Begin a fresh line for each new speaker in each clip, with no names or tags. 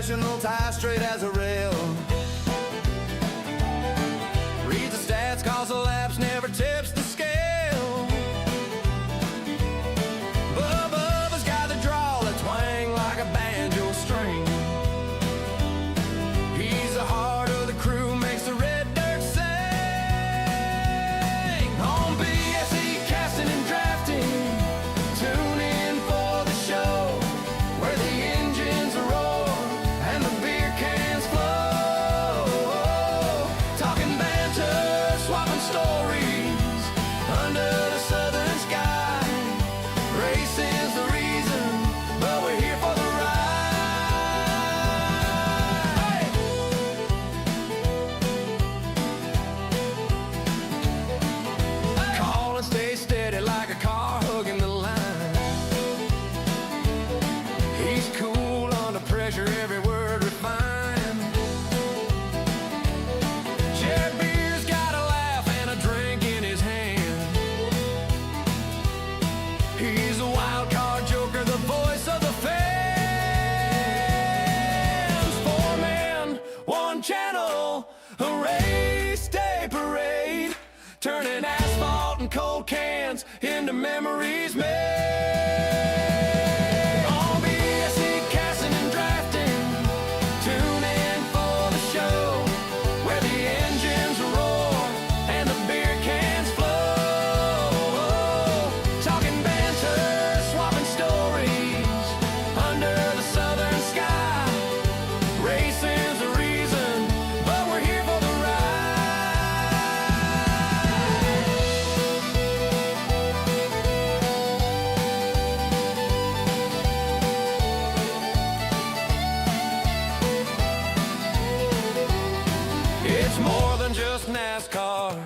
professional, tie straight as a rail. Read the stats, cause the laps never tips the scale. Bubba's got the draw that twang like a banjo string. He's the heart of the crew, makes the red dirt sing. On B.A.C. casting and drafting, tune in for the show where the engines roar and the beer cans flow. Talking banter, swapping stories under the southern sky. Racing's the reason, but we're here for the ride. Hey! Call and stay steady like a car hugging the line. He's cool under pressure, every word refined. Jared Beer's got a laugh and a drink in his hand. He's a wild card joker, the voice of the fans. 4 men, 1 channel, a race day parade, turning asphalt and cold cans into memories made. On B.A.C. casting and drafting, tune in for the show where the engines roar and the beer cans flow. Talking banter, swapping stories under the southern sky. Racing's the reason, but we're here for the ride. It's more than just NASCAR,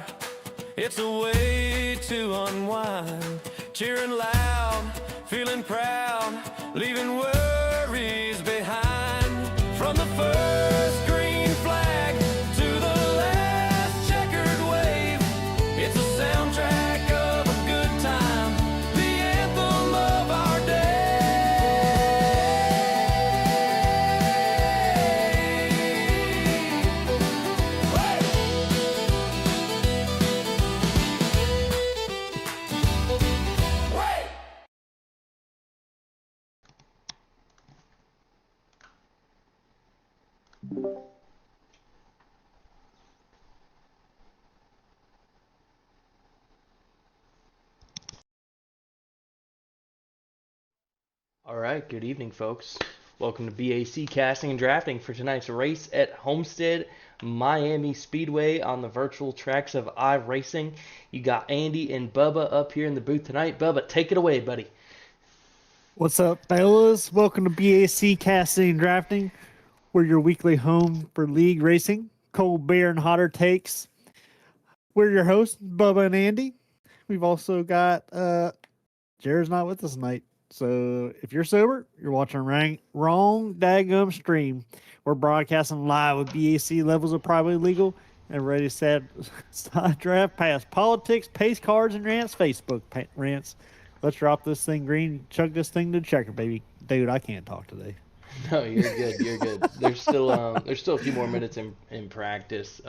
it's a way to unwind. Cheering loud, feeling proud, leaving worries behind. From the first green flag to the last checkered wave, it's a soundtrack of a good time, the anthem of our day.
All right, good evening, folks. Welcome to B.A.C. Casting and Drafting for tonight's race at Homestead Miami Speedway on the virtual tracks of iRacing. You got Andy and Bubba up here in the booth tonight. Bubba, take it away, buddy.
What's up, fellas? Welcome to B.A.C. Casting and Drafting. We're your weekly home for league racing, cold beer and hotter takes. We're your hosts, Bubba and Andy. We've also got Jared's not with us tonight. So if you're sober, you're watching wrong daggum stream. We're broadcasting live with B.A.C. levels of probably legal and ready to set side draft past politics, pace cards, and rants, Facebook rants. Let's drop this thing green, chug this thing to checker, baby. Dude, I can't talk today.
No, you're good. You're good. There's still a few more minutes in practice.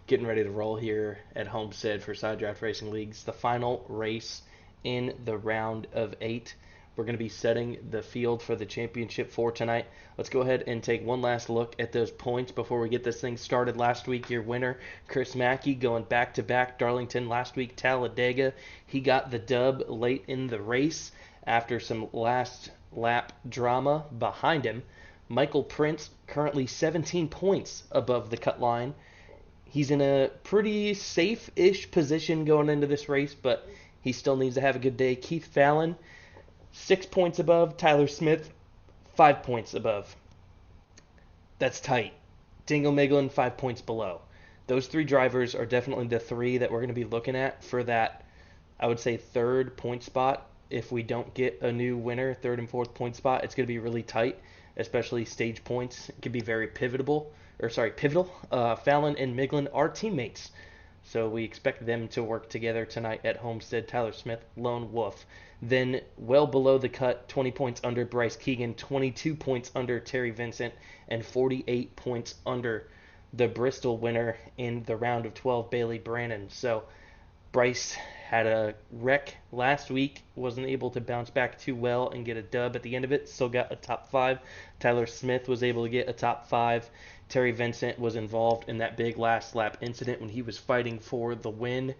Getting ready to roll here at Homestead for Side Draft Racing Leagues. The final race in the round of 8. We're going to be setting the field for the championship for tonight. Let's go ahead and take one last look at those points before we get this thing started. Last week, your winner, Chris Mackey, going back-to-back. Darlington last week, Talladega. He got the dub late in the race after some last lap drama behind him. Michael Prince, currently 17 points above the cut line. He's in a pretty safe-ish position going into this race, but he still needs to have a good day. Keith Fallon, 6 points above. Tyler Smith, 5 points above. That's tight. Dingle Miglin, 5 points below. Those 3 drivers are definitely the 3 that we're going to be looking at for that, I would say, 3rd point spot. If we don't get a new winner, 3rd and 4th point spot, it's going to be really tight, especially stage points. It could be very pivotal. Fallon and Miglin are teammates. So we expect them to work together tonight at Homestead. Tyler Smith, lone wolf. Then well below the cut, 20 points under Bryce Keegan, 22 points under Terry Vincent, and 48 points under the Bristol winner in the round of 12, Bailey Brannon. So Bryce had a wreck last week, wasn't able to bounce back too well and get a dub at the end of it, still got a top 5. Tyler Smith was able to get a top 5. Terry Vincent was involved in that big last lap incident when he was fighting for the win.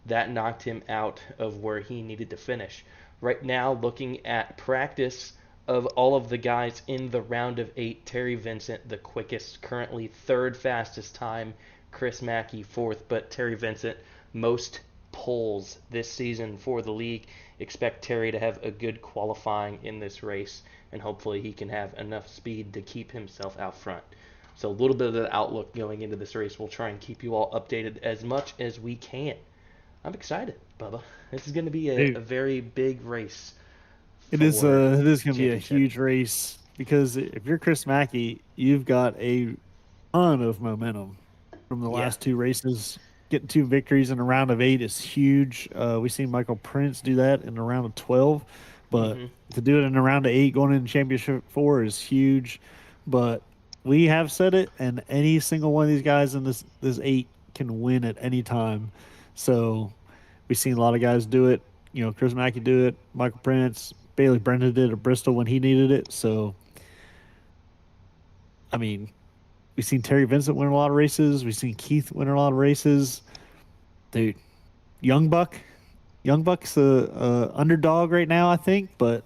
That knocked him out of where he needed to finish. Right now, looking at practice of all of the guys in the round of 8, Terry Vincent the quickest, currently third fastest time, Chris Mackey fourth, but Terry Vincent most poles this season for the league. Expect Terry to have a good qualifying in this race, and hopefully he can have enough speed to keep himself out front. So a little bit of the outlook going into this race. We'll try and keep you all updated as much as we can. I'm excited, Bubba. This is going to be a very big race.
It is going to be a
championship.
huge race because if you're Chris Mackey, you've got a ton of momentum from the last 2 races. Getting 2 victories in a round of 8 is huge. We've seen Michael Prince do that in a round of 12, but to do it in a round of 8 going into championship 4 is huge. But we have said it, and any single one of these guys in this 8 can win at any time. So we've seen a lot of guys do it. You know, Chris Mackey do it, Michael Prince, Bailey Brendan did it at Bristol when he needed it. So, I mean, we've seen Terry Vincent win a lot of races. We've seen Keith win a lot of races. Dude, Young Buck's a underdog right now, I think, but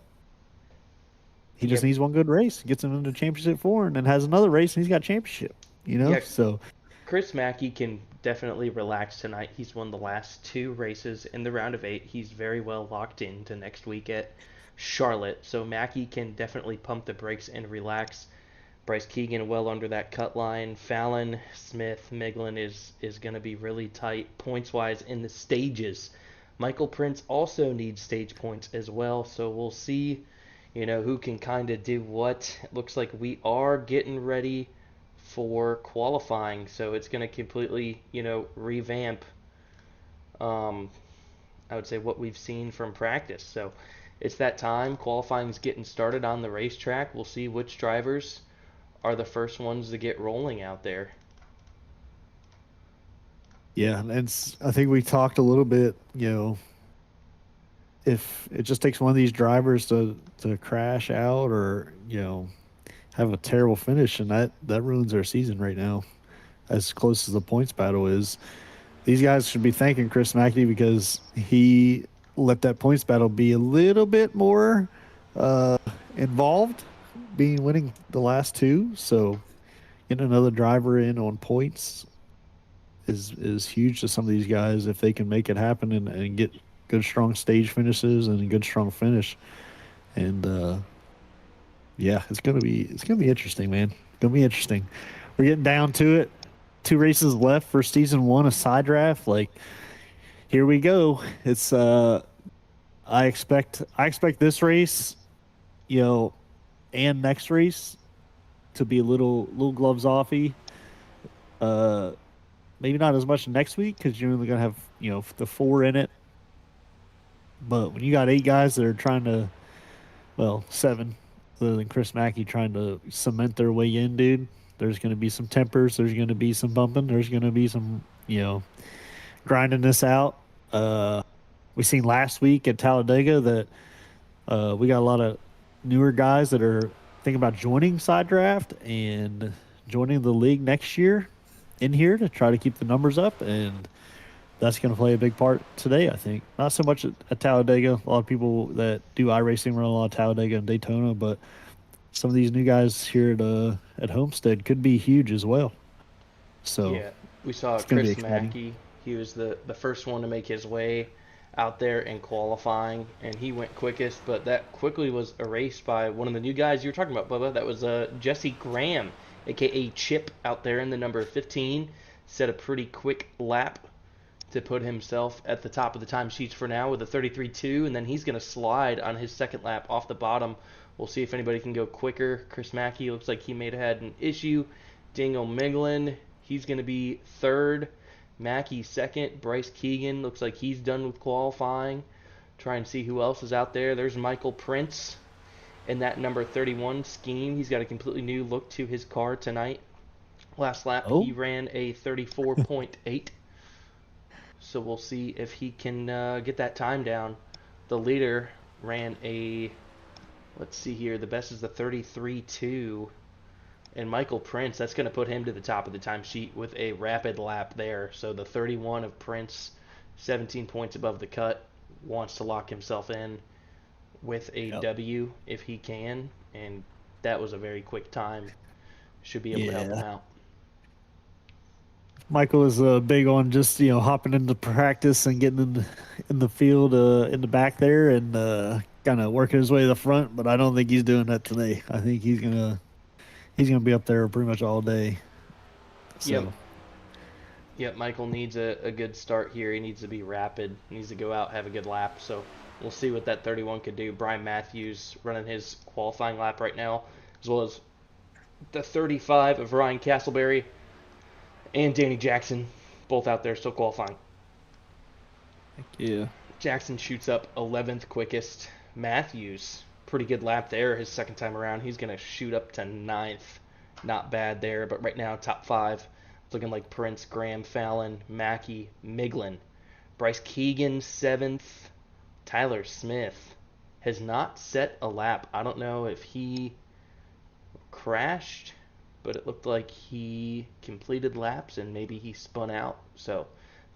he just needs one good race. Gets him into championship 4 and then has another race and he's got championship, you know?
Yeah.
So
Chris Mackey can definitely relax tonight. He's won the last 2 races in the round of 8. He's very well locked into next week at Charlotte. So Mackey can definitely pump the brakes and relax. Bryce Keegan well under that cut line. Fallon, Smith, Miglin is going to be really tight points-wise in the stages. Michael Prince also needs stage points as well, so we'll see, who can kind of do what. It looks like we are getting ready for qualifying, so it's going to completely, revamp, I would say, what we've seen from practice. So it's that time. Qualifying's getting started on the racetrack. We'll see which drivers are the first ones to get rolling out there.
Yeah, and I think we talked a little bit, if it just takes one of these drivers to crash out or, have a terrible finish, and that ruins our season right now, as close as the points battle is. These guys should be thanking Chris Mackey because he let that points battle be a little bit more involved, winning the last 2. So getting another driver in on points is huge to some of these guys if they can make it happen and get good strong stage finishes and a good strong finish. And yeah, it's gonna be interesting, man. It's gonna be interesting. We're getting down to it. 2 races left for season 1 of Side Draft. Like, here we go. It's I expect this race, and next race to be a little gloves offy. Maybe not as much next week because you're only gonna have the 4 in it. But when you got 8 guys that are trying to, 7, other than Chris Mackey, trying to cement their way in, dude, there's going to be some tempers. There's going to be some bumping. There's going to be some, grinding this out. We seen last week at Talladega that we got a lot of newer guys that are thinking about joining Side Draft and joining the league next year in here to try to keep the numbers up, and that's going to play a big part today, I think. Not so much at Talladega. A lot of people that do iRacing run a lot of Talladega and Daytona, but some of these new guys here at Homestead could be huge as well. So
yeah, we saw Chris Mackey. He was the first one to make his way out there in qualifying, and he went quickest, but that quickly was erased by one of the new guys you were talking about, Bubba. That was Jesse Graham, a.k.a. Chip, out there in the number 15. Set a pretty quick lap to put himself at the top of the timesheets for now with a 33.2, and then he's going to slide on his second lap off the bottom. We'll see if anybody can go quicker. Chris Mackey looks like he may have had an issue. Dingle Miglin, he's going to be third. Mackey second. Bryce Keegan looks like he's done with qualifying. Try and see who else is out there. There's Michael Prince in that number 31 scheme. He's got a completely new look to his car tonight. Last lap, he ran a 34.8. So we'll see if he can get that time down. The leader ran a, let's see here, the best is the 33.2. And Michael Prince, that's going to put him to the top of the timesheet with a rapid lap there. So the 31 of Prince, 17 points above the cut, wants to lock himself in with a W if he can. And that was a very quick time. Should be able to help him out.
Michael is big on just hopping into practice and getting in the field in the back there and kind of working his way to the front. But I don't think he's doing that today. I think he's gonna be up there pretty much all day. So.
Yep. Michael needs a good start here. He needs to be rapid. He needs to go out, have a good lap. So we'll see what that 31 could do. Brian Matthews running his qualifying lap right now, as well as the 35 of Ryan Castleberry and Danny Jackson, both out there still qualifying.
Yeah.
Jackson shoots up 11th quickest. Matthews, pretty good lap there his second time around. He's going to shoot up to 9th. Not bad there, but right now top 5. It's looking like Prince, Graham, Fallon, Mackey, Miglin. Bryce Keegan 7th. Tyler Smith has not set a lap. I don't know if he crashed, but it looked like he completed laps and maybe he spun out. So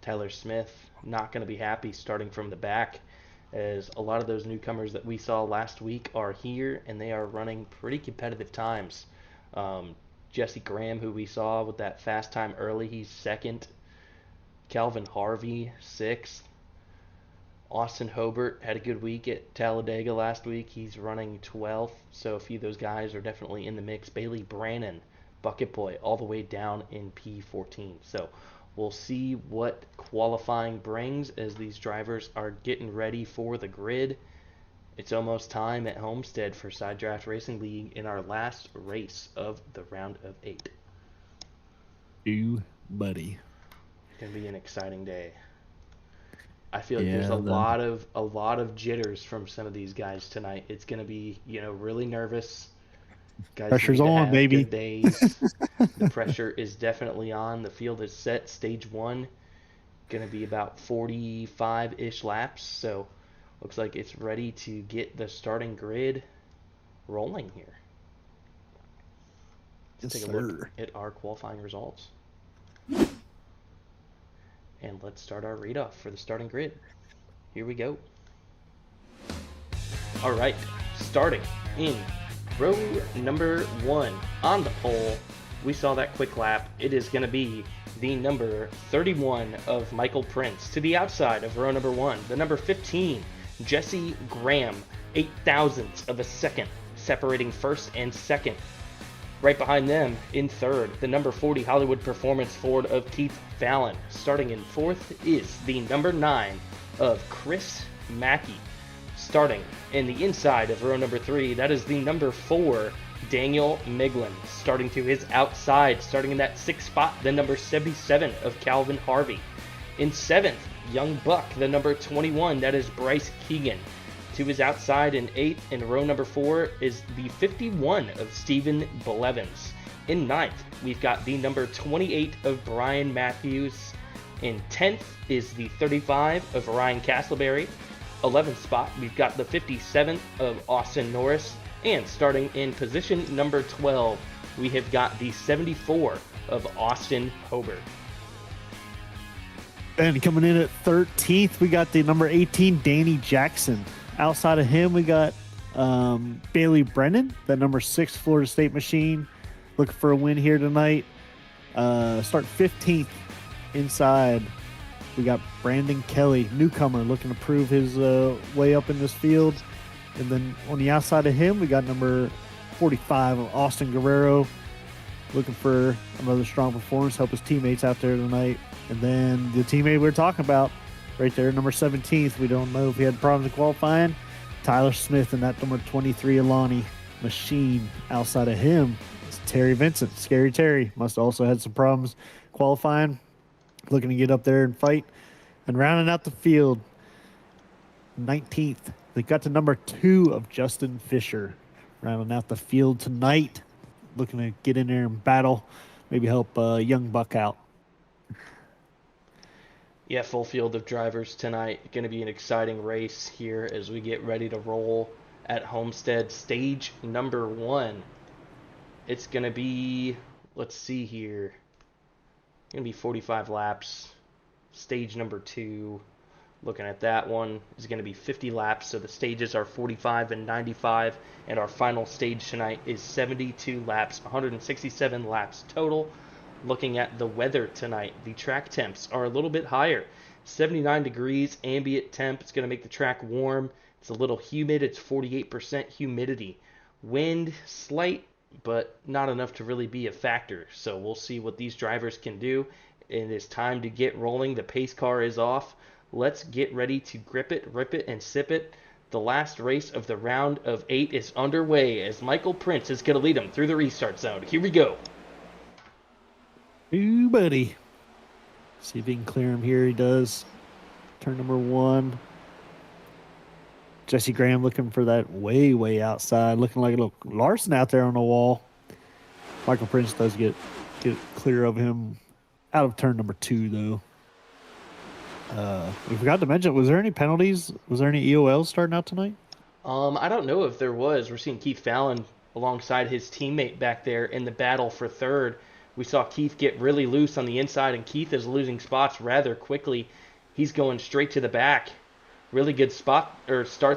Tyler Smith not going to be happy starting from the back, as a lot of those newcomers that we saw last week are here and they are running pretty competitive times. Jesse Graham, who we saw with that fast time early, he's 2nd. Calvin Harvey, 6th. Austin Hobart had a good week at Talladega last week. He's running 12th, so a few of those guys are definitely in the mix. Bailey Brannon, Bucket Boy, all the way down in P14. So we'll see what qualifying brings as these drivers are getting ready for the grid. It's almost time at Homestead for Side Draft Racing League in our last race of the round of 8.
Buddy.
It's going to be an exciting day. I feel like there's a lot of jitters from some of these guys tonight. It's going to be, really nervous. Guys
Pressure's on, baby.
Good days. The pressure is definitely on. The field is set. Stage 1 going to be about 45-ish laps. So looks like it's ready to get the starting grid rolling here. Let's take a look at our qualifying results. And let's start our read-off for the starting grid. Here we go. All right, starting in row number 1 on the pole. We saw that quick lap. It is going to be the number 31 of Michael Prince. To the outside of row number 1, the number 15, Jesse Graham, 0.008 of a second, separating first and second. Right behind them, in third, the number 40 Hollywood Performance Ford of Keith Fallon. Starting in fourth is the number 9 of Chris Mackey. Starting in the inside of row number 3, that is the number 4 Daniel Miglin. Starting to his outside, starting in that 6th spot, the number 77 of Calvin Harvey. In 7th, Young Buck, the number 21, that is Bryce Keegan. To his outside in 8th, in row number 4, is the 51 of Stephen Blevins. In 9th, we've got the number 28 of Brian Matthews. In 10th is the 35 of Ryan Castleberry. 11th spot, we've got the 57th of Austin Norris. And starting in position number 12, we have got the 74 of Austin Hobart.
And coming in at 13th, we got the number 18, Danny Jackson. Outside of him, we got Bailey Brennan, that number 6 Florida State machine, looking for a win here tonight. Start 15th inside. We got Brandon Kelly, newcomer, looking to prove his way up in this field. And then on the outside of him, we got number 45 of Austin Guerrero, looking for another strong performance, help his teammates out there tonight. And then the teammate we were talking about, right there, number 17th. We don't know if he had problems in qualifying. Tyler Smith and that number 23 Alani machine. Outside of him is Terry Vincent. Scary Terry must also had some problems qualifying. looking to get up there and fight. And rounding out the field, 19th, they got to number 2 of Justin Fisher. Rounding out the field tonight, looking to get in there and battle, maybe help Young Buck out.
Yeah, full field of drivers tonight. Going to be an exciting race here as we get ready to roll at Homestead. Stage number 1. It's going to be, let's see here, going to be 45 laps. Stage number 2, looking at that one, is going to be 50 laps. So the stages are 45 and 95. And our final stage tonight is 72 laps, 167 laps total. Looking at the weather tonight, the track temps are a little bit higher. 79 degrees ambient temp. It's going to make the track warm. It's a little humid. It's 48% humidity. Wind, slight, but not enough to really be a factor. So we'll see what these drivers can do. It is time to get rolling. The pace car is off. Let's get ready to grip it, rip it, and sip it. The last race of the round of 8 is underway as Michael Prince is going to lead them through the restart zone. Here we go.
Ooh, buddy. See if he can clear him here. He does. Turn number 1. Jesse Graham looking for that way outside. Looking like a little Larson out there on the wall. Michael Prince does get clear of him out of turn number 2, though. We forgot to mention, was there any penalties? Was there any EOLs starting out tonight?
I don't know if there was. We're seeing Keith Fallon alongside his teammate back there in the battle for third. We saw Keith get really loose on the inside, and Keith is losing spots rather quickly. He's going straight to the back. Really good start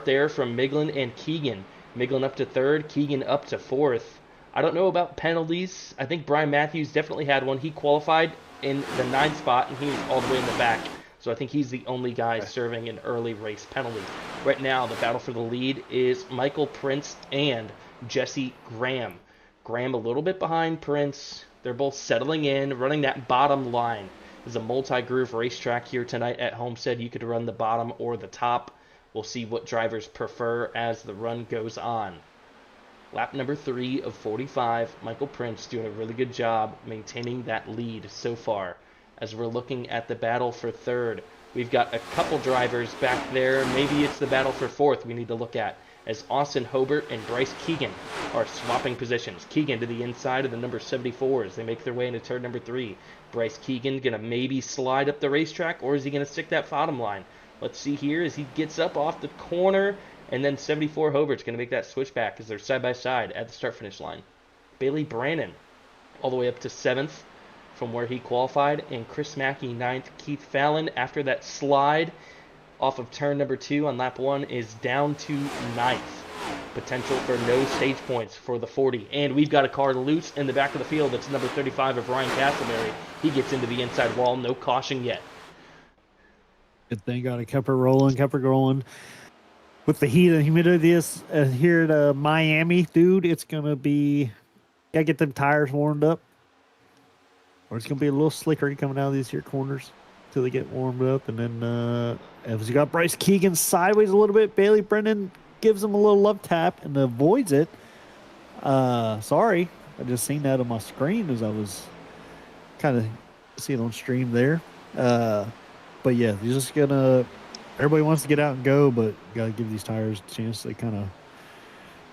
there from Miglin and Keegan. Miglin up to third, Keegan up to fourth. I don't know about penalties. I think Brian Matthews definitely had one. He qualified in the 9th spot, and he was all the way in the back. So I think he's the only guy serving an early race penalty. Right now, the battle for the lead is Michael Prince and Jesse Graham. Graham a little bit behind Prince. They're both settling in, running that bottom line. This is a multi-groove racetrack here tonight at Homestead. You could run the bottom or the top. We'll see what drivers prefer as the run goes on. Lap number 3 of 45. Michael Prince doing a really good job maintaining that lead so far. As we're looking at the battle for third, we've got a couple drivers back there. Maybe it's the battle for fourth we need to look at, as Austin Hobart and Bryce Keegan are swapping positions. Keegan to the inside of the number 74 as they make their way into turn number 3. Bryce Keegan going to maybe slide up the racetrack, or is he going to stick that bottom line? Let's see here as he gets up off the corner, and then 74 Hobart's going to make that switchback as they're side by side at the start-finish line. Bailey Brannon all the way up to 7th from where he qualified, and Chris Mackey 9th. Keith Fallon, after that slide off of turn number 2 on lap 1, is down to 9th. Potential for no stage points for the 40. And we've got a car loose in the back of the field. That's number 35 of Ryan Castleberry. He gets into the inside wall. No caution yet.
Good thing. Got it. Kept her rolling. With the heat and humidity here at Miami, dude, it's going to be... Got to get them tires warmed up. Or it's going to be a little slickery coming out of these here corners until they get warmed up. And then as you got Bryce Keegan sideways a little bit, Bailey Brennan gives him a little love tap and avoids it. Sorry. I just seen that on my screen as I was kind of seeing on stream there. But yeah, you're just going to... Everybody wants to get out and go, but got to give these tires a chance to kind of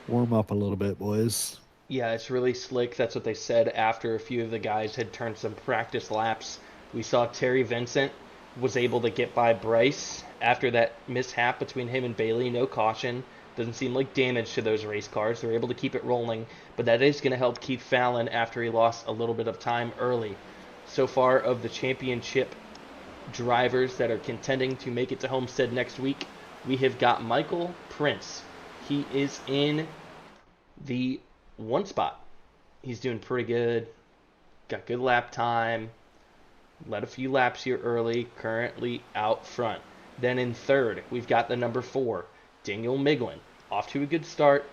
warm up a little bit, boys.
Yeah, it's really slick. That's what they said after a few of the guys had turned some practice laps. We saw Terry Vincent was able to get by Bryce after that mishap between him and Bailey. No caution. Doesn't seem like damage to those race cars. They're able to keep it rolling. But that is going to help Keith Fallon after he lost a little bit of time early. So far of the championship drivers that are contending to make it to Homestead next week, we have got Michael Prince. He is in the 1 spot. He's doing pretty good. Got good lap time. Led a few laps here early. Currently out front. Then in 3rd, we've got the number 4, Daniel Miglin. Off to a good start.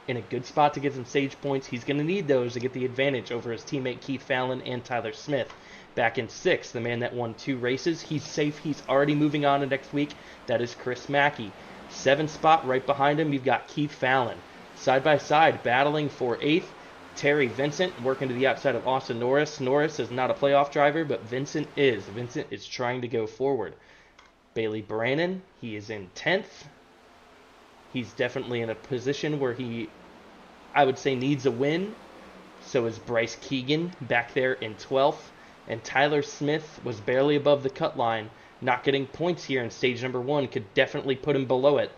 In a good spot to get some stage points. He's going to need those to get the advantage over his teammate Keith Fallon and Tyler Smith. Back in 6th, the man that won 2 races. He's safe. He's already moving on to next week. That is Chris Mackey. 7th spot right behind him, you've got Keith Fallon. Side by side, battling for 8th. Terry Vincent working to the outside of Austin Norris. Norris is not a playoff driver, but Vincent is. Vincent is trying to go forward. Bailey Brannon, he is in 10th. He's definitely in a position where he, I would say, needs a win. So is Bryce Keegan back there in 12th. And Tyler Smith was barely above the cut line. Not getting points here in stage number 1 could definitely put him below it.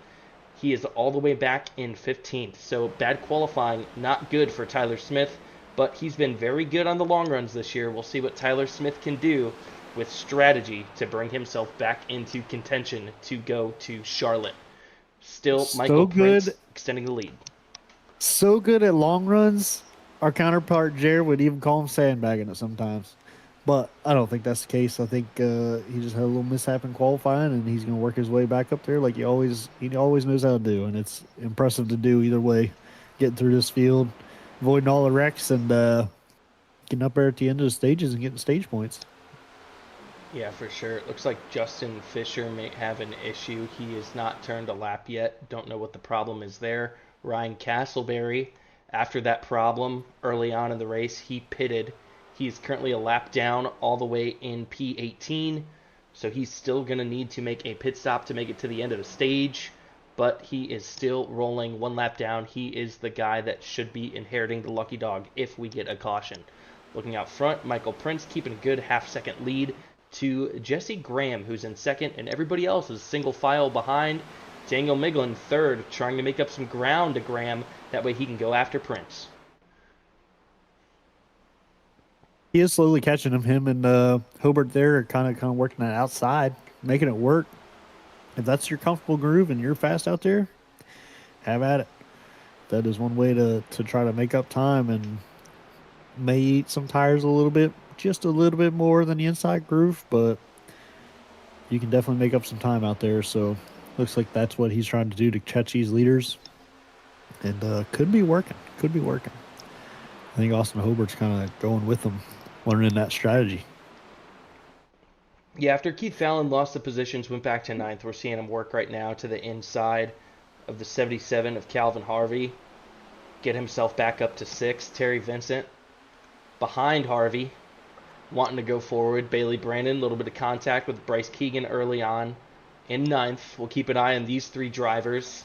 He is all the way back in 15th. So bad qualifying, not good for Tyler Smith. But he's been very good on the long runs this year. We'll see what Tyler Smith can do with strategy to bring himself back into contention to go to Charlotte. Still, Michael Prince extending the lead.
So good at long runs. Our counterpart, Jared, would even call him sandbagging it sometimes. But I don't think that's the case. I think he just had a little mishap in qualifying, and he's going to work his way back up there like he always knows how to do. And it's impressive to do either way, getting through this field, avoiding all the wrecks, and getting up there at the end of the stages and getting stage points.
Yeah, for sure. It looks like Justin Fisher may have an issue. He has not turned a lap yet. Don't know what the problem is there. Ryan Castleberry, after that problem early on in the race, he pitted. He's currently a lap down all the way in P18, so he's still going to need to make a pit stop to make it to the end of the stage, but he is still rolling 1 lap down. He is the guy that should be inheriting the lucky dog if we get a caution. Looking out front, Michael Prince keeping a good half-second lead to Jesse Graham, who's in 2nd, and everybody else is single file behind. Daniel Miglin 3rd, trying to make up some ground to Graham. That way he can go after Prince.
He is slowly catching him. Him and Hobart there are kind of working that outside, making it work. If that's your comfortable groove and you're fast out there, have at it. That is one way to try to make up time, and may eat some tires a little bit, just a little bit more than the inside groove, but you can definitely make up some time out there. So looks like that's what he's trying to do to catch these leaders, and could be working. I think Austin Hobart's kind of going with them, learning that strategy.
Yeah, after Keith Fallon lost the positions, went back to 9th, we're seeing him work right now to the inside of the 77 of Calvin Harvey. Get himself back up to 6th. Terry Vincent behind Harvey, wanting to go forward. Bailey Brandon, a little bit of contact with Bryce Keegan early on in 9th. We'll keep an eye on these 3 drivers.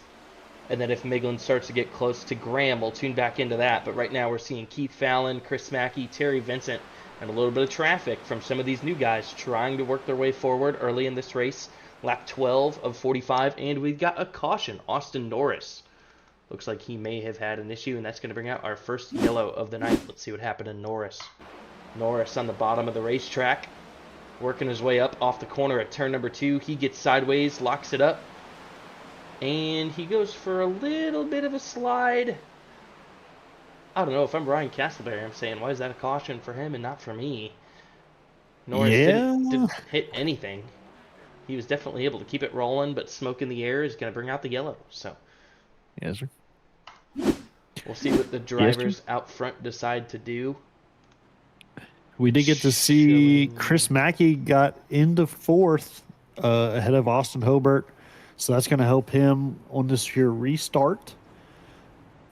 And then if Miglin starts to get close to Graham, we'll tune back into that. But right now we're seeing Keith Fallon, Chris Mackey, Terry Vincent, and a little bit of traffic from some of these new guys trying to work their way forward early in this race. Lap 12 of 45, and we've got a caution. Austin Norris. Looks like he may have had an issue, and that's going to bring out our first yellow of the night. Let's see what happened to Norris. Norris on the bottom of the racetrack, working his way up off the corner at turn number 2. He gets sideways, locks it up, and he goes for a little bit of a slide. I don't know. If I'm Ryan Castleberry, I'm saying, why is that a caution for him and not for me? Norris didn't hit anything. He was definitely able to keep it rolling, but smoke in the air is going to bring out the yellow. So,
yes, sir.
We'll see what the drivers out front decide to do.
We did get to see Chris Mackey got into 4th ahead of Austin Hobart. So that's going to help him on this here restart.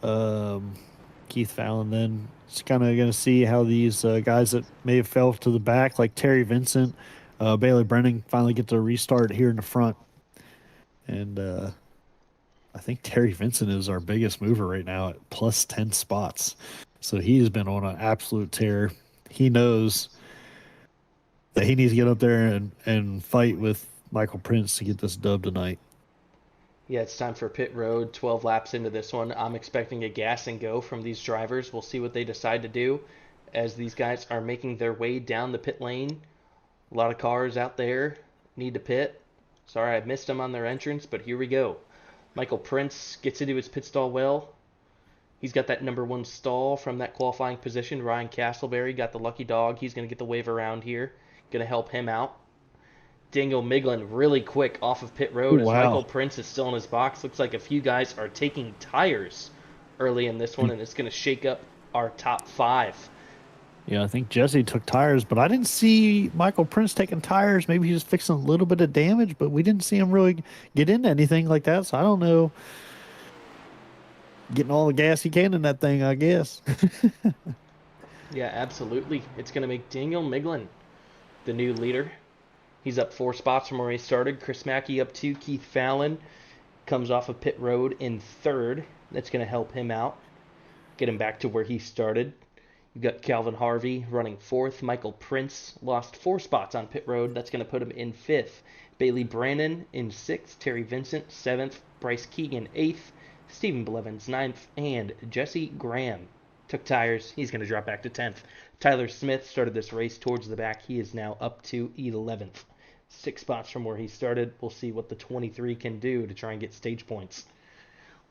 Keith Fallon then is kind of going to see how these guys that may have fell to the back, like Terry Vincent, Bailey Brennan, finally get to restart here in the front. And I think Terry Vincent is our biggest mover right now at plus 10 spots. So he has been on an absolute tear. He knows that he needs to get up there and fight with Michael Prince to get this dub tonight.
Yeah, it's time for pit road. 12 laps into this one. I'm expecting a gas and go from these drivers. We'll see what they decide to do as these guys are making their way down the pit lane. A lot of cars out there need to pit. Sorry I missed them on their entrance, but here we go. Michael Prince gets into his pit stall well. He's got that number 1 stall from that qualifying position. Ryan Castleberry got the lucky dog. He's going to get the wave around here. Going to help him out. Daniel Miglin really quick off of pit road as Michael Prince is still in his box. Looks like a few guys are taking tires early in this one, and it's going to shake up our top 5.
Yeah, I think Jesse took tires, but I didn't see Michael Prince taking tires. Maybe he was fixing a little bit of damage, but we didn't see him really get into anything like that, so I don't know getting all the gas he can in that thing, I guess.
Yeah, absolutely. It's going to make Daniel Miglin the new leader. He's up 4 spots from where he started. Chris Mackey up 2. Keith Fallon comes off of pit road in 3rd. That's going to help him out, get him back to where he started. You've got Calvin Harvey running 4th. Michael Prince lost 4 spots on pit road. That's going to put him in 5th. Bailey Brandon in 6th. Terry Vincent 7th. Bryce Keegan 8th. Stephen Blevins 9th. And Jesse Graham took tires. He's going to drop back to 10th. Tyler Smith started this race towards the back. He is now up to 11th. 6 spots from where he started. We'll see what the 23 can do to try and get stage points.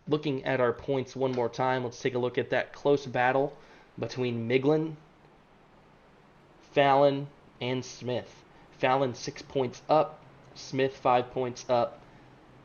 Looking at our points one more time, let's take a look at that close battle between Miglin, Fallon, and Smith. Fallon 6 points up, Smith 5 points up,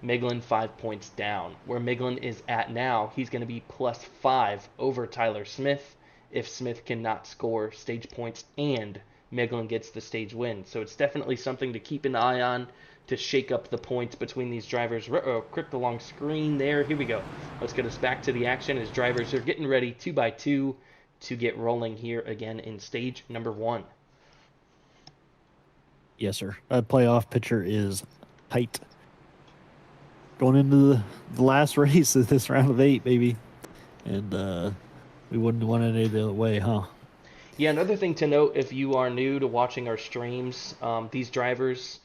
Miglin 5 points down. Where Miglin is at now, he's going to be plus 5 over Tyler Smith if Smith cannot score stage points and Miglin gets the stage win. So it's definitely something to keep an eye on to shake up the points between these drivers. Quick the long screen there. Here we go. Let's get us back to the action as drivers are getting ready 2 by 2 to get rolling here again in stage number 1.
Yes, sir. That playoff picture is tight. Going into the last race of this round of 8, baby. And we wouldn't want it any other way, huh?
Yeah, another thing to note, if you are new to watching our streams, these drivers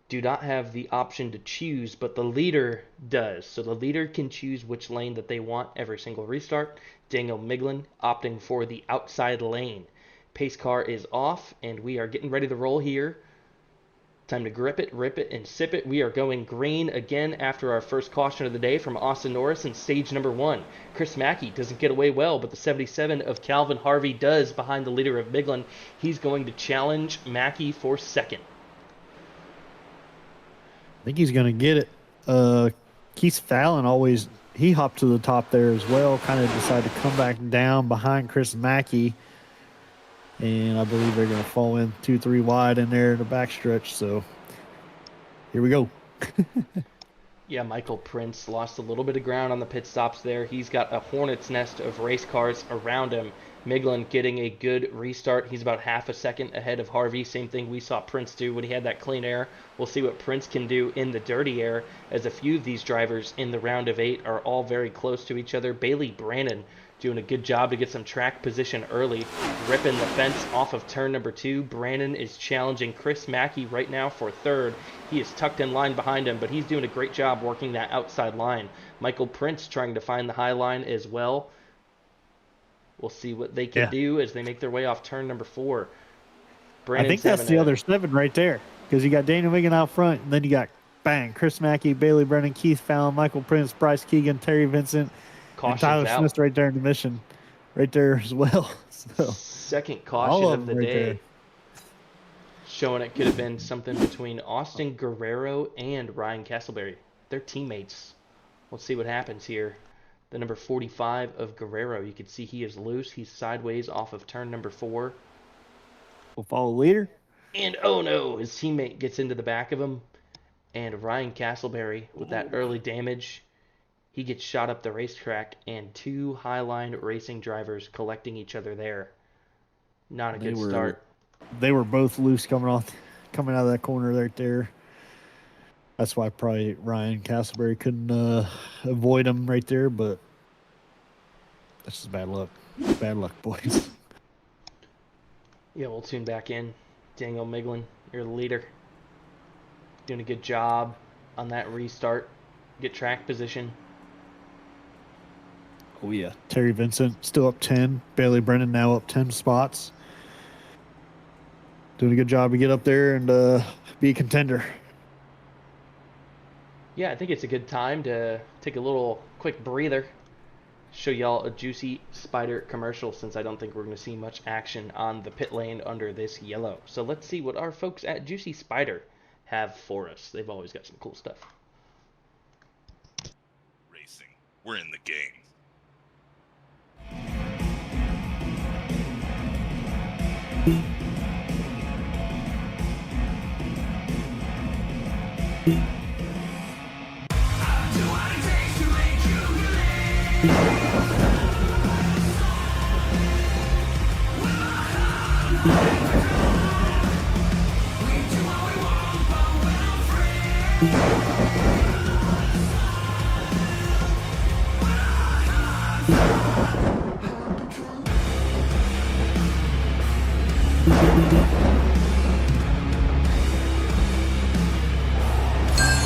do not have the option to choose, but the leader does. So the leader can choose which lane that they want every single restart. Daniel Miglin opting for the outside lane. Pace car is off, and we are getting ready to roll here. Time to grip it, rip it, and sip it. We are going green again after our first caution of the day from Austin Norris in stage number 1. Chris Mackey doesn't get away well, but the 77 of Calvin Harvey does behind the leader of Miglin. He's going to challenge Mackey for 2nd.
I think he's going to get it. Keith Fallon he hopped to the top there as well, kind of decided to come back down behind Chris Mackey. And I believe they're going to fall in 2-3 wide in there in the backstretch. So here we go.
Yeah, Michael Prince lost a little bit of ground on the pit stops there. He's got a hornet's nest of race cars around him. Miglin getting a good restart. He's about half a second ahead of Harvey. Same thing we saw Prince do when he had that clean air. We'll see what Prince can do in the dirty air, as a few of these drivers in the round of 8 are all very close to each other. Bailey Brandon doing a good job to get some track position early, ripping the fence off of turn number 2. Brandon is challenging Chris Mackey right now for 3rd. He is tucked in line behind him, but he's doing a great job working that outside line. Michael Prince trying to find the high line as well. We'll see what they can do as they make their way off turn number 4.
I think that's the other 7 right there, because you got Daniel Wigan out front, and then you got, bang, Chris Mackey, Bailey Brennan, Keith Fallon, Michael Prince, Bryce Keegan, Terry Vincent, and Tyler Smith right there in the mission, right there as well. So,
second caution of the
right
day.
there.
Showing it could have been something between Austin Guerrero and Ryan Castleberry. They're teammates. Let's see what happens here. The number 45 of Guerrero, you can see he is loose. He's sideways off of turn number 4.
We'll follow the leader.
And oh no, his teammate gets into the back of him. And Ryan Castleberry, with that early damage, he gets shot up the racetrack, and 2 Highline Racing drivers collecting each other there. Not a good start.
They were both loose coming out of that corner right there. That's why probably Ryan Castleberry couldn't avoid him right there, but that's just bad luck. Bad luck, boys.
Yeah, we'll tune back in. Daniel Miglin, you're the leader. Doing a good job on that restart. Get track position.
Oh, yeah. Terry Vincent still up 10. Bailey Brennan now up 10 spots. Doing a good job to get up there and be a contender.
Yeah, I think it's a good time to take a little quick breather. Show y'all a Juicy Spider commercial, since I don't think we're going to see much action on the pit lane under this yellow. So let's see what our folks at Juicy Spider have for us. They've always got some cool stuff.
Racing. We're in the game.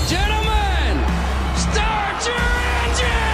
Gentlemen, start your engine!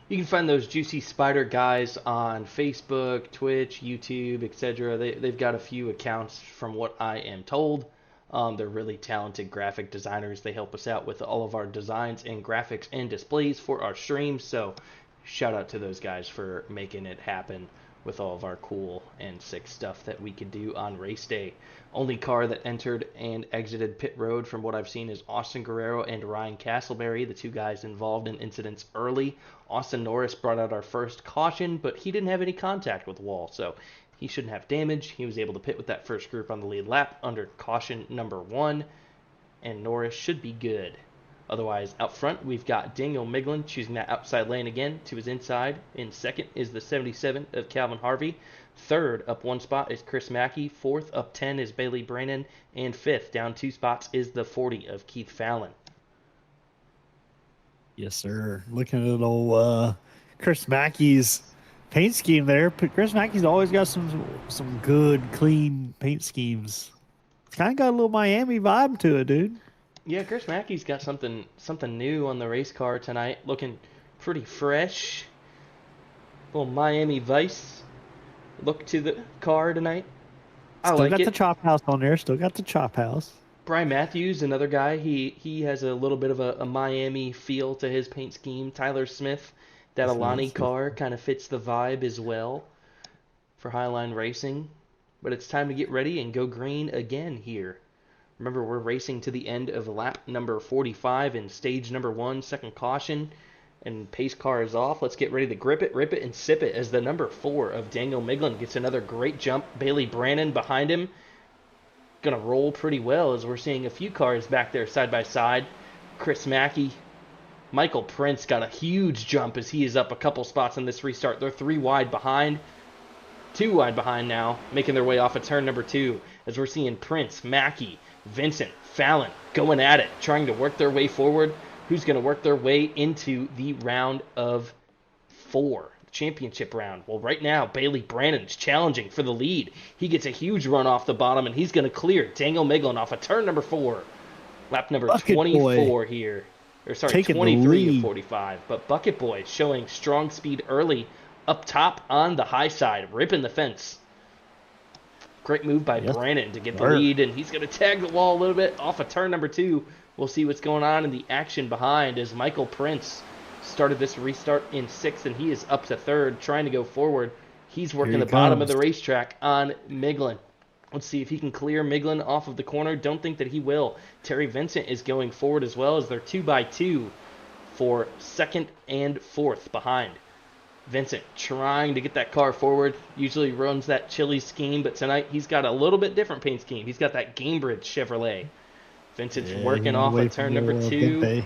You can find those Juicy Spider guys on Facebook, Twitch, YouTube, etc. They've got a few accounts from what I am told. They're really talented graphic designers. They help us out with all of our designs and graphics and displays for our streams. So shout out to those guys for making it happen with all of our cool and sick stuff that we could do on race day. Only car that entered and exited pit road from what I've seen is Austin Guerrero and Ryan Castleberry, the two guys involved in incidents early. Austin Norris brought out our first caution, but he didn't have any contact with the wall, so he shouldn't have damage. He was able to pit with that first group on the lead lap under caution number 1, and Norris should be good. Otherwise, out front, we've got Daniel Miglin choosing that outside lane again to his inside. In second is the 77 of Calvin Harvey. Third, up 1 spot, is Chris Mackey. Fourth, up 10, is Bailey Brannon. And fifth, down 2 spots, is the 40 of Keith Fallon.
Yes, sir. Looking at old Chris Mackey's paint scheme there. Chris Mackey's always got some good, clean paint schemes. It's kind of got a little Miami vibe to it, dude.
Yeah, Chris Mackey's got something new on the race car tonight. Looking pretty fresh. Little Miami Vice look to the car tonight. I
Still
like
got
it.
the chop house on there. Still got the chop house.
Brian Matthews, another guy, he has a little bit of a Miami feel to his paint scheme. Tyler Smith, that Alani car kind of fits the vibe as well for Highline Racing. But it's time to get ready and go green again here. Remember, we're racing to the end of lap number 45 in stage number 1, second caution. And pace car is off. Let's get ready to grip it, rip it, and sip it as the number 4 of Daniel Miglin gets another great jump. Bailey Brannon behind him. Going to roll pretty well as we're seeing a few cars back there side by side. Chris Mackey. Michael Prince got a huge jump as he is up a couple spots in this restart. They're 3 wide behind. 2 wide behind now, making their way off of turn number 2 as we're seeing Prince, Mackey, Vincent, Fallon going at it, trying to work their way forward. Who's going to work their way into the round of 4, championship round? Well, right now, Bailey Brannon's challenging for the lead. He gets a huge run off the bottom, and he's going to clear Daniel Miglin off of turn number 4. Lap number
Bucket
24
Boy.
here. Or sorry,
Taking the
23 of
lead.
45. But Bucket Boy showing strong speed early up top on the high side, ripping the fence. Great move by Brannon to get the lead, and he's going to tag the wall a little bit off of turn number 2. We'll see what's going on in the action behind as Michael Prince started this restart in 6th, and he is up to 3rd, trying to go forward. He's working the bottom of the racetrack on Miglin. Let's see if he can clear Miglin off of the corner. Don't think that he will. Terry Vincent is going forward as well as they're 2x2 for 2nd and 4th behind. Vincent trying to get that car forward. Usually runs that Chili scheme, but tonight he's got a little bit different paint scheme. He's got that Gamebridge Chevrolet. Vincent's working off of turn number 2.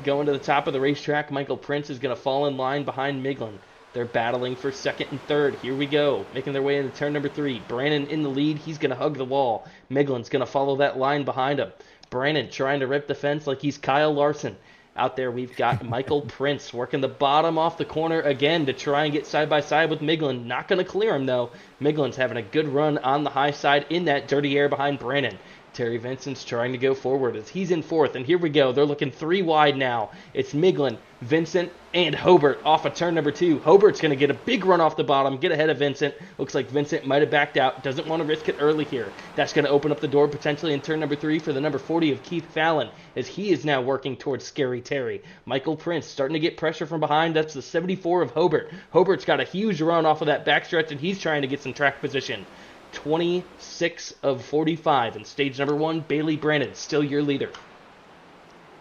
Going to the top of the racetrack. Michael Prince is going to fall in line behind Miglin. They're battling for 2nd and 3rd. Here we go. Making their way into turn number 3. Brannon in the lead. He's going to hug the wall. Miglin's going to follow that line behind him. Brannon trying to rip the fence like he's Kyle Larson. Out there we've got Michael Prince working the bottom off the corner again to try and get side by side with Miglin. Not going to clear him though. Miglin's having a good run on the high side in that dirty air behind Brannon. Terry Vincent's trying to go forward as he's in 4th, and here we go. They're looking 3 wide now. It's Miglin, Vincent, and Hobart off of turn number 2. Hobart's going to get a big run off the bottom, get ahead of Vincent. Looks like Vincent might have backed out. Doesn't want to risk it early here. That's going to open up the door potentially in turn number 3 for the number 40 of Keith Fallon as he is now working towards Scary Terry. Michael Prince starting to get pressure from behind. That's the 74 of Hobart. Hobart's got a huge run off of that backstretch, and he's trying to get some track position. 26 of 45 in stage number 1. Bailey Brandon, still your leader.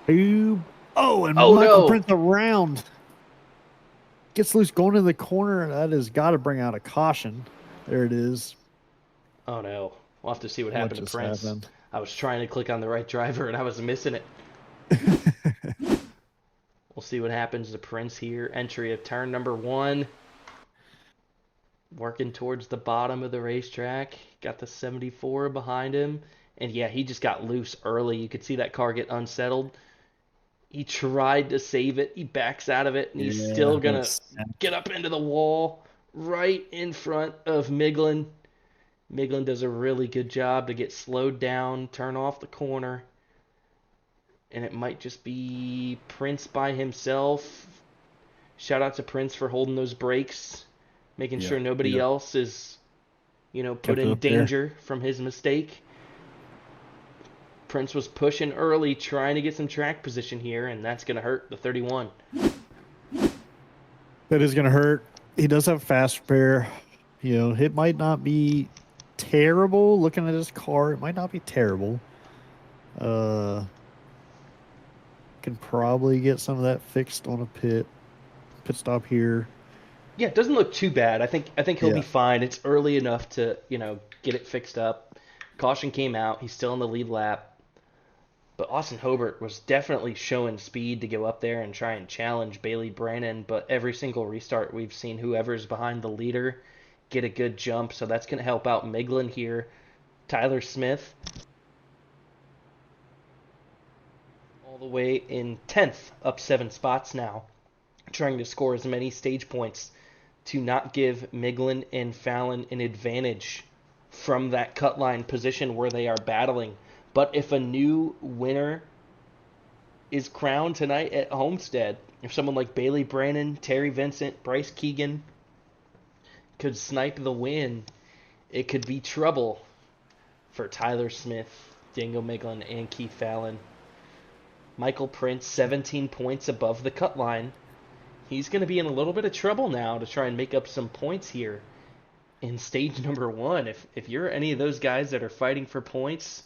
And
Oh,
Michael
no.
Prince around. Gets loose going in the corner. That has got to bring out a caution. There it is.
Oh, no. We'll have to see what
What
happened to
just
Prince.
happened?
I was trying to click on the right driver, and I was missing it. We'll see what happens to Prince here. Entry of turn number 1. Working towards the bottom of the racetrack. Got the 74 behind him. And yeah, he just got loose early. You could see that car get unsettled. He tried to save it. He backs out of it, and he's still going to get up into the wall right in front of Miglin. Miglin does a really good job to get slowed down, turn off the corner. And it might just be Prince by himself. Shout out to Prince for holding those brakes, making sure nobody else is, put in danger from his mistake. Prince was pushing early, trying to get some track position here, and that's going to hurt the 31.
That is going to hurt. He does have fast repair. It might not be terrible. Looking at his car, it might not be terrible. Can probably get some of that fixed on a pit stop here.
Yeah, it doesn't look too bad. I think he'll be fine. It's early enough to, get it fixed up. Caution came out. He's still in the lead lap. But Austin Hobart was definitely showing speed to go up there and try and challenge Bailey Brannon. But every single restart, we've seen whoever's behind the leader get a good jump. So that's going to help out Miglin here. Tyler Smith, all the way in 10th, up 7 spots now. Trying to score as many stage points to not give Miglin and Fallon an advantage from that cut line position where they are battling. But if a new winner is crowned tonight at Homestead, if someone like Bailey Brannon, Terry Vincent, Bryce Keegan could snipe the win, it could be trouble for Tyler Smith, Daniel Miglin, and Keith Fallon. Michael Prince, 17 points above the cut line. He's going to be in a little bit of trouble now to try and make up some points here in stage number 1. If you're any of those guys that are fighting for points,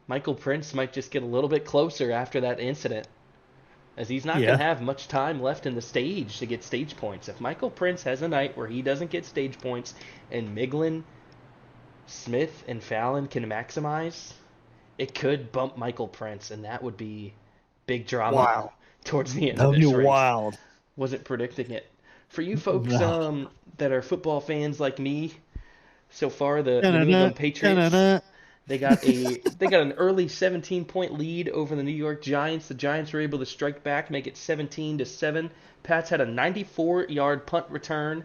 Michael Prince might just get a little bit closer after that incident, as he's not going to have much time left in the stage to get stage points. If Michael Prince has a night where he doesn't get stage points and Miglin, Smith, and Fallon can maximize, it could bump Michael Prince, and that would be big drama towards the end of this race.
Wild.
Wasn't predicting it. For you folks that are football fans like me, so far the New England Patriots, they got an early 17-point lead over the New York Giants. The Giants were able to strike back, make it 17-7. Pats had a 94-yard punt return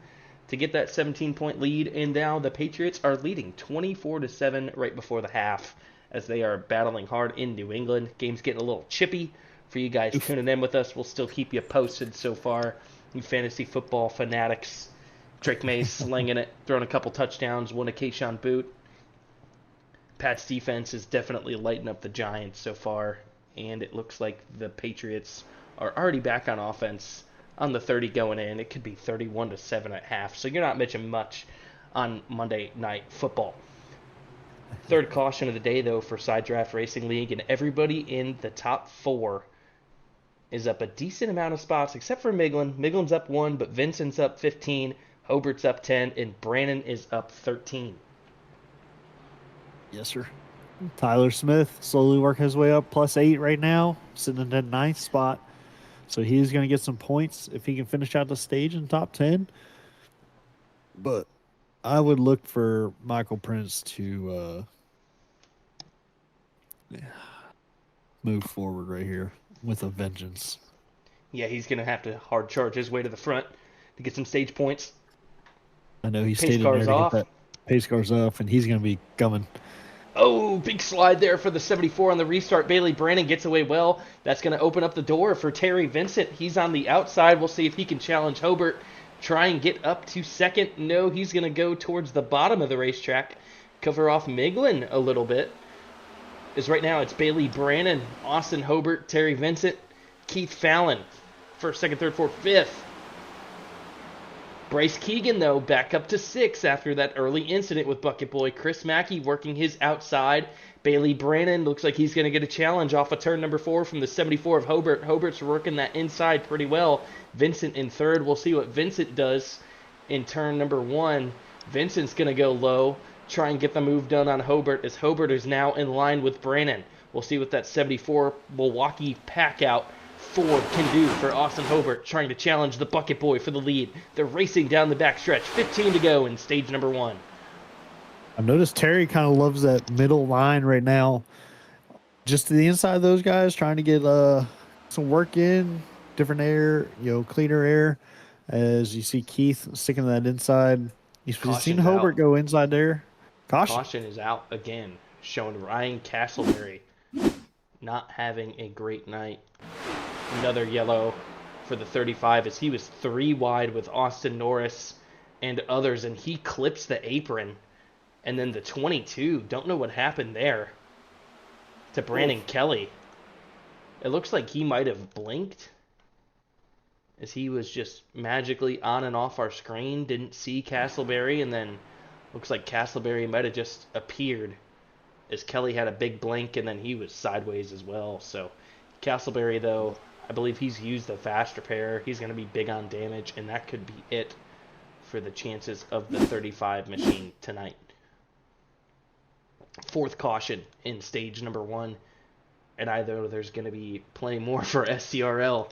to get that 17-point lead, and now the Patriots are leading 24-7 right before the half as they are battling hard in New England. Game's getting a little chippy. For you guys tuning in with us, we'll still keep you posted so far. You fantasy football fanatics. Drake May's slinging it, throwing a couple touchdowns, won a Keyshawn boot. Pat's defense is definitely lighting up the Giants so far, and it looks like the Patriots are already back on offense on the 30 going in. It could be 31-7 at half, so you're not missing much on Monday Night Football. Third caution of the day, though, for Side Draft Racing League, and everybody in the top 4 is up a decent amount of spots, except for Miglin. Miglin's up 1, but Vincent's up 15, Hobart's up 10, and Brannon is up 13.
Yes, sir. Tyler Smith slowly working his way up, +8 right now, sitting in that 9th spot. So he's going to get some points if he can finish out the stage in the top 10. But I would look for Michael Prince to move forward right here with a vengeance.
Yeah, he's going to have to hard charge his way to the front to get some stage points.
I know he's stayed in there to get that pace cars off, and he's going to be coming.
Oh, big slide there for the 74 on the restart. Bailey Brannon gets away well. That's going to open up the door for Terry Vincent. He's on the outside. We'll see if he can challenge Hobart. Try and get up to second. No, he's going to go towards the bottom of the racetrack. Cover off Miglin a little bit. As right now it's Bailey Brannon, Austin Hobart, Terry Vincent, Keith Fallon. First, second, third, fourth, fifth. Bryce Keegan, though, back up to 6 after that early incident with Bucket Boy. Chris Mackey working his outside. Bailey Brannon looks like he's going to get a challenge off of turn number 4 from the 74 of Hobart. Hobart's working that inside pretty well. Vincent in third. We'll see what Vincent does in turn number 1. Vincent's going to go low, try and get the move done on Hobart, as Hobart is now in line with Brannon. We'll see what that 74 Milwaukee pack out Ford can do for Austin Hobart, trying to challenge the Bucket Boy for the lead. They're racing down the backstretch. 15 to go in stage number 1.
I noticed Terry kind of loves that middle line right now. Just to the inside of those guys, trying to get some work in, different air, cleaner air. As you see Keith sticking to that inside. You've seen Hobart go inside there.
Caution is out again, showing Ryan Castleberry not having a great night. Another yellow for the 35 as he was 3 wide with Austin Norris and others, and he clips the apron. And then the 22, don't know what happened there to Brandon Kelly. It looks like he might have blinked as he was just magically on and off our screen. Didn't see Castleberry, and then looks like Castleberry might have just appeared as Kelly had a big blink, and then he was sideways as well. So Castleberry, though, I believe he's used the fast repair. He's going to be big on damage, and that could be it for the chances of the 35 machine tonight. 4th caution in stage number 1, and I know there's going to be plenty more for SDRL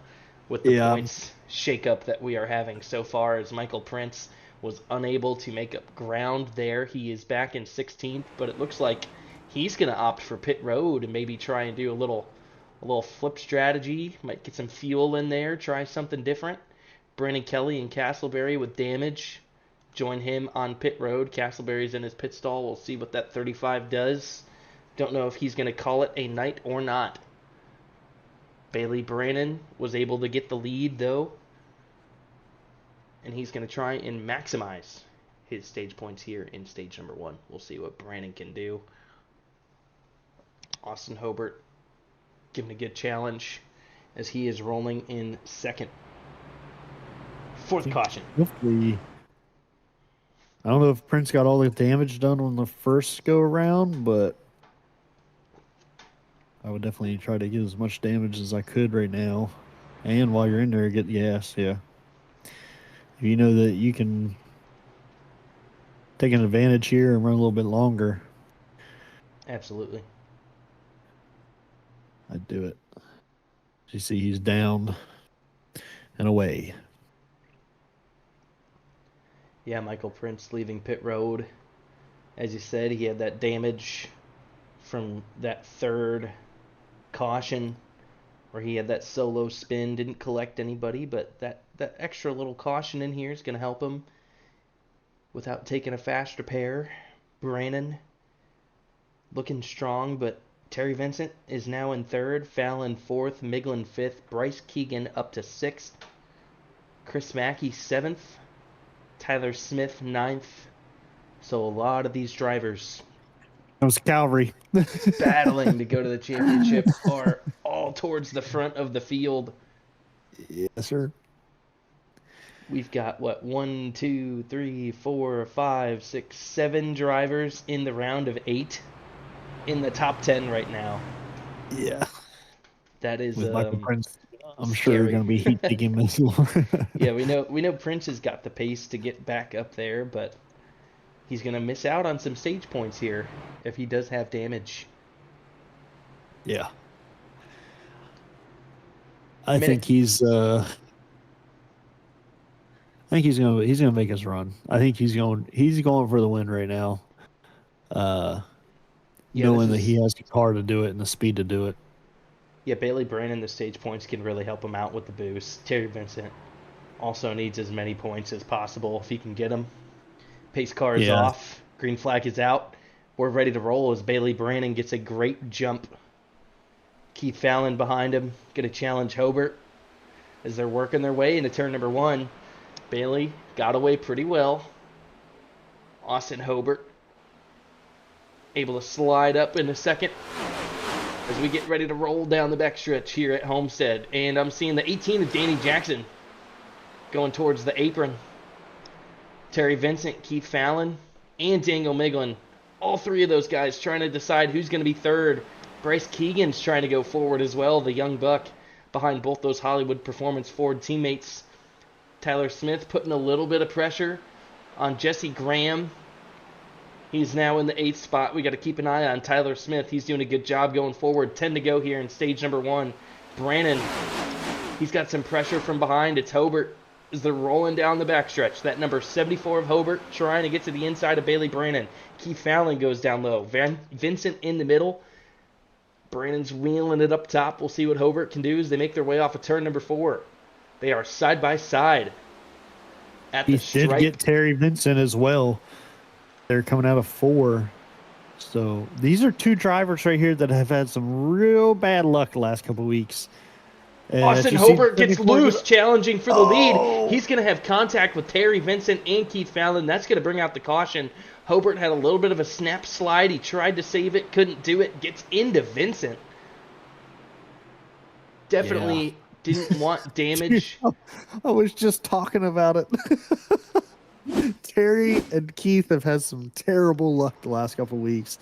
with the points shakeup that we are having so far, as Michael Prince was unable to make up ground there. He is back in 16th, but it looks like he's going to opt for pit road and maybe try and do a little flip strategy. Might get some fuel in there, try something different. Brandon Kelly and Castleberry with damage join him on pit road. Castleberry's in his pit stall. We'll see what that 35 does. Don't know if he's going to call it a night or not. Bailey Brannon was able to get the lead, though, and he's going to try and maximize his stage points here in stage number 1. We'll see what Brannon can do. Austin Hobart giving a good challenge as he is rolling in 2nd. 4th caution.
Hopefully, I don't know if Prince got all the damage done on the first go around, but I would definitely try to get as much damage as I could right now. And while you're in there, get the ass, yeah. If you know that you can take an advantage here and run a little bit longer,
Absolutely.
I'd do it. You see he's down and away.
Yeah, Michael Prince leaving pit road. As you said, he had that damage from that 3rd caution where he had that solo spin, didn't collect anybody, but that extra little caution in here is going to help him without taking a fast repair. Brannon looking strong, but Terry Vincent is now in 3rd, Fallon 4th, Miglin 5th, Bryce Keegan up to 6th, Chris Mackey 7th, Tyler Smith 9th. So a lot of these drivers
That was cavalry.
battling to go to the championship are all towards the front of the field.
Yes, sir.
We've got, 1, 2, 3, 4, 5, 6, 7 drivers in the round of 8 in the top 10 right now.
Yeah.
That is
With Michael Prince, I'm
scary.
sure going to be heat taking this one.
Yeah, we know Prince has got the pace to get back up there, but he's going to miss out on some stage points here if he does have damage.
Yeah. I think he's gonna make us run. I think he's going for the win right now. Knowing that he has the car to do it and the speed to do it.
Yeah, Bailey Brannon, the stage points can really help him out with the boost. Terry Vincent also needs as many points as possible if he can get them. Pace car is off. Green flag is out. We're ready to roll as Bailey Brannon gets a great jump. Keith Fallon behind him. Going to challenge Hobart as they're working their way into turn number 1. Bailey got away pretty well. Austin Hobart able to slide up in a second as we get ready to roll down the backstretch here at Homestead. And I'm seeing the 18 of Danny Jackson going towards the apron. Terry Vincent, Keith Fallon, and Daniel Miglin. All three of those guys trying to decide who's going to be third. Bryce Keegan's trying to go forward as well, the young buck behind both those Hollywood Performance Ford teammates. Tyler Smith putting a little bit of pressure on Jesse Graham. He's now in the 8th spot. We got to keep an eye on Tyler Smith. He's doing a good job going forward. 10 to go here in stage number 1. Brannon, he's got some pressure from behind. It's Hobart as they're rolling down the backstretch. That number 74 of Hobart trying to get to the inside of Bailey Brannon. Keith Fallon goes down low. Vincent in the middle. Brannon's wheeling it up top. We'll see what Hobart can do as they make their way off of turn number 4. They are side by side at the
He did
stripe.
get Terry Vincent as well. They're coming out of 4. So these are 2 drivers right here that have had some real bad luck the last couple weeks.
Austin Hobart gets loose, challenging for the lead. He's going to have contact with Terry Vincent and Keith Fallon. That's going to bring out the caution. Hobart had a little bit of a snap slide. He tried to save it, couldn't do it. Gets into Vincent. Definitely didn't want damage.
I was just talking about it. Terry and Keith have had some terrible luck the last couple weeks,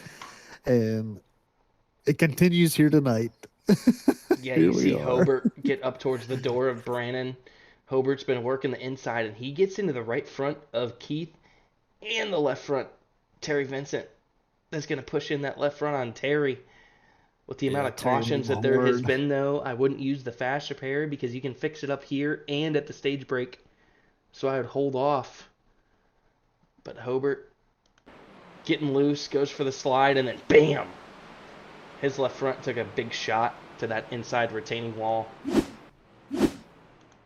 and it continues here tonight.
Yeah, you see Hobart get up towards the door of Brannon. Hobart's been working the inside, and he gets into the right front of Keith and the left front, Terry Vincent. That's going to push in that left front on Terry. With the amount of cautions that there has been, though, I wouldn't use the fast repair because you can fix it up here and at the stage break. So I would hold off. But Hobart getting loose, goes for the slide, and then bam! His left front took a big shot to that inside retaining wall.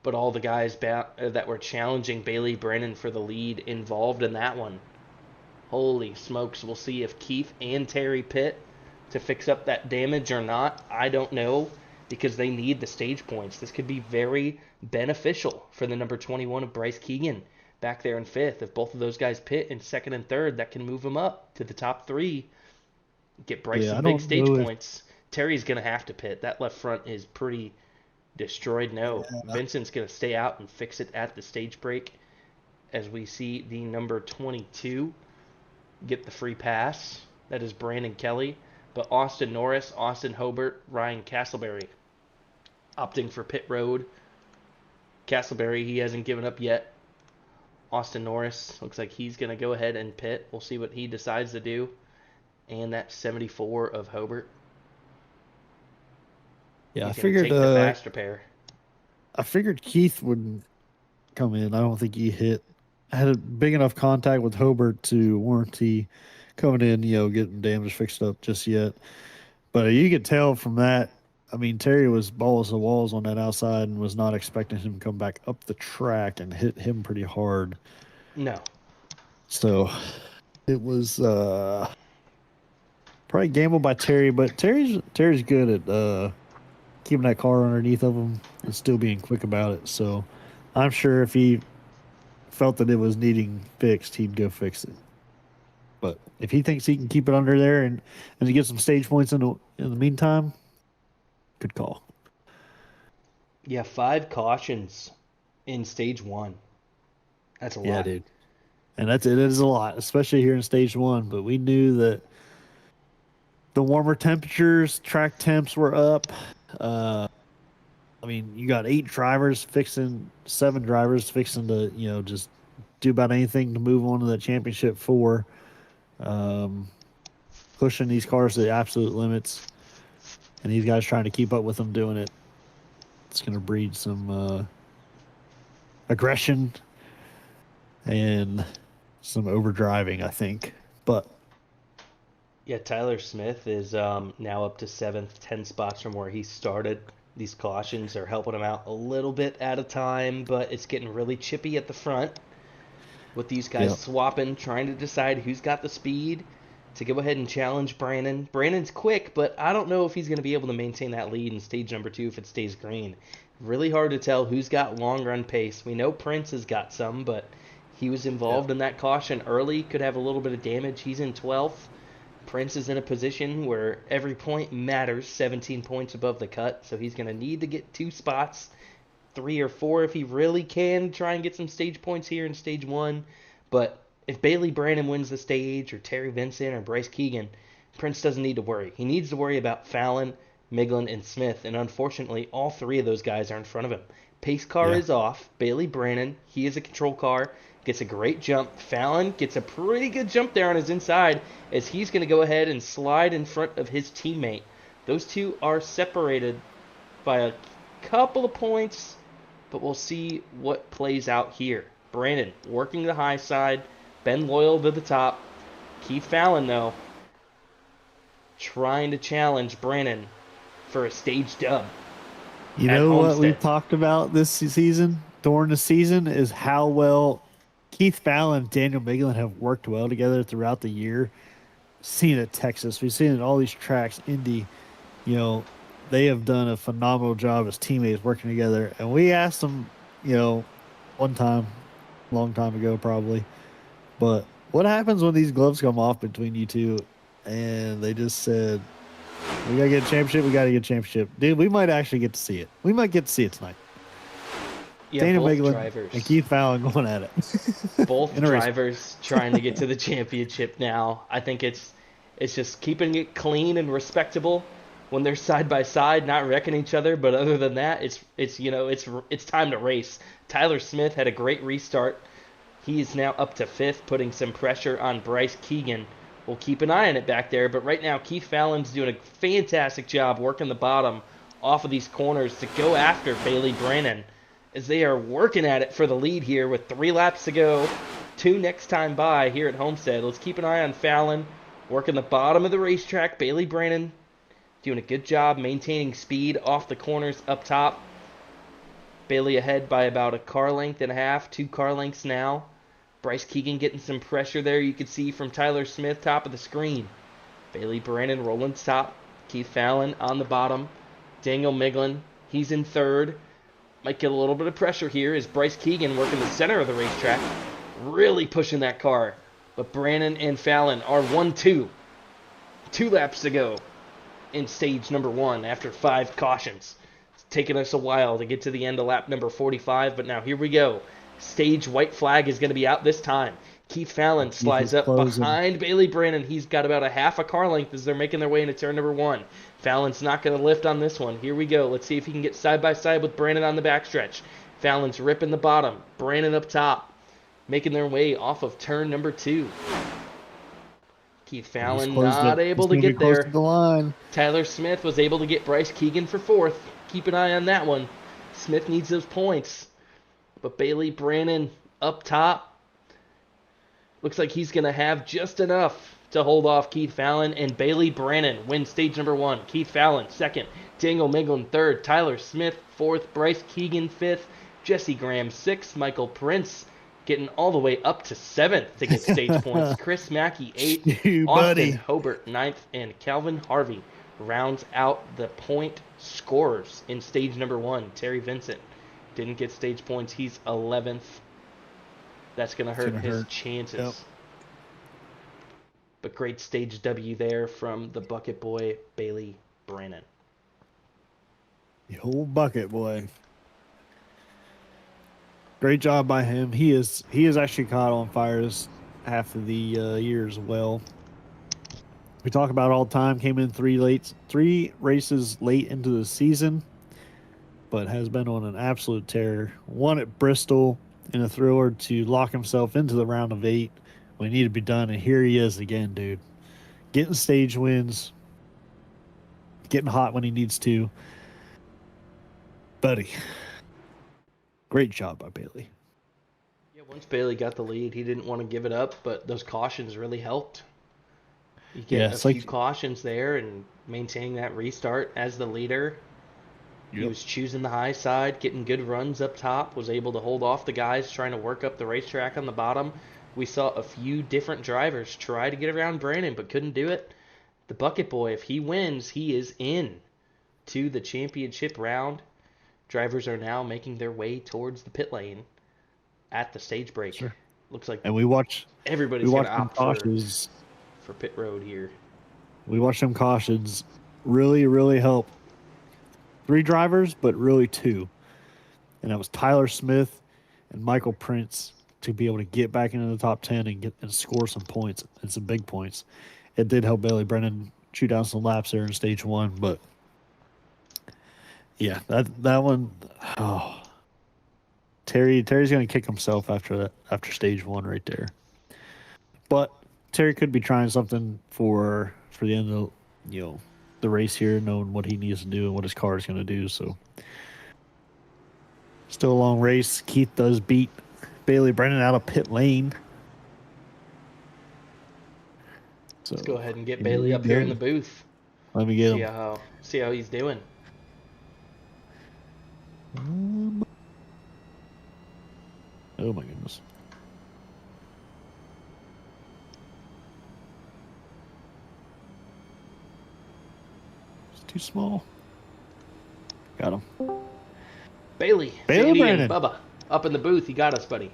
But all the guys that were challenging Bailey Brannon for the lead involved in that one. Holy smokes, we'll see if Keith and Terry pit to fix up that damage or not. I don't know, because they need the stage points. This could be very beneficial for the number 21 of Bryce Keegan back there in 5th. If both of those guys pit in 2nd and 3rd, that can move them up to the top 3. Get Bryce some big stage points. Terry's going to have to pit. That left front is pretty destroyed. No, Vincent's going to stay out and fix it at the stage break as we see the number 22 get the free pass. That is Brandon Kelly. But Austin Norris, Austin Hobart, Ryan Castleberry opting for pit road. Castleberry, he hasn't given up yet. Austin Norris looks like he's going to go ahead and pit. We'll see what he decides to do. And that's 74 of Hobart.
Yeah,
he's
I figured
take the fast repair.
I figured Keith would come in. I don't think he had a big enough contact with Hobart to warranty coming in, getting damage fixed up just yet. But you could tell from that. I mean, Terry was balls to walls on that outside and was not expecting him to come back up the track and hit him pretty hard.
No.
So it was probably gambled by Terry, but Terry's good at keeping that car underneath of him and still being quick about it. So I'm sure if he felt that it was needing fixed, he'd go fix it. But if he thinks he can keep it under there and to get some stage points in the meantime, good call.
Yeah, 5 cautions in stage 1. That's a lot.
Yeah, dude. And it is a lot, especially here in stage 1. But we knew that the warmer temperatures, track temps were up. I mean, you got 7 drivers fixing to, just do about anything to move on to the championship 4. Pushing these cars to the absolute limits. And these guys trying to keep up with them doing it. It's going to breed some aggression and some overdriving, I think. But
yeah, Tyler Smith is now up to 7th, 10 spots from where he started. These cautions are helping him out a little bit at a time, but it's getting really chippy at the front with these guys swapping, trying to decide who's got the speed to go ahead and challenge Brandon. Brandon's quick, but I don't know if he's going to be able to maintain that lead in stage number 2 if it stays green. Really hard to tell who's got long run pace. We know Prince has got some, but he was involved in that caution early, could have a little bit of damage. He's in 12th. Prince is in a position where every point matters, 17 points above the cut, so he's going to need to get 2 spots, 3 or 4 if he really can, try and get some stage points here in stage 1. But if Bailey Brandon wins the stage, or Terry Vincent, or Bryce Keegan, Prince doesn't need to worry. He needs to worry about Fallon, Miglin, and Smith, and unfortunately, all three of those guys are in front of him. Pace car
Yeah.
is off. Bailey Brandon, he is a control car, gets a great jump. Fallon gets a pretty good jump there on his inside as he's going to go ahead and slide in front of his teammate. Those two are separated by a couple of points, but we'll see what plays out here. Brandon working the high side, Ben Loyal to the top. Keith Fallon, though, trying to challenge Brandon for a stage dub.
You
at
know what
Homestead.
we've talked about this season, during the season, is how well Keith Fallon and Daniel Miglin have worked well together throughout the year. Seen it at Texas, we've seen it at all these tracks, Indy. You know, they have done a phenomenal job as teammates working together. And we asked them, one time, long time ago probably, but what happens when these gloves come off between you two? And they just said, we gotta get a championship. We gotta get a championship, dude. We might actually get to see it. We might get to see it tonight.
Yeah,
Daniel
both
Miglin
drivers.
and Keith Fallon going at it.
Both
In a race.
drivers trying to get to the championship now. I think it's just keeping it clean and respectable when they're side by side, not wrecking each other. But other than that, it's time to race. Tyler Smith had a great restart. He is now up to fifth, putting some pressure on Bryce Keegan. We'll keep an eye on it back there, but right now Keith Fallon's doing a fantastic job working the bottom off of these corners to go after Bailey Brandon as they are working at it for the lead here with 3 laps to go. 2 next time by here at Homestead. Let's keep an eye on Fallon working the bottom of the racetrack. Bailey Brandon doing a good job maintaining speed off the corners up top. Bailey ahead by about a car length and a half, 2 car lengths now. Bryce Keegan getting some pressure there, you can see from Tyler Smith, top of the screen. Bailey Brandon rolling top. Keith Fallon on the bottom. Daniel Miglin, he's in third. Might get a little bit of pressure here as Bryce Keegan working the center of the racetrack. Really pushing that car. But Brandon and Fallon are 1-2. 2 laps to go in stage number 1 after 5 cautions. It's taken us a while to get to the end of lap number 45, but now here we go. Stage white flag is going to be out this time. Keith Fallon slides up behind Bailey Brandon. He's got about a half a car length as they're making their way into turn number 1. Fallon's not going to lift on this one. Here we go. Let's see if he can get side by side with Brandon on the backstretch. Fallon's ripping the bottom. Brandon up top. Making their way off of turn number 2. Keith Fallon not able to get there.
To the line.
Tyler Smith was able to get Bryce Keegan for 4th. Keep an eye on that one. Smith needs those points. But Bailey Brandon up top. Looks like he's going to have just enough to hold off Keith Fallon. And Bailey Brandon wins stage number 1. Keith Fallon 2nd. Daniel Miglin 3rd. Tyler Smith 4th. Bryce Keegan 5th. Jesse Graham 6th. Michael Prince getting all the way up to 7th to get stage points. Chris Mackey 8th. Austin Hobart 9th. And Calvin Harvey rounds out the point scorers in stage number 1. Terry Vincent didn't get stage points. He's 11th. That's going to hurt his chances. Yep. But great stage W there from the bucket boy, Bailey Brandon.
The old bucket boy. Great job by him. He is actually caught on fire this half of the year as well. We talk about it all the time. Came in 3 races late into the season, but has been on an absolute tear. Won at Bristol in a thriller to lock himself into the round of 8 when he needed to be done, and here he is again, dude. Getting stage wins, getting hot when he needs to. Buddy, great job by Bailey.
Yeah, once Bailey got the lead, he didn't want to give it up, but those cautions really helped. You get a few cautions there and maintaining that restart as the leader. Yep. He was choosing the high side, getting good runs up top, was able to hold off the guys trying to work up the racetrack on the bottom. We saw a few different drivers try to get around Brandon, but couldn't do it. The bucket boy, if he wins, he is in to the championship round. Drivers are now making their way towards the pit lane at the stage break.
Sure.
Looks like
everybody's going to opt
for pit road here.
We watched them cautions really, really help 3 drivers, but really 2. And that was Tyler Smith and Michael Prince. to be able to get back into the top 10 and score some points and some big points. It did help Bailey Brennan chew down some laps there in stage 1, but yeah, that one, oh, Terry's going to kick himself after stage 1 right there. But Terry could be trying something for the end of the race here, knowing what he needs to do and what his car is going to do. So still a long race. Keith does beat Bailey Brennan out of pit lane. So
let's go ahead and get Bailey up here in the booth.
Let me get him.
See how he's doing.
Oh my goodness. It's too small. Got him.
Bailey Sandy and Bubba up in the booth. You got us, buddy.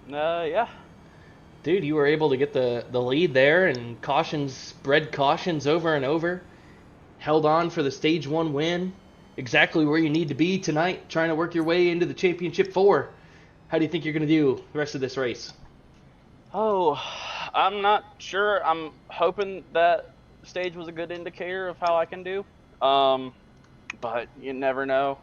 Yeah.
Dude, you were able to get the lead there and spread cautions over and over. Held on for the stage 1 win. Exactly where you need to be tonight, trying to work your way into the championship 4. How do you think you're going to do the rest of this race?
Oh, I'm not sure. I'm hoping that stage was a good indicator of how I can do. But you never know.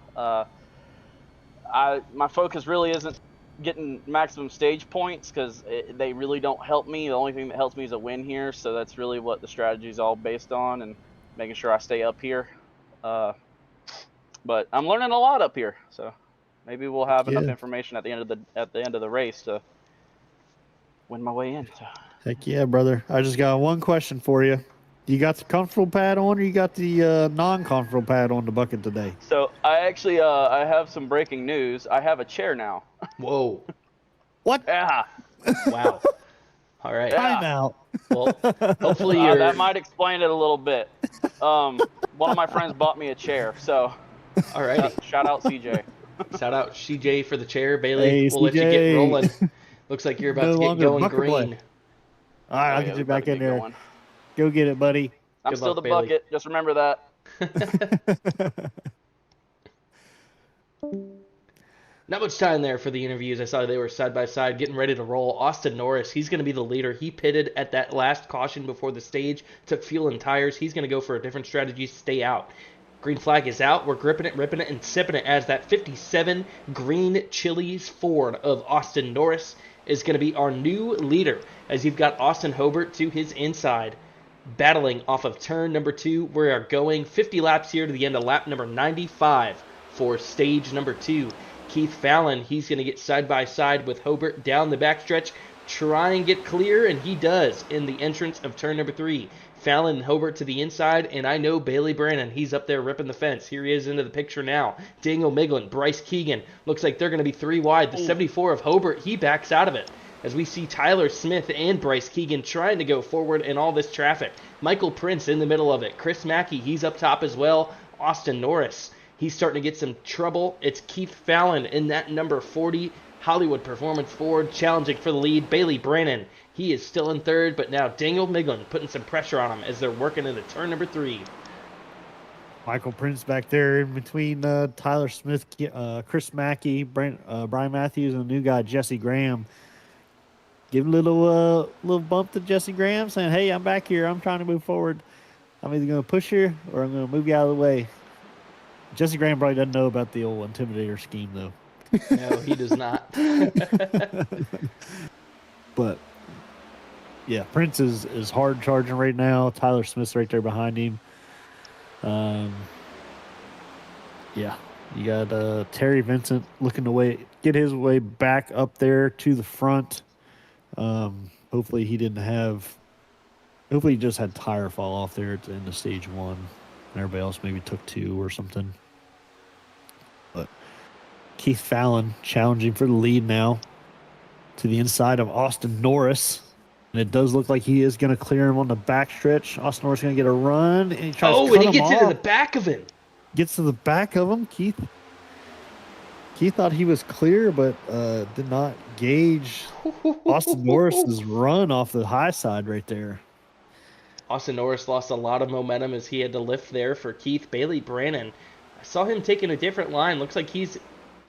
My focus really isn't getting maximum stage points because they really don't help me. The only thing that helps me is a win here, so that's really what the strategy is all based on, and making sure I stay up here. But I'm learning a lot up here, so maybe we'll have enough information at the end of the race to win my way in. So.
Heck yeah, brother! I just got one question for you. You got the comfortable pad on, or you got the non-comfortable pad on the bucket today?
So I actually I have some breaking news. I have a chair now.
Whoa!
What?
Yeah.
Wow. All right.
Time out.
Well, hopefully
that might explain it a little bit. One of my friends bought me a chair, so.
All right.
Shout out CJ.
Shout out CJ for the chair. Bailey,
hey,
we'll let you get rolling. Looks like you're about to get going green.
All right, I'll get you back in there.
Going.
Go get it, buddy.
I'm still the bucket. Just remember that.
Not much time there for the interviews. I saw they were side by side getting ready to roll. Austin Norris, he's going to be the leader. He pitted at that last caution before the stage, took fuel and tires. He's going to go for a different strategy, stay out. Green flag is out. We're gripping it, ripping it, and sipping it as that 57 green Chili's Ford of Austin Norris is going to be our new leader, as you've got Austin Hobart to his inside, battling off of turn number 2. We are going 50 laps here to the end of lap number 95 for stage number 2. Keith Fallon, he's going to get side by side with Hobart down the backstretch, try and get clear, and he does in the entrance of turn number 3. Fallon and Hobart to the inside, and I know Bailey Brannon, he's up there ripping the fence. Here he is into the picture now. Daniel Miglin, Bryce Keegan, looks like they're going to be 3 wide. The 74 of Hobart, he backs out of it, as we see Tyler Smith and Bryce Keegan trying to go forward in all this traffic. Michael Prince in the middle of it. Chris Mackey, he's up top as well. Austin Norris, he's starting to get some trouble. It's Keith Fallon in that number 40 Hollywood Performance Ford challenging for the lead. Bailey Brannon, he is still in third, but now Daniel Miglin putting some pressure on him as they're working into turn number 3.
Michael Prince back there in between Tyler Smith, Chris Mackey, Brian Matthews, and the new guy, Jesse Graham. Give a little bump to Jesse Graham, saying, hey, I'm back here. I'm trying to move forward. I'm either going to push you or I'm going to move you out of the way. Jesse Graham probably doesn't know about the old Intimidator scheme, though.
No, he does not.
But, yeah, Prince is hard charging right now. Tyler Smith's right there behind him. Yeah, you got Terry Vincent looking to get his way back up there to the front. Hopefully he just had tire fall off there at the end of stage 1. And everybody else maybe took 2 or something. But Keith Fallon challenging for the lead now to the inside of Austin Norris. And it does look like he is going to clear him on the backstretch. Austin Norris going to get a run. And he tries to cut
and he
him
gets
off.
into the back of him.
Gets to the back of him. Keith thought he was clear, but did not gauge Austin Norris's run off the high side right there.
Austin Norris lost a lot of momentum as he had to lift there for Keith. Bailey Brannon, I saw him taking a different line. Looks like he's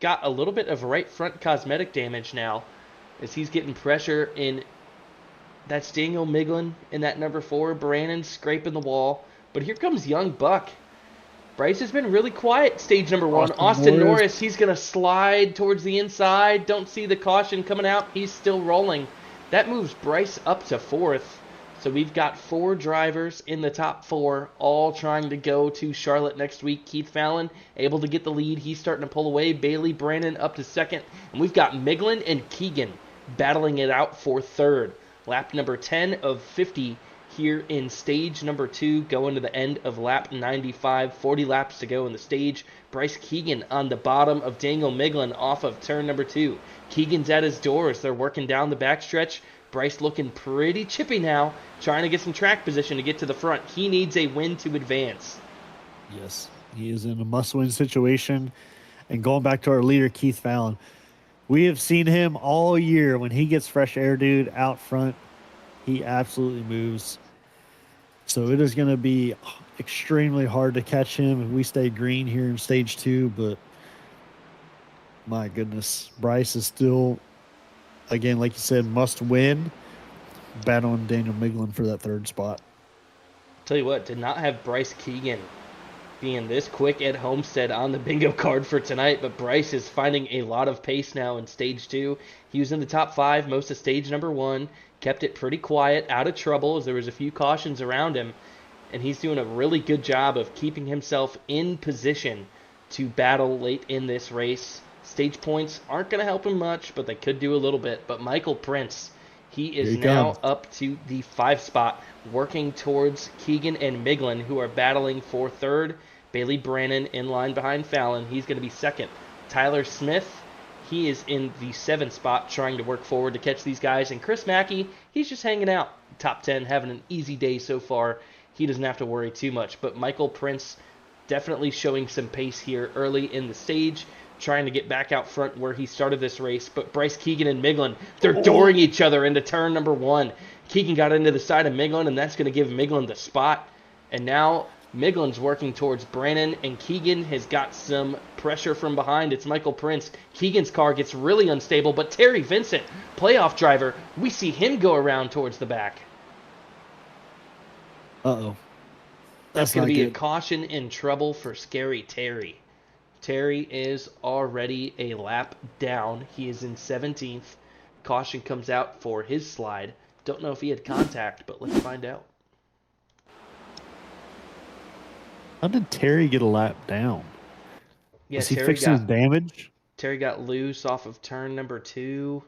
got a little bit of right front cosmetic damage now as he's getting pressure in. That's Daniel Miglin in that number 4. Brandon scraping the wall. But here comes young Buck. Bryce has been really quiet stage number 1. Austin Norris, he's going to slide towards the inside. Don't see the caution coming out. He's still rolling. That moves Bryce up to 4th. So we've got 4 drivers in the top 4, all trying to go to Charlotte next week. Keith Fallon able to get the lead. He's starting to pull away. Bailey Brandon up to 2nd. And we've got Miglin and Keegan battling it out for 3rd. Lap number 10 of 50 here in stage number 2, going to the end of lap 95. 40 laps to go in the stage. Bryce Keegan on the bottom of Daniel Miglin off of turn number 2. Keegan's at his doors. They're working down the backstretch. Bryce looking pretty chippy now, trying to get some track position to get to the front. He needs a win to advance.
Yes, he is in a must-win situation. And going back to our leader, Keith Fallon, we have seen him all year. When he gets fresh air, dude, out front, he absolutely moves. So it is going to be extremely hard to catch him if we stay green here in stage 2. But my goodness, Bryce is still, again, like you said, must win, battling Daniel Miglin for that 3rd spot.
Tell you what, to not have Bryce Keegan being this quick at Homestead on the bingo card for tonight, but Bryce is finding a lot of pace now in stage 2. He was in the top 5 most of stage number 1, kept it pretty quiet, out of trouble as there was a few cautions around him, and he's doing a really good job of keeping himself in position to battle late in this race. Stage points aren't going to help him much, but they could do a little bit. But Michael Prince, he is now up to the 5 spot, working towards Keegan and Miglin, who are battling for 3rd. Bailey Brannon in line behind Fallon. He's going to be 2nd. Tyler Smith, he is in the 7th spot, trying to work forward to catch these guys. And Chris Mackey, he's just hanging out. Top 10, having an easy day so far. He doesn't have to worry too much. But Michael Prince definitely showing some pace here early in the stage, trying to get back out front where he started this race. But Bryce Keegan and Miglin, they're dooring each other into turn number 1. Keegan got into the side of Miglin, and that's going to give Miglin the spot. And now Miglin's working towards Brannon, and Keegan has got some pressure from behind. It's Michael Prince. Keegan's car gets really unstable, but Terry Vincent, playoff driver, we see him go around towards the back.
Uh-oh.
That's going to be a caution in trouble for Scary Terry. Terry is already a lap down. He is in 17th. Caution comes out for his slide. Don't know if he had contact, but let's find out.
How did Terry get a lap down?
Yeah,
Is he fixing his damage?
Terry got loose off of turn number 2,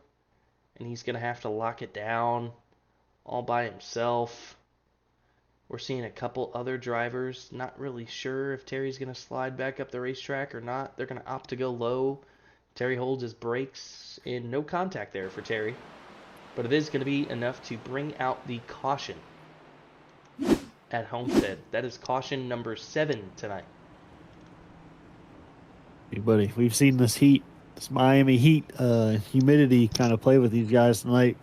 and he's going to have to lock it down all by himself. We're seeing a couple other drivers. Not really sure if Terry's going to slide back up the racetrack or not. They're going to opt to go low. Terry holds his brakes, and no contact there for Terry. But it is going to be enough to bring out the caution at Homestead. That is caution number 7 tonight.
Hey, buddy, we've seen this heat, this Miami heat, humidity kind of play with these guys tonight.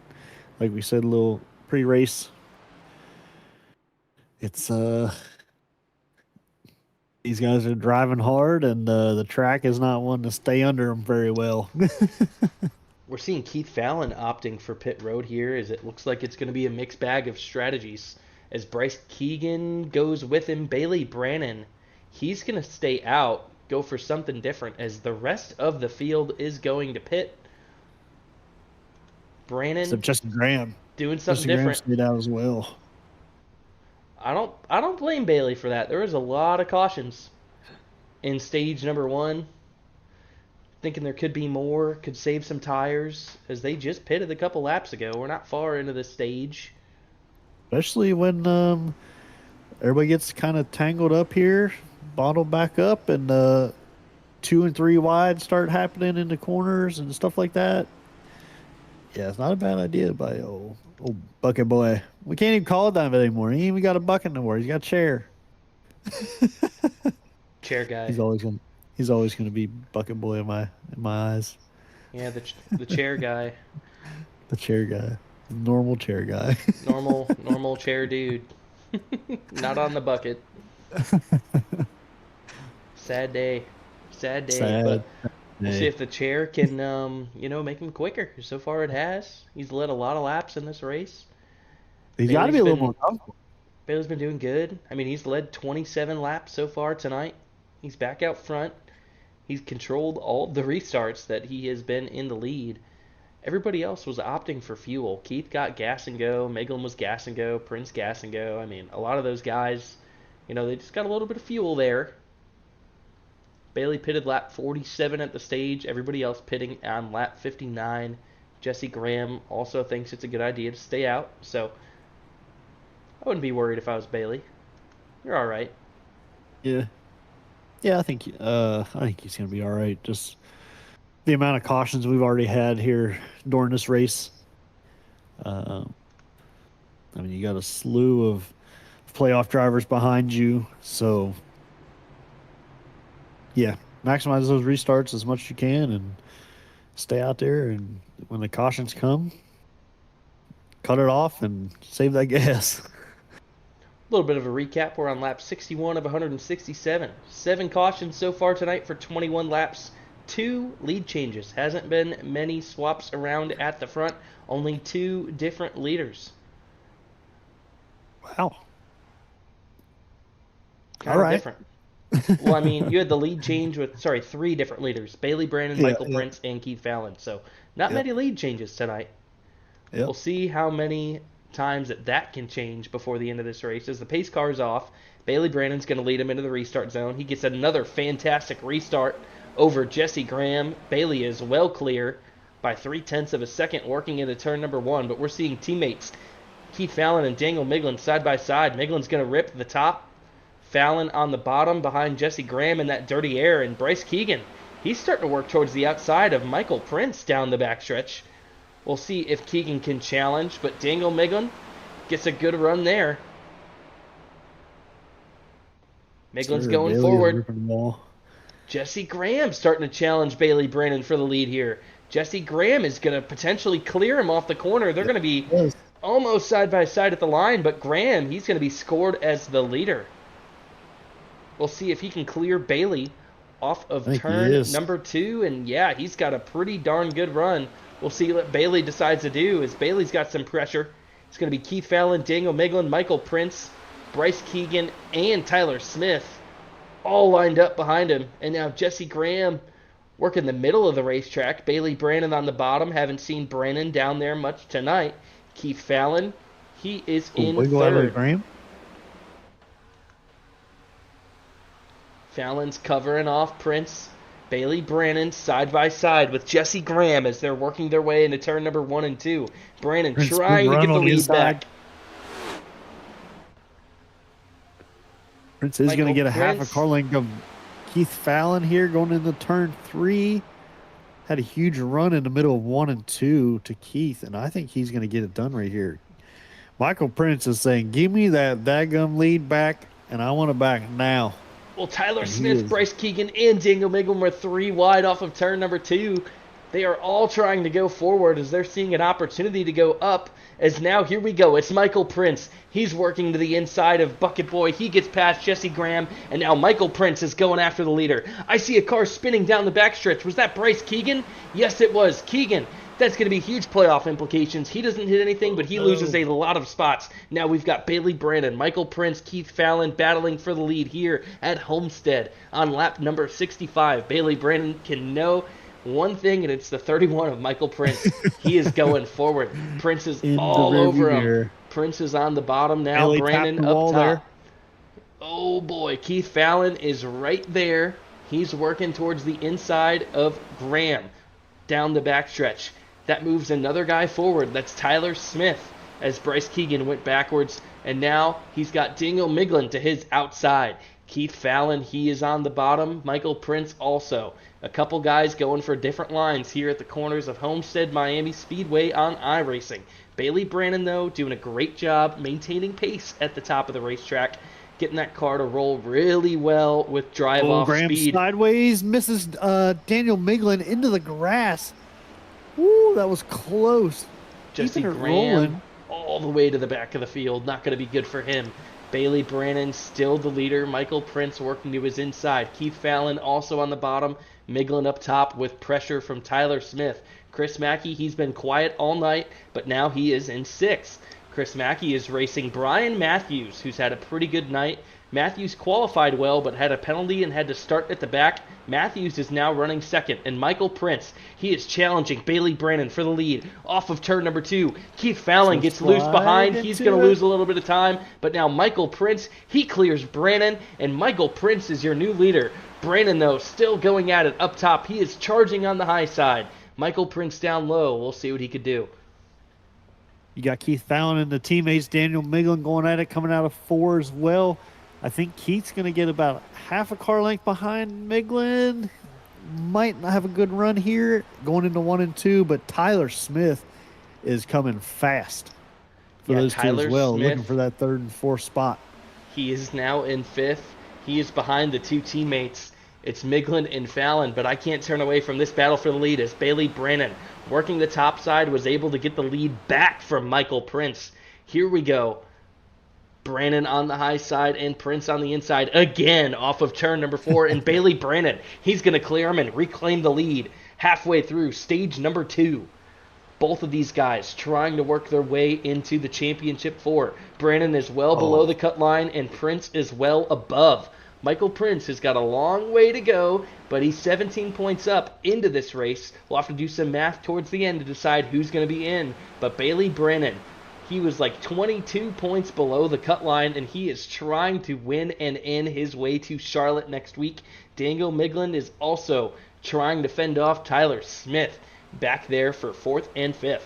Like we said, a little pre-race. It's these guys are driving hard, and the track is not one to stay under them very well.
We're seeing Keith Fallon opting for pit road here, as it looks like it's going to be a mixed bag of strategies. As Bryce Keegan goes with him, Bailey Brannon, he's going to stay out, go for something different, as the rest of the field is going to pit. Brannon,
except Justin Graham
doing something
Graham
different.
stayed out as well.
I don't blame Bailey for that. There was a lot of cautions in stage number 1. Thinking there could be more, could save some tires, as they just pitted a couple laps ago. We're not far into the stage.
Especially when everybody gets kind of tangled up here, bottled back up, and 2 and 3 wide start happening in the corners and stuff like that. Yeah, it's not a bad idea by old bucket boy. We can't even call it that anymore. He ain't even got a bucket no more. He's got a chair.
Chair guy.
He's always gonna be bucket boy in my eyes.
Yeah, the chair guy.
The chair guy. Normal chair guy.
normal chair dude. Not on the bucket. Sad day.
Sad.
But We'll see if the chair can, make him quicker. So far, it has. He's led a lot of laps in this race.
He's got to be a little more comfortable.
Bailey's been doing good. I mean, he's led 27 laps so far tonight. He's back out front. He's controlled all the restarts that he has been in the lead. Everybody else was opting for fuel. Keith got gas and go. Meglin was gas and go. Prince gas and go. I mean, a lot of those guys, they just got a little bit of fuel there. Bailey pitted lap 47 at the stage. Everybody else pitting on lap 59. Jesse Graham also thinks it's a good idea to stay out. So I wouldn't be worried if I was Bailey. You're all right.
Yeah. Yeah, I think he's going to be all right. Just the amount of cautions we've already had here during this race. I mean, you got a slew of playoff drivers behind you, so yeah, maximize those restarts as much as you can and stay out there. And when the cautions come, cut it off and save that gas.
A little bit of a recap. We're on lap 61 of 167. 7 cautions so far tonight for 21 laps. 2 lead changes. Hasn't been many swaps around at the front. Only 2 different leaders.
Wow.
Kind of different. Well, I mean, you had the lead change with, 3 different leaders. Bailey Brandon, Michael Prince, and Keith Fallon. So not many lead changes tonight.
Yep.
We'll see how many times that can change before the end of this race. As the pace car is off, Bailey Brandon's going to lead him into the restart zone. He gets another fantastic restart over Jesse Graham. Bailey is well clear by 0.3 of a second working into turn number 1, but we're seeing teammates Keith Fallon and Daniel Meglin side by side. Meglin's going to rip the top. Fallon on the bottom behind Jesse Graham in that dirty air, and Bryce Keegan, he's starting to work towards the outside of Michael Prince down the backstretch. We'll see if Keegan can challenge, but Daniel Meglin gets a good run there. Meglin's going forward. Jesse Graham starting to challenge Bailey Brandon for the lead here. Jesse Graham is going to potentially clear him off the corner. They're going to be almost side by side at the line, but Graham, he's going to be scored as the leader. We'll see if he can clear Bailey off of turn number 2, and yeah, he's got a pretty darn good run. We'll see what Bailey decides to do, as Bailey's got some pressure. It's going to be Keith Fallon, Daniel Meglin, Michael Prince, Bryce Keegan, and Tyler Smith all lined up behind him. And now Jesse Graham working the middle of the racetrack. Bailey Brandon on the bottom. Haven't seen Brandon down there much tonight. Keith Fallon, he is in third.
Graham.
Fallon's covering off Prince. Bailey Brandon side by side with Jesse Graham as they're working their way into turn number 1 and 2. Brandon trying to get the lead back.
Prince is going to get a half a car length of Keith Fallon here going into turn 3. Had a huge run in the middle of 1 and 2 to Keith, and I think he's going to get it done right here. Michael Prince is saying, give me that daggum lead back, and I want it back now.
Well, Tyler Smith, Bryce Keegan, and Daniel Meglin were 3 wide off of turn number 2. They are all trying to go forward as they're seeing an opportunity to go up. As now, here we go. It's Michael Prince. He's working to the inside of Bucket Boy. He gets past Jesse Graham, and now Michael Prince is going after the leader. I see a car spinning down the backstretch. Was that Bryce Keegan? Yes, it was. Keegan. That's going to be huge playoff implications. He doesn't hit anything, but he loses a lot of spots. Now we've got Bailey Brandon, Michael Prince, Keith Fallon battling for the lead here at Homestead on lap number 65. Bailey Brandon can know one thing, and it's the 31 of Michael Prince. He is going forward. Prince is all over him. Prince is on the bottom now. Bailey Brandon up top. There. Oh boy, Keith Fallon is right there. He's working towards the inside of Graham down the backstretch. That moves another guy forward. That's Tyler Smith as Bryce Keegan went backwards. And now he's got Daniel Meglin to his outside. Keith Fallon, he is on the bottom. Michael Prince also. A couple guys going for different lines here at the corners of Homestead Miami Speedway on iRacing. Bailey Brandon, though, doing a great job maintaining pace at the top of the racetrack. Getting that car to roll really well with drive-off speed.
Sideways, misses Daniel Meglin into the grass. Ooh, that was close.
Jesse Graham all the way to the back of the field. Not going to be good for him. Bailey Brannon still the leader. Michael Prince working to his inside. Keith Fallon also on the bottom. Miglin up top with pressure from Tyler Smith. Chris Mackey, he's been quiet all night, but now he is in 6th. Chris Mackey is racing Brian Matthews, who's had a pretty good night. Matthews qualified well, but had a penalty and had to start at the back. Matthews is now running 2nd, and Michael Prince, he is challenging Bailey Brannon for the lead off of turn number 2. Keith Fallon gets loose behind. He's going to lose a little bit of time, but now Michael Prince, he clears Brannon, and Michael Prince is your new leader. Brannon, though, still going at it up top. He is charging on the high side. Michael Prince down low. We'll see what he could do.
You got Keith Fallon and the teammates, Daniel Miglin going at it, coming out of 4 as well. I think Keith's going to get about half a car length behind Miglin. Might not have a good run here going into 1 and 2, but Tyler Smith is coming fast for those
Tyler
two as well,
Smith,
looking for that 3rd and 4th spot.
He is now in 5th. He is behind the 2 teammates. It's Miglin and Fallon, but I can't turn away from this battle for the lead as Bailey Brannon, working the top side, was able to get the lead back from Michael Prince. Here we go. Brannon on the high side and Prince on the inside again off of turn number 4. And Bailey Brannon, he's going to clear him and reclaim the lead halfway through stage number 2. Both of these guys trying to work their way into the championship 4. Brannon is well below the cut line and Prince is well above. Michael Prince has got a long way to go, but he's 17 points up into this race. We'll have to do some math towards the end to decide who's going to be in. But Bailey Brannon, he was like 22 points below the cut line, and he is trying to win and in his way to Charlotte next week. Daniel Miglin is also trying to fend off Tyler Smith back there for 4th and 5th.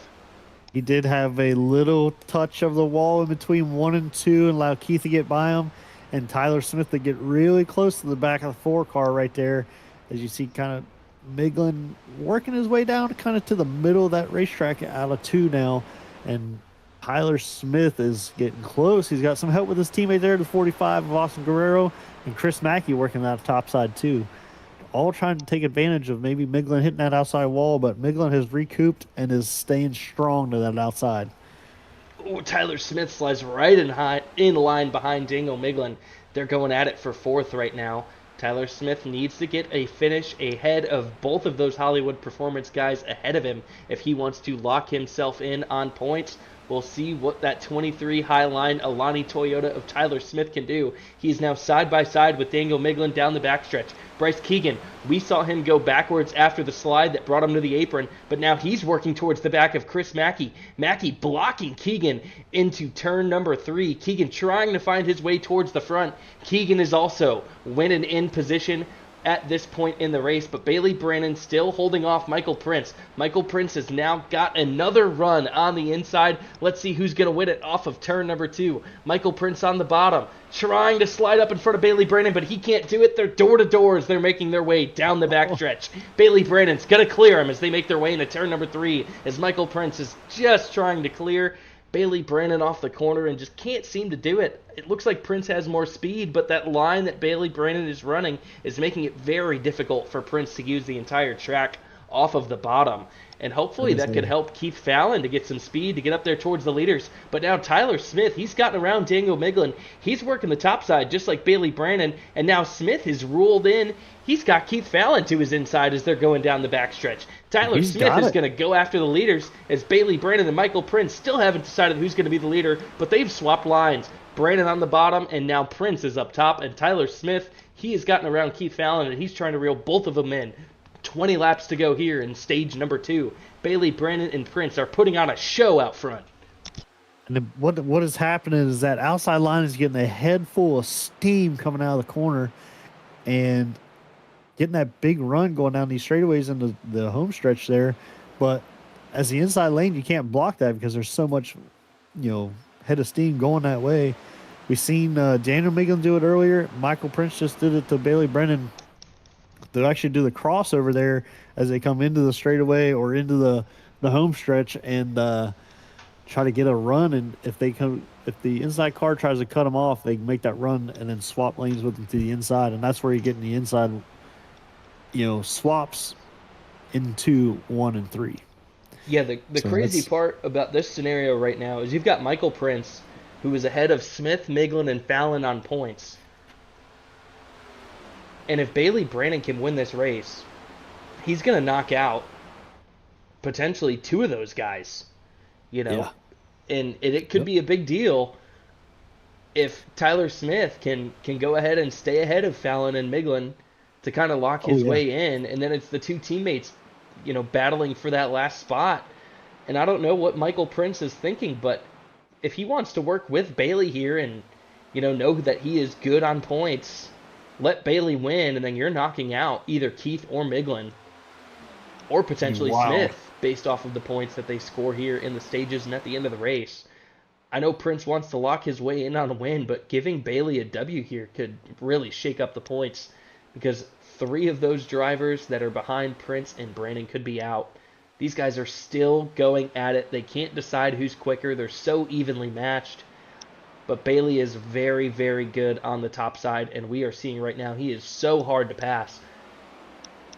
He did have a little touch of the wall in between 1 and 2 and allow Keith to get by him, and Tyler Smith to get really close to the back of the 4 car right there. As you see kind of Miglin working his way down kind of to the middle of that racetrack out of 2 now, and Tyler Smith is getting close. He's got some help with his teammate there, the 45 of Austin Guerrero, and Chris Mackey working that top side too. All trying to take advantage of maybe Miglin hitting that outside wall, but Miglin has recouped and is staying strong to that outside.
Oh, Tyler Smith slides right in line behind Daniel Miglin. They're going at it for 4th right now. Tyler Smith needs to get a finish ahead of both of those Hollywood Performance guys ahead of him if he wants to lock himself in on points. We'll see what that 23 Highline Alani Toyota of Tyler Smith can do. He's now side by side with Daniel Miglin down the backstretch. Bryce Keegan, we saw him go backwards after the slide that brought him to the apron, but now he's working towards the back of Chris Mackey. Mackey blocking Keegan into turn number 3. Keegan trying to find his way towards the front. Keegan is also winning in position at this point in the race, but Bailey Brannon still holding off Michael Prince. Michael Prince has now got another run on the inside. Let's see who's going to win it off of turn number 2. Michael Prince on the bottom, trying to slide up in front of Bailey Brannon, but he can't do it. They're door to door as they're making their way down the backstretch. Bailey Brannon's going to clear him as they make their way into turn number 3, as Michael Prince is just trying to clear Bailey Brannon off the corner and just can't seem to do it. It looks like Prince has more speed, but that line that Bailey Brannon is running is making it very difficult for Prince to use the entire track off of the bottom. And hopefully that could help Keith Fallon to get some speed to get up there towards the leaders. But now Tyler Smith, he's gotten around Daniel Miglin. He's working the top side just like Bailey Brannon. And now Smith has ruled in. He's got Keith Fallon to his inside as they're going down the backstretch. Tyler Smith is going to go after the leaders as Bailey Brannon and Michael Prince still haven't decided who's going to be the leader, but they've swapped lines. Brannon on the bottom, and now Prince is up top. And Tyler Smith, he has gotten around Keith Fallon, and he's trying to reel both of them in. 20 laps to go here in stage number 2. Bailey Brannon and Prince are putting on a show out front.
And what is happening is that outside line is getting a head full of steam coming out of the corner and getting that big run going down these straightaways into the home stretch there. But as the inside lane, you can't block that because there's so much, head of steam going that way. We've seen Daniel Miglin do it earlier. Michael Prince just did it to Bailey Brannon. They'll actually do the crossover there as they come into the straightaway or into the home stretch and try to get a run. And if the inside car tries to cut them off, they can make that run and then swap lanes with them to the inside. And that's where you get in the inside, swaps into 1 and 3.
Yeah, the crazy part about this scenario right now is you've got Michael Prince who is ahead of Smith, Miglin, and Fallon on points. And if Bailey Brandon can win this race, he's going to knock out potentially 2 of those guys,
Yeah.
And it could be a big deal if Tyler Smith can go ahead and stay ahead of Fallon and Miglin to kind of lock his way in, and then it's the 2 teammates, battling for that last spot. And I don't know what Michael Prince is thinking, but if he wants to work with Bailey here and know that he is good on points, let Bailey win, and then you're knocking out either Keith or Miglin, or potentially Smith, based off of the points that they score here in the stages and at the end of the race. I know Prince wants to lock his way in on a win, but giving Bailey a W here could really shake up the points, because 3 of those drivers that are behind Prince and Brandon could be out. These guys are still going at it. They can't decide who's quicker. They're so evenly matched. But Bailey is very, very good on the top side, and we are seeing right now he is so hard to pass.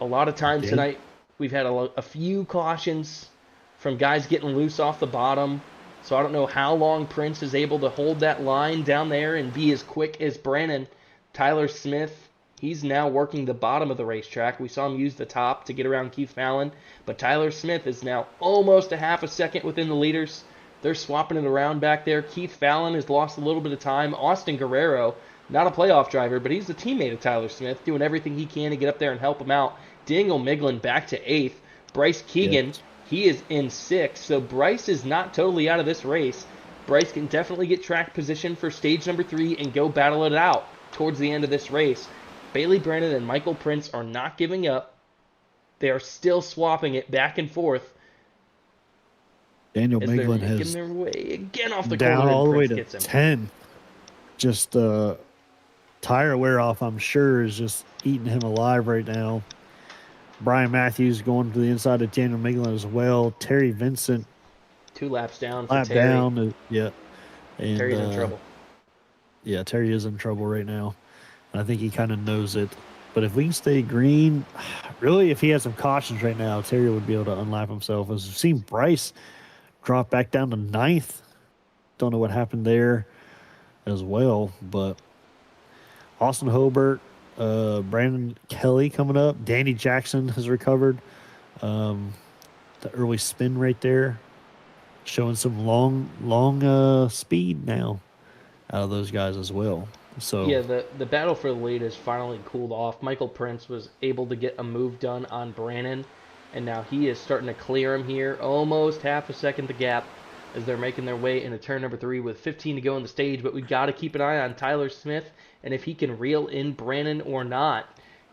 A lot of times tonight, we've had a few cautions from guys getting loose off the bottom. So I don't know how long Prince is able to hold that line down there and be as quick as Brandon. Tyler Smith, he's now working the bottom of the racetrack. We saw him use the top to get around Keith Fallon, but Tyler Smith is now almost a half a second within the leaders. They're swapping it around back there. Keith Fallon has lost a little bit of time. Austin Guerrero, not a playoff driver, but he's a teammate of Tyler Smith, doing everything he can to get up there and help him out. Daniel Miglin back to 8th. Bryce Keegan, he is in 6th, so Bryce is not totally out of this race. Bryce can definitely get track position for stage number 3 and go battle it out towards the end of this race. Bailey Brandon and Michael Prince are not giving up. They are still swapping it back and forth.
Daniel Miglin
making
has
their way again off the
down
corner,
all the way
Prince
to
gets him.
10. Just tire wear off, I'm sure, is just eating him alive right now. Brian Matthews going to the inside of Daniel Miglin as well. Terry Vincent
2 laps down for
lap
Terry.
down. And,
Terry's in trouble.
Yeah, Terry is in trouble right now. I think he kind of knows it. But if we can stay green, really, if he had some cautions right now, Terry would be able to unlap himself. As we've seen Bryce drop back down to 9th. Don't know what happened there as well. But Austin Hobart, Brandon Kelly coming up. Danny Jackson has recovered. The early spin right there. Showing some long speed now out of those guys as well. So
yeah, the battle for the lead has finally cooled off. Michael Prince was able to get a move done on Brandon, and now he is starting to clear him here. Almost half a second the gap as they're making their way into turn number 3 with 15 to go on the stage. But we got to keep an eye on Tyler Smith and if he can reel in Brandon or not.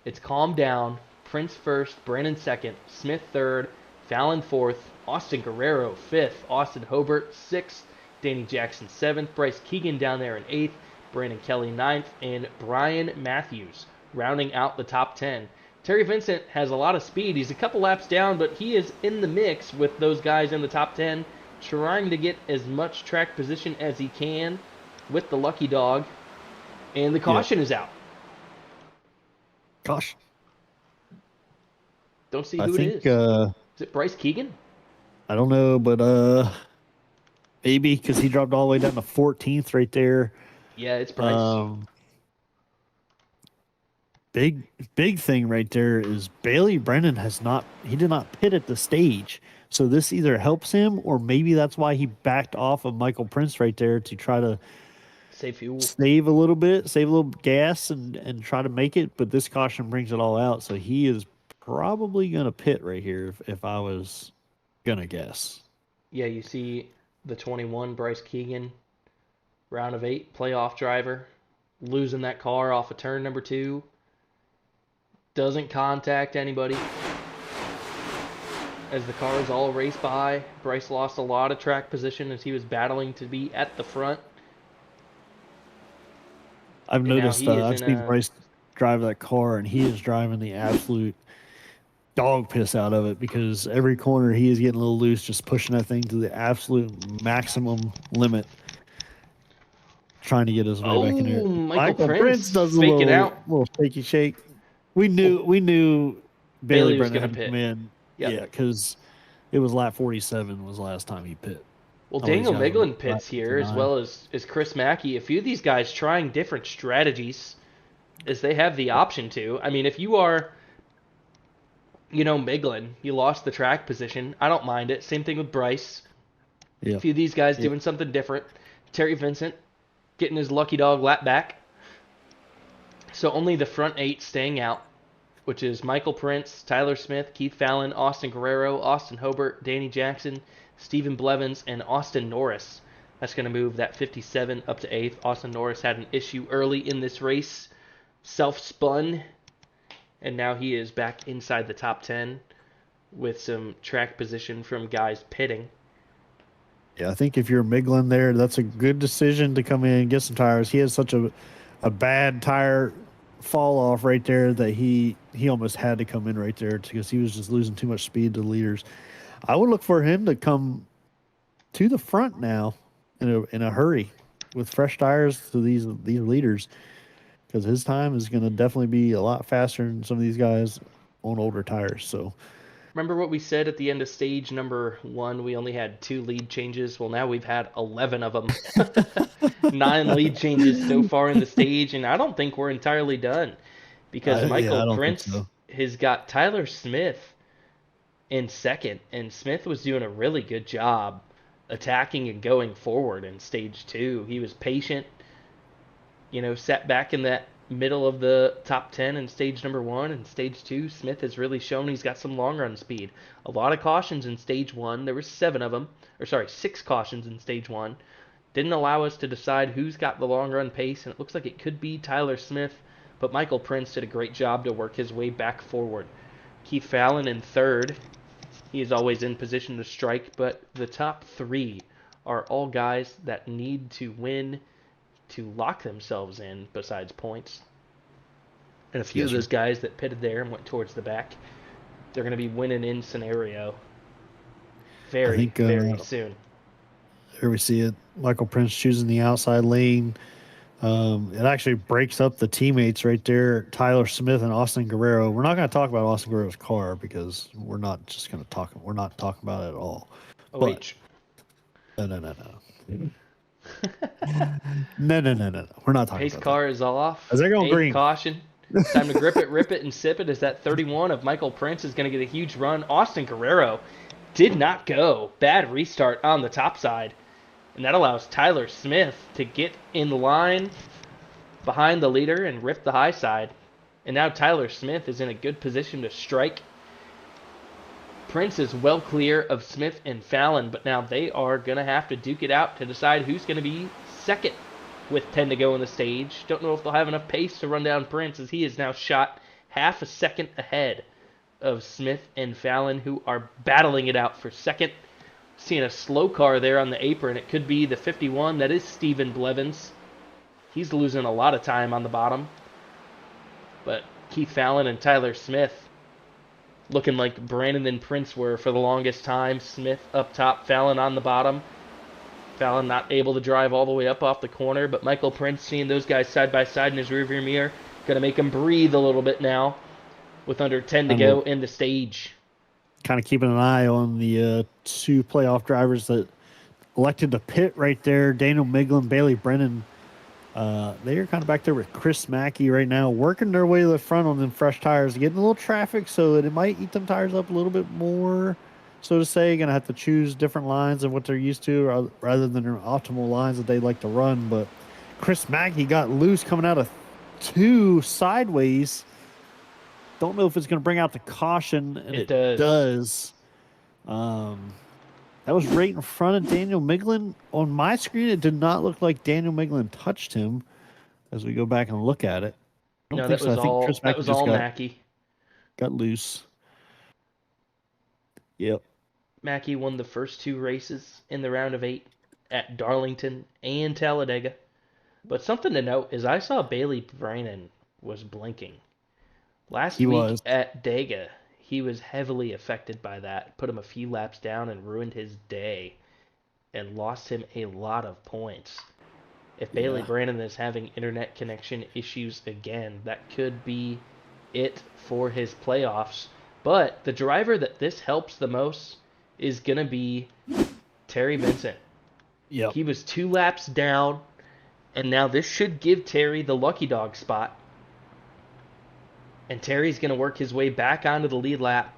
It's calmed down. Prince first, Brandon second, Smith third, Fallon fourth, Austin Guerrero fifth, Austin Hobart sixth, Danny Jackson seventh, Bryce Keegan down there in 8th, Brandon Kelly 9th, and Brian Matthews rounding out the top 10. Terry Vincent has a lot of speed. He's a couple laps down, but he is in the mix with those guys in the top 10, trying to get as much track position as he can with the lucky dog. And the caution is out.
Gosh.
Don't see
I
who
think,
it is. Is it Bryce Keegan?
I don't know, but maybe because he dropped all the way down to 14th right there.
Yeah, it's Bryce.
Big thing right there is Bailey Brennan did not pit at the stage. So this either helps him or maybe that's why he backed off of Michael Prince right there to try to
Save fuel.
save a little bit, save a little gas and try to make it. But this caution brings it all out. So he is probably going to pit right here if I was going to guess.
Yeah, you see the 21, Bryce Keegan, round of 8, playoff driver, losing that car off of turn number 2. Doesn't contact anybody as the cars all race by. Bryce lost a lot of track position as he was battling to be at the front.
I've
And now
noticed
he is
I've
in
seen
a-
Bryce drive that car, and he is driving the absolute dog piss out of it because every corner he is getting a little loose, just pushing that thing to the absolute maximum limit, trying to get his way back in there.
Michael Prince
does a
faking out.
little shaky shake. We knew Bailey
was
Brennan
gonna
had to
pit.
come in.
Yep.
Yeah, because it was lap 47 was the last time he pit.
Well,
Oh, he's
Daniel
got a
Miglin pits here, as
59.
well as Chris Mackey. A few of these guys trying different strategies as they have the option to. I mean, if you are, Miglin, you lost the track position. I don't mind it. Same thing with Bryce. A
Yeah.
few of these guys
Yeah.
doing something different. Terry Vincent getting his lucky dog lap back. So only the front 8 staying out, which is Michael Prince, Tyler Smith, Keith Fallon, Austin Guerrero, Austin Hobart, Danny Jackson, Stephen Blevins, and Austin Norris. That's going to move that 57 up to 8th. Austin Norris had an issue early in this race, self-spun, and now he is back inside the top 10 with some track position from guys pitting.
Yeah, I think if you're Miglin there, that's a good decision to come in and get some tires. He has such a bad tire fall off right there that he almost had to come in right there because he was just losing too much speed to the leaders. I would look for him to come to the front now in a hurry with fresh tires to these leaders because his time is going to definitely be a lot faster than some of these guys on older tires. So
Remember what we said at the end of stage number 1? We only had 2 lead changes. Well, now we've had 11 of them. 9 lead changes so far in the stage, and I don't think we're entirely done because
yeah,
Michael
I don't think
Prince
so.
has got Tyler Smith in second, and Smith was doing a really good job attacking and going forward in stage 2. He was patient, sat back in that middle of the top 10 in stage number 1 and stage 2. Smith has really shown he's got some long run speed. A lot of cautions in stage 1. There were 7 of them, 6 cautions in stage 1. Didn't allow us to decide who's got the long run pace, and it looks like it could be Tyler Smith, but Michael Prince did a great job to work his way back forward. Keith Fallon in third. He is always in position to strike, but the top 3 are all guys that need to win to lock themselves in besides points. And a few
Yes,
of
sir.
those guys that pitted there and went towards the back, they're going to be winning in scenario very,
think,
very soon.
Here we see it. Michael Prince choosing the outside lane. It actually breaks up the teammates right there. Tyler Smith and Austin Guerrero. We're not going to talk about Austin Guerrero's car because we're not just going to talk. We're not talking about it at all. But no. No. We're not talking
Pace
about
car is off.
As they're going
8th
green.
caution. It's time to grip it, rip it, and sip it as that 31 of Michael Prince is going to get a huge run. Austin Guerrero did not go. Bad restart on the top side. And that allows Tyler Smith to get in line behind the leader and rip the high side. And now Tyler Smith is in a good position to strike. Prince is well clear of Smith and Fallon, but now they are going to have to duke it out to decide who's going to be second with 10 to go in the stage. Don't know if they'll have enough pace to run down Prince as he is now shot half a second ahead of Smith and Fallon, who are battling it out for second. Seeing a slow car there on the apron. It could be the 51. That is Stephen Blevins. He's losing a lot of time on the bottom. But Keith Fallon and Tyler Smith looking like Brandon and Prince were for the longest time. Smith up top, Fallon on the bottom. Fallon not able to drive all the way up off the corner, but Michael Prince seeing those guys side by side in his rearview mirror. Going to make him breathe a little bit now with under 10 to go in the stage.
Kind of keeping an eye on the 2 playoff drivers that elected to pit right there. Daniel Miglin, Bailey Brennan. They are kind of back there with Chris Mackey right now, working their way to the front on them fresh tires, getting a little traffic so that it might eat them tires up a little bit more, so to say. Going to have to choose different lines than what they're used to rather than their optimal lines that they like to run. But Chris Mackey got loose coming out of 2 sideways. Don't know if it's going to bring out the caution, and it does. That was right in front of Daniel Miglin. On my screen, it did not look like Daniel Miglin touched him as we go back and look at it.
No, that was all Mackey.
Got loose. Yep.
Mackey won the first 2 races in the round of 8 at Darlington and Talladega. But something to note is I saw Bailey Brennan was blinking. Last week at Dega, he was heavily affected by that. Put him a few laps down and ruined his day and lost him a lot of points. If Bailey Brennan is having internet connection issues again, that could be it for his playoffs. But the driver that this helps the most is going to be Terry Vincent.
Yep.
He was 2 laps down, and now this should give Terry the lucky dog spot. And Terry's going to work his way back onto the lead lap.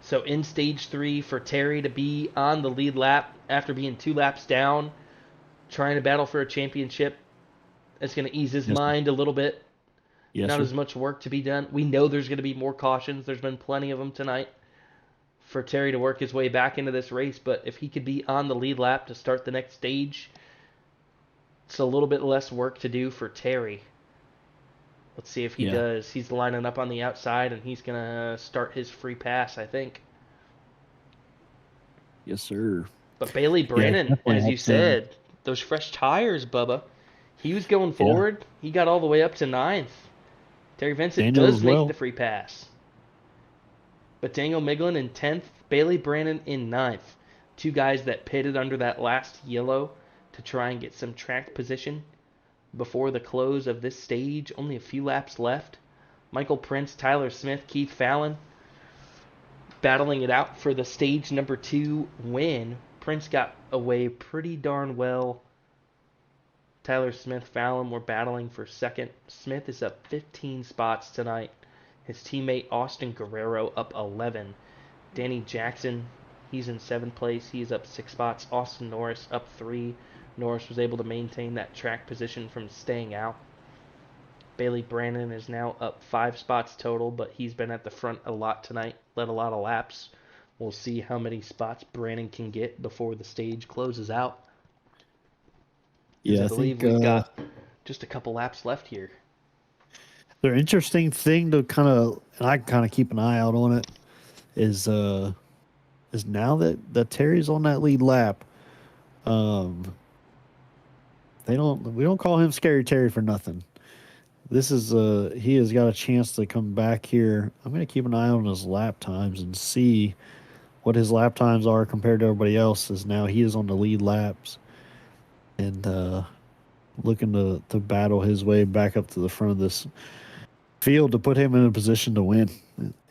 So in stage 3, for Terry to be on the lead lap after being 2 laps down, trying to battle for a championship, it's going to ease his
Yes, sir.
mind a little bit.
Yes,
Not
sir.
as much work to be done. We know there's going to be more cautions. There's been plenty of them tonight for Terry to work his way back into this race. But if he could be on the lead lap to start the next stage, it's a little bit less work to do for Terry. Let's see if he
Yeah.
does. He's lining up on the outside, and he's going to start his free pass, I think.
Yes, sir.
But Bailey
Yeah,
Brannon,
definitely
as you
helps him.
said, those fresh tires, Bubba. He was going
Yeah.
forward. He got all the way up to 9th. Terry Vincent
Daniel
does
as
make
well.
the free pass. But Daniel Miglin in 10th, Bailey Brannon in 9th. 2 guys that pitted under that last yellow to try and get some track position before the close of this stage. Only a few laps left. Michael Prince, Tyler Smith, Keith Fallon battling it out for the stage number 2 win. Prince got away pretty darn well. Tyler Smith, Fallon were battling for second. Smith is up 15 spots tonight. His teammate Austin Guerrero up 11. Danny Jackson, he's in 7th place. He's up 6 spots. Austin Norris up 3. Norris was able to maintain that track position from staying out. Bailey Brannon is now up 5 spots total, but he's been at the front a lot tonight, led a lot of laps. We'll see how many spots Brannon can get before the stage closes out.
Yeah,
I
I
believe
think
we've got just a couple laps left here.
the interesting thing to kind of, and I kind of keep an eye out on it, is now that Terry's on that lead lap, we don't call him Scary Terry for nothing. This is he has got a chance to come back here. I'm going to keep an eye on his lap times and see what his lap times are compared to everybody else. As now he is on the lead laps and looking to battle his way back up to the front of this field to put him in a position to win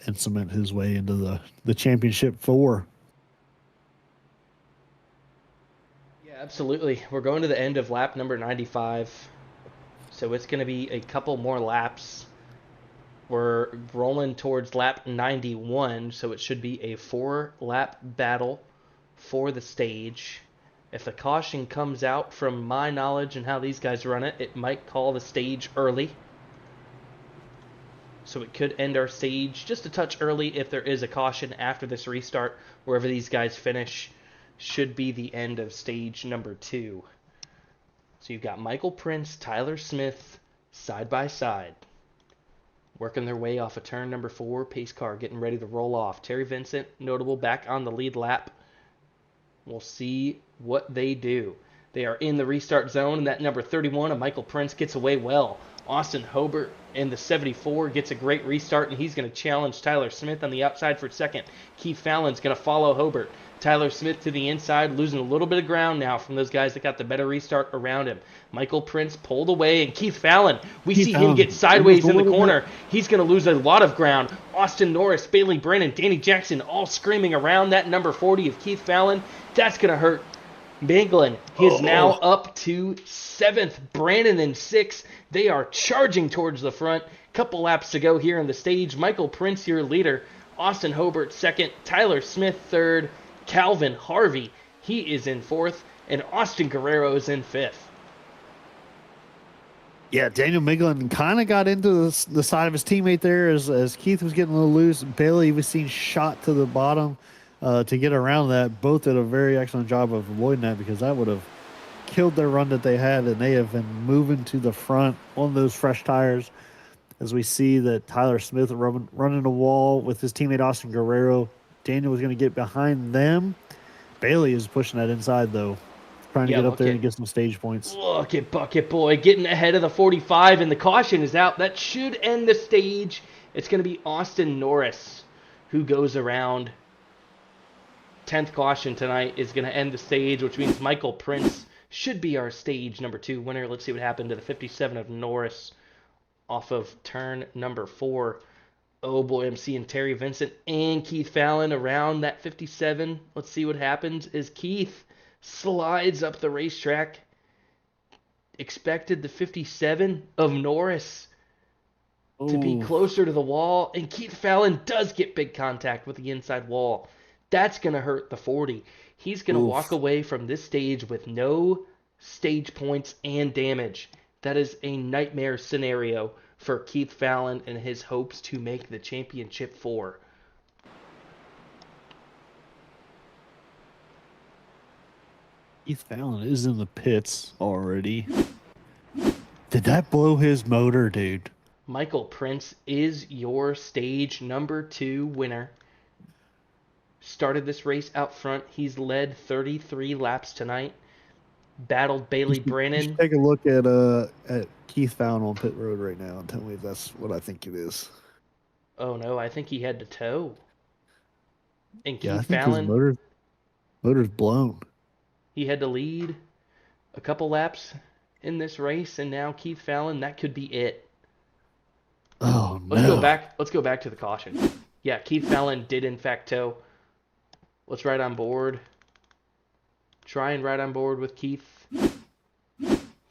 and cement his way into the championship 4.
Yeah, absolutely. We're going to the end of lap number 95. So it's going to be a couple more laps. We're rolling towards lap 91, so it should be a 4-lap battle for the stage. If a caution comes out, from my knowledge and how these guys run it, it might call the stage early. So it could end our stage just a touch early if there is a caution after this restart. Wherever these guys finish should be the end of stage number 2. So you've got Michael Prince, Tyler Smith, side by side, working their way off of turn number 4. Pace car getting ready to roll off. Terry Vincent, notable, back on the lead lap. We'll see what they do. They are in the restart zone, and that number 31 of Michael Prince gets away well. Austin Hobart in the 74 gets a great restart, and he's going to challenge Tyler Smith on the outside for second. Keith Fallon's going to follow Hobart. Tyler Smith to the inside, losing a little bit of ground now from those guys that got the better restart around him. Michael Prince pulled away, and Keith Fallon, we see him get sideways in the corner. He's going to lose a lot of ground. Austin Norris, Bailey Brennan, Danny Jackson all screaming around that number 40 of Keith Fallon. That's going to hurt. Banglin is now up to 7th. Brandon in 6th. They are charging towards the front. Couple laps to go here in the stage. Michael Prince, your leader. Austin Hobart, 2nd. Tyler Smith, 3rd. Calvin Harvey, he is in 4th. And Austin Guerrero is in 5th.
Yeah, Daniel Miglin kind of got into the side of his teammate there as Keith was getting a little loose. Bailey was seen shot to the bottom to get around that. Both did a very excellent job of avoiding that because that would have killed their run that they had, and they have been moving to the front on those fresh tires. As we see that Tyler Smith running the wall with his teammate Austin Guerrero. Daniel was going to get behind them. Bailey is pushing that inside, though, trying to get up there and get some stage points.
Look at Bucket Boy getting ahead of the 45, and the caution is out. That should end the stage. It's going to be Austin Norris who goes around. 10th caution tonight is going to end the stage, which means Michael Prince should be our stage number 2 winner. Let's see what happened to the 57 of Norris off of turn number 4. Oh boy, I'm seeing Terry Vincent and Keith Fallon around that 57. Let's see what happens. Is Keith slides up the racetrack, expected the 57 of Norris to be
Ooh.
closer to the wall, and Keith Fallon does get big contact with the inside wall. That's going to hurt the 40. He's going to walk
Oof.
away from this stage with no stage points and damage. That is a nightmare scenario for Keith Fallon and his hopes to make the championship 4.
Keith Fallon is in the pits already. Did that blow his motor, dude?
Michael Prince is your stage number 2 winner. Started this race out front. He's led 33 laps tonight. Battled Bailey
You
Brannon.
should take a look at Keith Fallon on pit road right now and tell me if that's what I think it is.
Oh no, I think he had to tow. And
Yeah, I
Keith
think
Fallon,
his motor's blown.
he had to lead a couple laps in this race, and now Keith Fallon, that could be it.
Oh no.
Let's go back to the caution. Yeah, Keith Fallon did in fact tow. Let's ride on board. Try and ride on board with Keith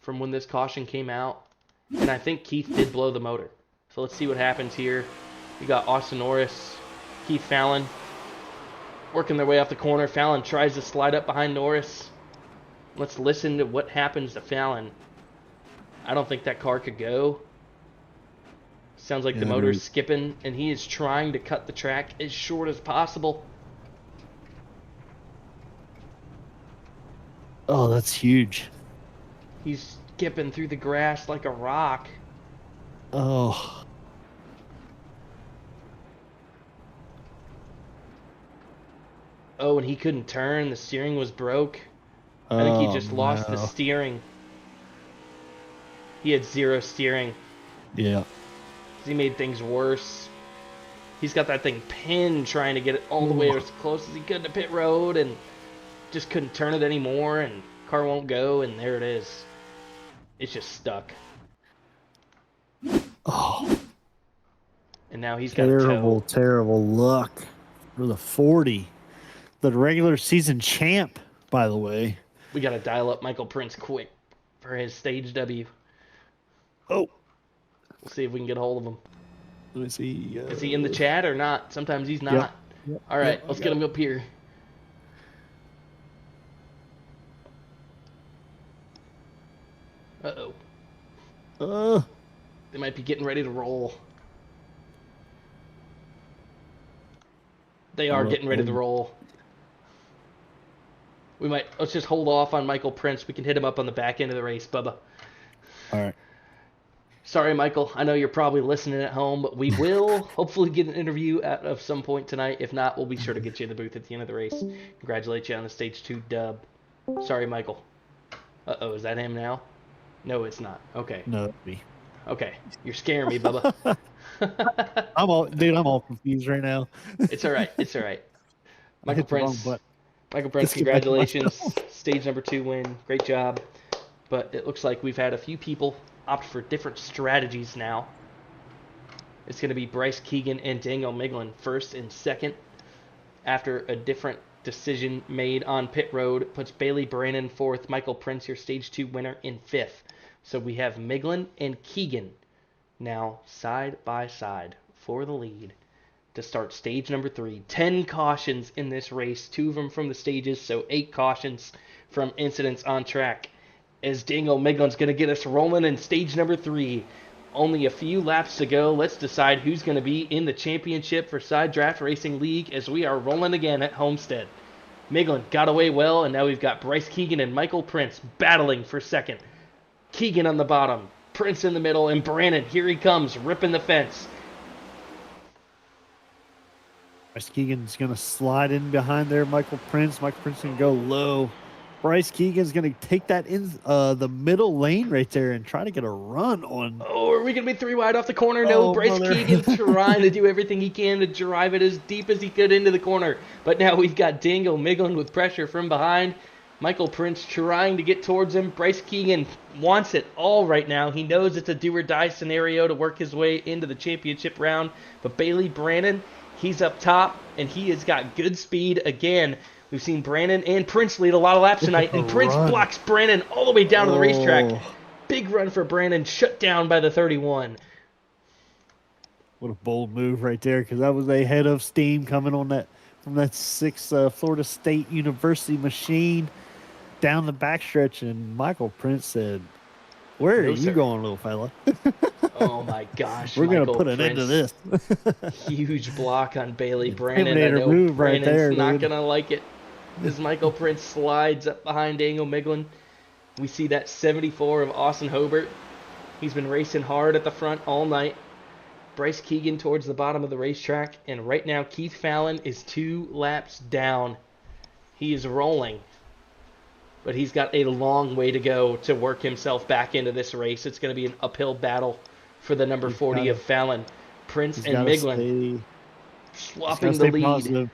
from when this caution came out. And I think Keith did blow the motor. So let's see what happens here. We got Austin Norris, Keith Fallon working their way off the corner. Fallon tries to slide up behind Norris. Let's listen to what happens to Fallon. I don't think that car could go. Sounds like the motor's skipping, and he is trying to cut the track as short as possible.
Oh, that's huge.
He's skipping through the grass like a rock.
Oh.
Oh, and he couldn't turn. The steering was broke. I think he just lost the steering. He had 0 steering.
Yeah.
He made things worse. He's got that thing pinned trying to get it all the way as close as he could to pit road and just couldn't turn it anymore, and car won't go, and there it is. It's just stuck.
Oh.
And now he's got a tow.
Terrible luck for the 40. The regular season champ, by the way.
We got to dial up Michael Prince quick for his stage W.
Oh.
We'll see if we can get a hold of him.
Let me see.
Is he in the chat or not? Sometimes he's not.
Yep.
All right,
Yep,
let's get him up here. Uh-oh. They might be getting ready to roll. They are getting ready to roll. Let's just hold off on Michael Prince. We can hit him up on the back end of the race, Bubba.
All right.
Sorry, Michael. I know you're probably listening at home, but we will hopefully get an interview at some point tonight. If not, we'll be sure to get you in the booth at the end of the race. Congratulate you on the Stage 2 dub. Sorry, Michael. Uh-oh, is that him now? No, it's not. Okay.
No, me.
Okay. You're scaring me, Bubba.
I'm all confused right now.
It's all right. It's all right. Michael Prince,
Let's get back to
congratulations.
myself.
Stage number 2 win. Great job. But it looks like we've had a few people opt for different strategies now. It's going to be Bryce Keegan and Daniel Miglin first and second. After a different decision made on pit road, puts Bailey Brannon fourth. Michael Prince, your Stage 2 winner, in fifth. So we have Miglin and Keegan now side by side for the lead to start stage number 3. 10 cautions in this race, 2 of them from the stages, so 8 cautions from incidents on track. As Daniel Miglin's going to get us rolling in stage number 3. Only a few laps to go. Let's decide who's going to be in the championship for Side Draft Racing League as we are rolling again at Homestead. Miglin got away well, and now we've got Bryce Keegan and Michael Prince battling for second. Keegan on the bottom, Prince in the middle, and Brannon, here he comes, ripping the fence.
Bryce Keegan's going to slide in behind there. Michael Prince going to go low. Bryce Keegan's going to take that in the middle lane right there and try to get a run on.
Oh, are we going to be 3 wide off the corner? No, Bryce Keegan trying to do everything he can to drive it as deep as he could into the corner. But now we've got Daniel Miglin with pressure from behind. Michael Prince trying to get towards him. Bryce Keegan wants it all right now. He knows it's a do-or-die scenario to work his way into the championship round. But Bailey Brannon, he's up top, and he has got good speed again. We've seen Brandon and Prince lead a lot of laps tonight, and Prince
run.
blocks Brandon all the way down to the racetrack.
Oh.
Big run for Brandon, shut down by the 31.
What a bold move right there, because that was a head of steam coming on that from that 6 Florida State University machine down the backstretch, and Michael Prince said, "Where are
No,
you
sir.
going, little fella?
Oh my gosh,
We're
Michael
gonna put an end to
Prince.
this."
Huge block on Bailey Brandon. I
Terminator
know
move right
Brandon's
there,
not
dude.
going to like it as Michael Prince slides up behind Daniel Miglin. We see that 74 of Austin Hobart. He's been racing hard at the front all night. Bryce Keegan towards the bottom of the racetrack, and right now Keith Fallon is 2 laps down. He is rolling, but he's got a long way to go to work himself back into this race. It's going to be an uphill battle for the number 40 of Fallon. Prince
He's
and
gotta
Miglin swapping the
stay
lead.
positive.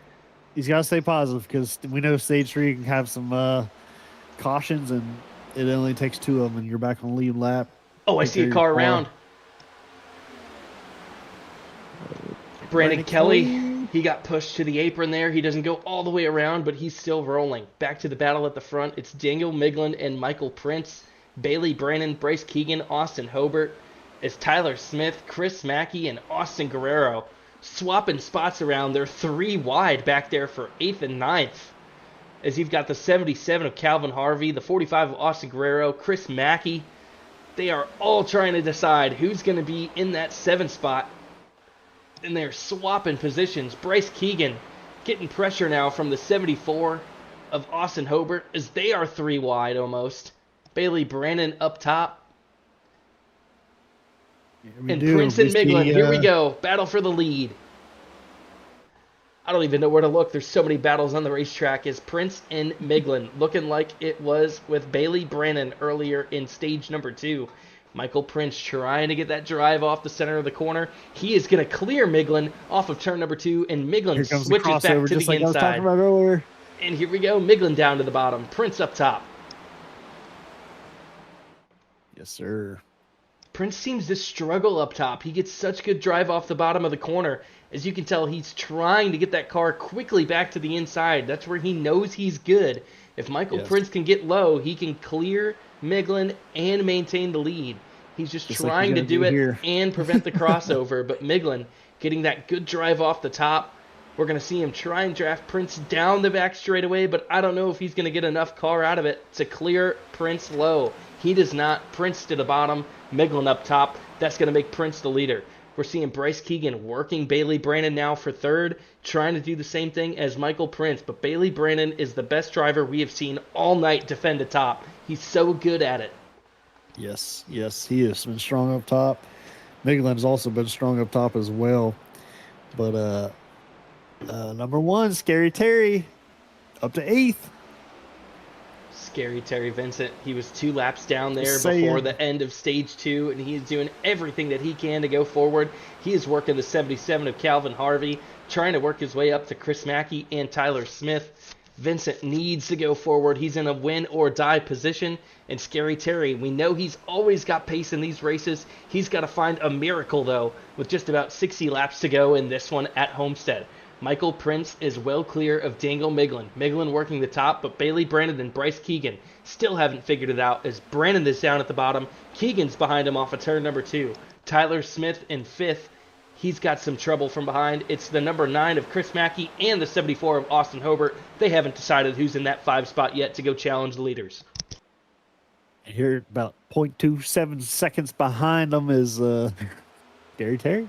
He's got to stay positive because we know stage 3 can have some cautions, and it only takes 2 of them, and you're back on the lead lap.
Oh, I see a car around. Brandon Kelly, he got pushed to the apron there. He doesn't go all the way around, but he's still rolling. Back to the battle at the front. It's Daniel Miglin and Michael Prince, Bailey Brandon, Bryce Keegan, Austin Hobart. It's Tyler Smith, Chris Mackey, and Austin Guerrero swapping spots around. They're 3 wide back there for 8th and 9th. As you've got the 77 of Calvin Harvey, the 45 of Austin Guerrero, Chris Mackey. They are all trying to decide who's going to be in that 7 spot. And they're swapping positions. Bryce Keegan getting pressure now from the 74 of Austin Hobart as they are 3 wide almost. Bailey Brandon up top. And Prince and Miglin, here we go. Battle for the lead. I don't even know where to look. There's so many battles on the racetrack. As Prince and Miglin, looking like it was with Bailey Brandon earlier in stage number 2. Michael Prince trying to get that drive off the center of the corner. He is going to clear Miglin off of turn number 2, and Miglin switches back to the inside. And here we go. Miglin down to the bottom. Prince up top.
Yes, sir.
Prince seems to struggle up top. He gets such good drive off the bottom of the corner. As you can tell, he's trying to get that car quickly back to the inside. That's where he knows he's good. If Michael Prince can get low, he can clear Miglin and maintain the lead. He's just trying to do it and prevent the crossover. But Miglin getting that good drive off the top. We're going to see him try and draft Prince down the back straightaway, but I don't know if he's going to get enough car out of it to clear Prince low. He does not. Prince to the bottom, Miglin up top. That's going to make Prince the leader. We're seeing Bryce Keegan working Bailey Brandon now for 3rd, trying to do the same thing as Michael Prince. But Bailey Brandon is the best driver we have seen all night defend the top. He's so good at it.
Yes, he has been strong up top. Miglin's also been strong up top as well. But number 1, Scary Terry, up to 8th.
Scary Terry Vincent. He was 2 laps down there before the end of stage 2, and he is doing everything that he can to go forward. He is working the 77 of Calvin Harvey, trying to work his way up to Chris Mackey and Tyler Smith. Vincent needs to go forward. He's in a win or die position. And Scary Terry, we know he's always got pace in these races. He's got to find a miracle, though, with just about 60 laps to go in this one at Homestead. Michael Prince is well clear of Daniel Miglin. Miglin working the top, but Bailey Brandon and Bryce Keegan still haven't figured it out as Brandon is down at the bottom. Keegan's behind him off of turn number 2. Tyler Smith in 5th. He's got some trouble from behind. It's the number 9 of Chris Mackey and the 74 of Austin Hobart. They haven't decided who's in that 5 spot yet to go challenge the leaders.
Here, about 0.27 seconds behind them is Terry.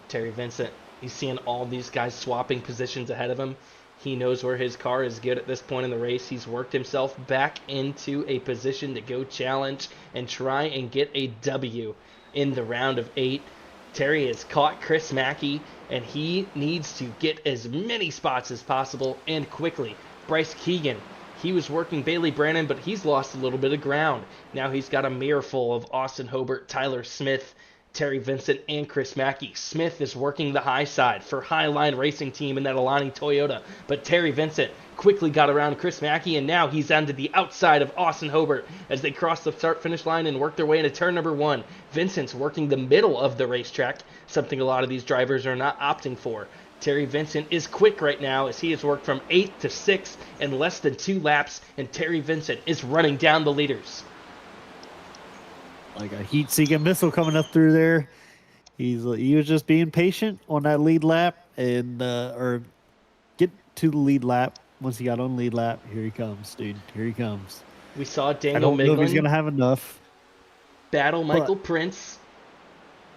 Terry Vincent. He's seeing all these guys swapping positions ahead of him. He knows where his car is good at this point in the race. He's worked himself back into a position to go challenge and try and get a W in the round of 8. Terry has caught Chris Mackey, and he needs to get as many spots as possible and quickly. Bryce Keegan, he was working Bailey Brandon, but he's lost a little bit of ground. Now he's got a mirror full of Austin Hobart, Tyler Smith, Terry Vincent, and Chris Mackey. Smith is working the high side for Highline Racing Team in that Alani Toyota, but Terry Vincent quickly got around Chris Mackey, and now he's onto the outside of Austin Hobart as they cross the start-finish line and work their way into turn number 1. Vincent's working the middle of the racetrack, something a lot of these drivers are not opting for. Terry Vincent is quick right now as he has worked from 8 to 6 in less than 2 laps, and Terry Vincent is running down the leaders.
Like a heat-seeking missile coming up through there. He was just being patient on that lead lap and or get to the lead lap. Once he got on lead lap, here he comes, dude. Here he comes.
We saw
I
Daniel
don't know if he's
Miglin
gonna have enough.
battle Michael
But
Prince,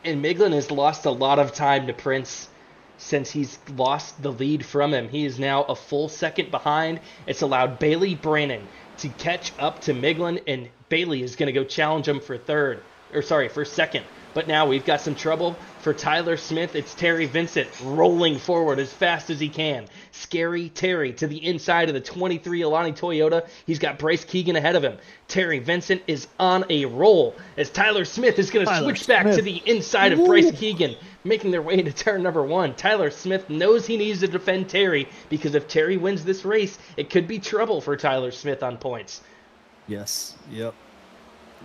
and Miglin has lost a lot of time to Prince since he's lost the lead from him. He is now a full second behind. It's allowed Bailey Brannon to catch up to Miglin, and Bailey is going to go challenge him for for second. But now we've got some trouble for Tyler Smith. It's Terry Vincent rolling forward as fast as he can. Scary Terry to the inside of the 23 Alani Toyota. He's got Bryce Keegan ahead of him. Terry Vincent is on a roll as Tyler Smith is going to switch back to the inside of Bryce Keegan, making their way into turn number 1. Tyler Smith knows he needs to defend Terry because if Terry wins this race, it could be trouble for Tyler Smith on points.
yes, yep.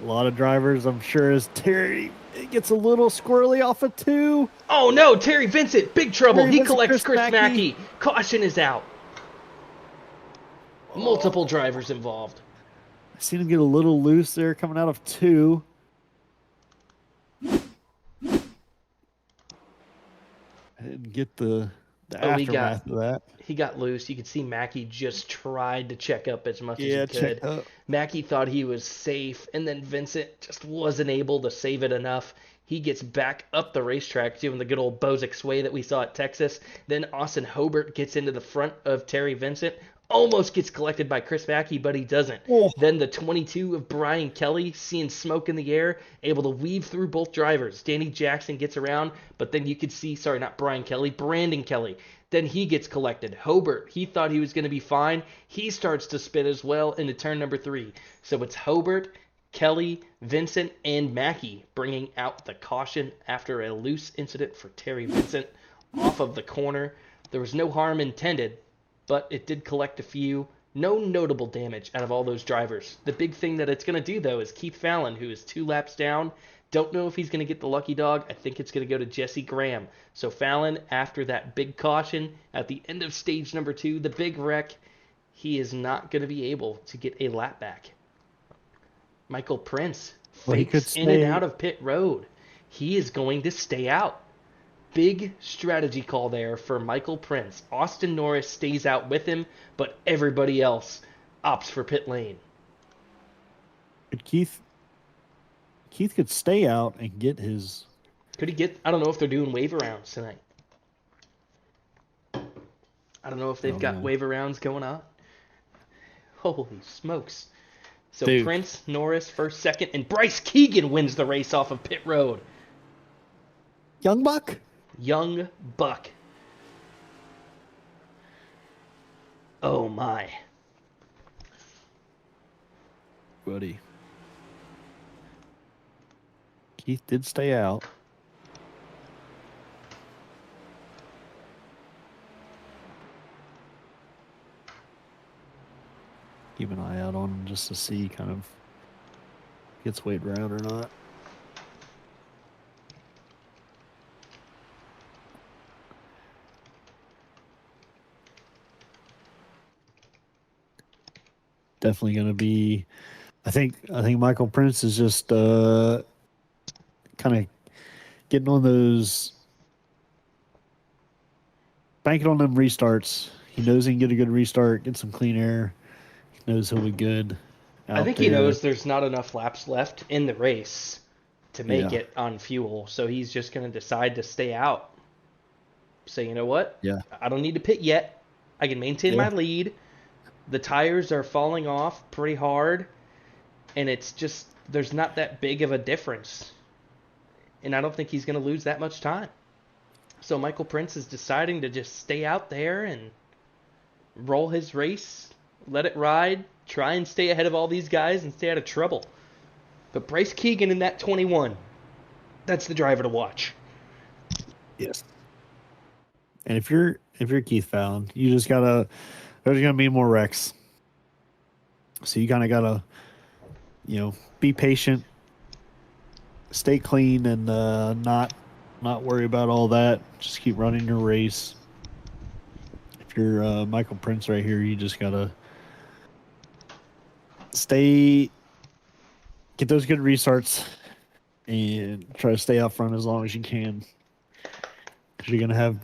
A lot of drivers, I'm sure, as Terry gets a little squirrely off of 2.
Oh no, Terry Vincent, big trouble.
Terry
He
Vincent,
collects
Chris
Chris
Mackey.
Mackey. Caution is out. Multiple drivers involved.
I seen him get a little loose there coming out of 2. I didn't get the aftermath of that.
He got loose. You could see Mackey just tried to check up as much as he
check
could.
up.
Mackey thought he was safe, and then Vincent just wasn't able to save it enough. He gets back up the racetrack, doing the good old Bozick sway that we saw at Texas. Then Austin Hobart gets into the front of Terry Vincent. Almost gets collected by Chris Mackey, but he doesn't.
Oh.
Then the 22 of Brian Kelly, seeing smoke in the air, able to weave through both drivers. Danny Jackson gets around, but then you could see, not Brian Kelly, Brandon Kelly. Then he gets collected. Hobart, he thought he was going to be fine. He starts to spin as well into turn number 3. So it's Hobart, Kelly, Vincent, and Mackey bringing out the caution after a loose incident for Terry Vincent off of the corner. There was no harm intended, but it did collect a few. No notable damage out of all those drivers. The big thing that it's going to do, though, is Keith Fallon, who is 2 laps down. Don't know if he's going to get the lucky dog. I think it's going to go to Jesse Graham. So Fallon, after that big caution at the end of stage number 2, the big wreck, he is not going to be able to get a lap back. Michael Prince fakes in and out of pit road. He is going to stay out. Big strategy call there for Michael Prince. Austin Norris stays out with him, but everybody else opts for pit lane.
Keith could stay out and get his...
Could he get... I don't know if they're doing wave rounds tonight. I don't know if they've got wave rounds going on. Holy smokes. So
Dude.
Prince, Norris, first, second, and Bryce Keegan wins the race off of pit road.
Young Buck?
Young Buck. Oh my.
Buddy. Keith did stay out. Keep an eye out on him just to see kind of gets weighed around or not. Definitely going to be. I think Michael Prince is just kind of getting on those, banking on them restarts. He knows he can get a good restart, get some clean air. He knows he'll be good.
I think he knows there's not enough laps left in the race to make it on fuel, so he's just going to decide to stay out. So you know what?
Yeah.
I don't need to pit yet. I can maintain my lead. The tires are falling off pretty hard, and it's just there's not that big of a difference. And I don't think he's going to lose that much time. So Michael Prince is deciding to just stay out there and roll his race, let it ride, try and stay ahead of all these guys and stay out of trouble. But Bryce Keegan in that 21, that's the driver to watch.
Yes. And if you're Keith Fallon, you just gotta. There's gonna be more wrecks, so you kind of gotta, be patient, stay clean, and not worry about all that. Just keep running your race. if you're Michael Prince right here, you just gotta get those good restarts, and try to stay up front as long as you can. Because you're gonna have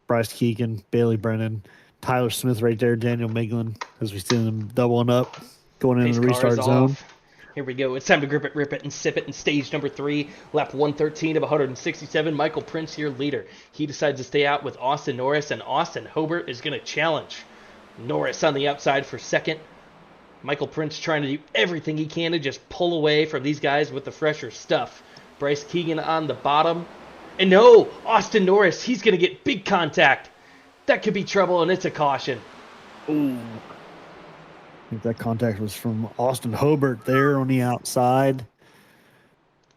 Bryce Keegan, Bailey Brennan, Tyler Smith right there, Daniel Miglin, as we see them doubling up, going into
Pace
the
car
restart
is
zone.
off. Here we go. It's time to grip it, rip it, and sip it in stage number 3. Lap 113 of 167. Michael Prince here, leader. He decides to stay out with Austin Norris, and Austin Hobart is going to challenge Norris on the outside for second. Michael Prince trying to do everything he can to just pull away from these guys with the fresher stuff. Bryce Keegan on the bottom. And no, Austin Norris, he's going to get big contact. That could be trouble, and it's a caution.
Ooh. I think that contact was from Austin Hobart there on the outside.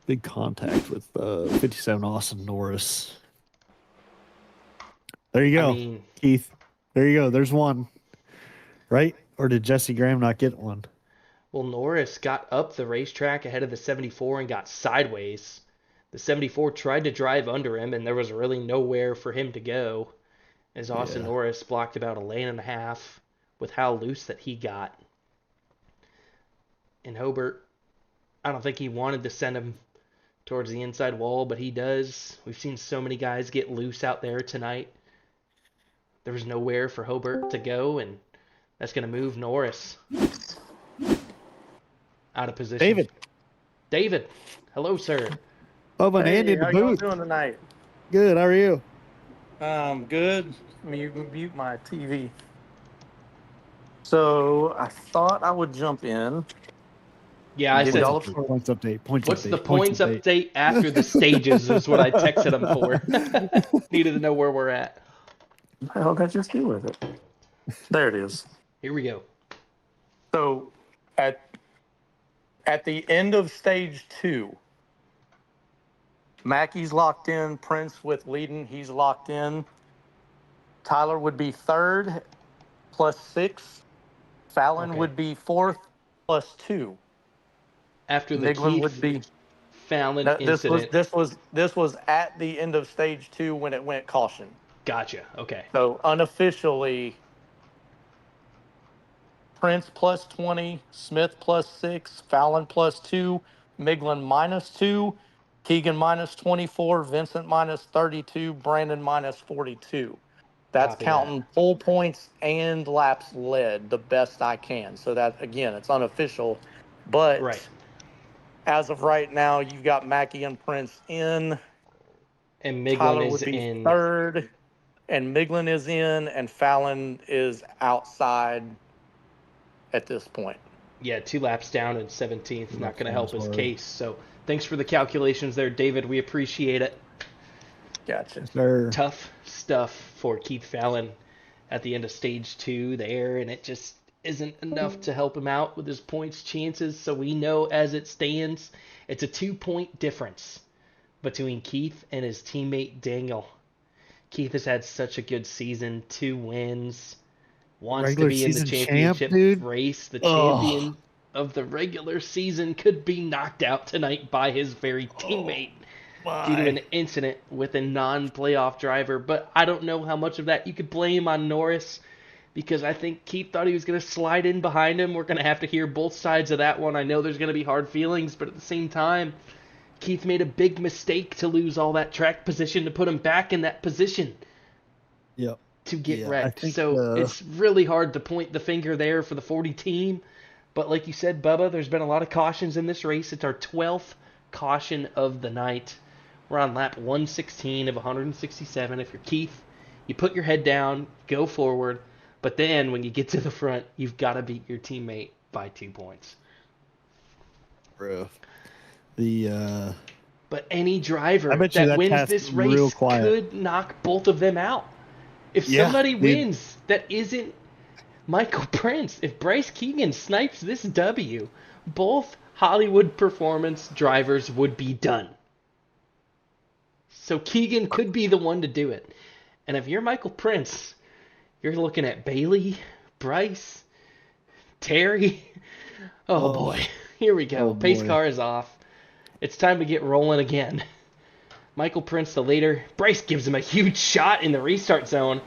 Big contact with 57 Austin Norris. There you go,
I mean,
Keith. There you go. There's one. Right? Or did Jesse Graham not get one?
well, Norris got up the racetrack ahead of the 74 and got sideways. The 74 tried to drive under him, and there was really nowhere for him to go, as Austin Norris blocked about a lane and a half with how loose that he got. And Hobart, I don't think he wanted to send him towards the inside wall, but he does. We've seen so many guys get loose out there tonight. There was nowhere for Hobart to go, and that's going to move Norris out of position. David, hello, sir.
Oh, but Andy in the
how y'all
booth.
doing tonight?
Good. How are you?
Good. Let me mute my TV. So I thought I would jump in.
Yeah, I
Give
said,
y'all
Points update.
what's the points update after the stages is what I texted him for. Needed to know where we're at.
What the hell did I just do with it? There it is.
Here we go.
So at the end of stage 2, Mackey's locked in. Prince with leading. He's locked in. Tyler would be third plus 6. Fallon
Okay.
would be fourth plus 2.
After the
Miglin
Keith
would be.
Fallon
No, this
incident.
this was at the end of stage 2 when it went caution.
Gotcha. Okay.
So unofficially, Prince plus 20, Smith plus 6, Fallon plus 2, Miglin minus 2, Keegan minus 24, Vincent minus 32, Brandon minus 42. That's
Copy
counting full points and laps led the best I can. So that, again, it's unofficial. But
Right.
as of right now, you've got Mackey and Prince in.
And Miglin
Tyler
is
would be
in.
third, and Miglin is in, and Fallon is outside at this point.
Yeah, 2 laps down and 17th. Not going to help his
hard.
case. So thanks for the calculations there, David. We appreciate it.
Gotcha.
Sir.
Tough stuff for Keith Fallon at the end of stage 2 there, and it just isn't enough to help him out with his points chances. So we know as it stands, it's a 2-point difference between Keith and his teammate Daniel. Keith has had such a good season, 2 wins, wants
Regular
to be in the
season champ,
championship
dude.
race. The
Ugh.
champion of the regular season could be knocked out tonight by his very teammate due to an incident with a non-playoff driver. But I don't know how much of that you could blame on Norris, because I think Keith thought he was going to slide in behind him. We're going to have to hear both sides of that one. I know there's going to be hard feelings, but at the same time, Keith made a big mistake to lose all that track position to put him back in that position
Yep.
to get
Yeah, I
wrecked.
think,
So it's really hard to point the finger there for the 40 team. But like you said, Bubba, there's been a lot of cautions in this race. It's our 12th caution of the night. We're on lap 116 of 167. If you're Keith, you put your head down, go forward. But then when you get to the front, you've got to beat your teammate by 2 points.
Bro.
But any driver
I bet you
that
that
wins
cat's
this
real
race
quiet.
could knock both of them out. If
Yeah,
somebody
dude.
wins that isn't Michael Prince, if Bryce Keegan snipes this W, both Hollywood Performance drivers would be done. So Keegan could be the one to do it. And if you're Michael Prince, you're looking at Bailey, Bryce, Terry. Oh boy, here we go.
Oh,
Pace
boy.
car is off. It's time to get rolling again. Michael Prince, the leader. Bryce gives him a huge shot in the restart zone.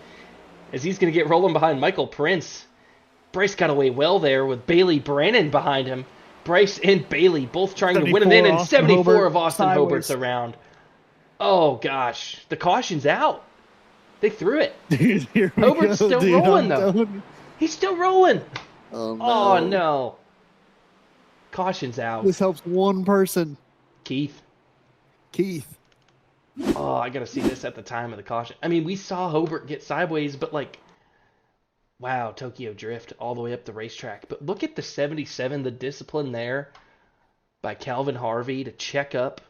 as he's going to get rolling behind Michael Prince. Bryce got away well there with Bailey Brannon behind him. Bryce and Bailey both trying to win it in, and
Austin
74
Hobart
of Austin
sideways.
Hobart's around. Oh, gosh. The caution's out. They threw it.
Dude, here we
Hobart's
go,
still
dude,
rolling,
I'm
though.
telling you.
He's still rolling.
Oh, no.
Oh, no. Caution's out.
This helps one person.
Keith.
Keith.
Oh, I got to see this at the time of the caution. I mean, we saw Hobart get sideways, but like, wow, Tokyo Drift all the way up the racetrack. But look at the 77, the discipline there by Calvin Harvey to check up.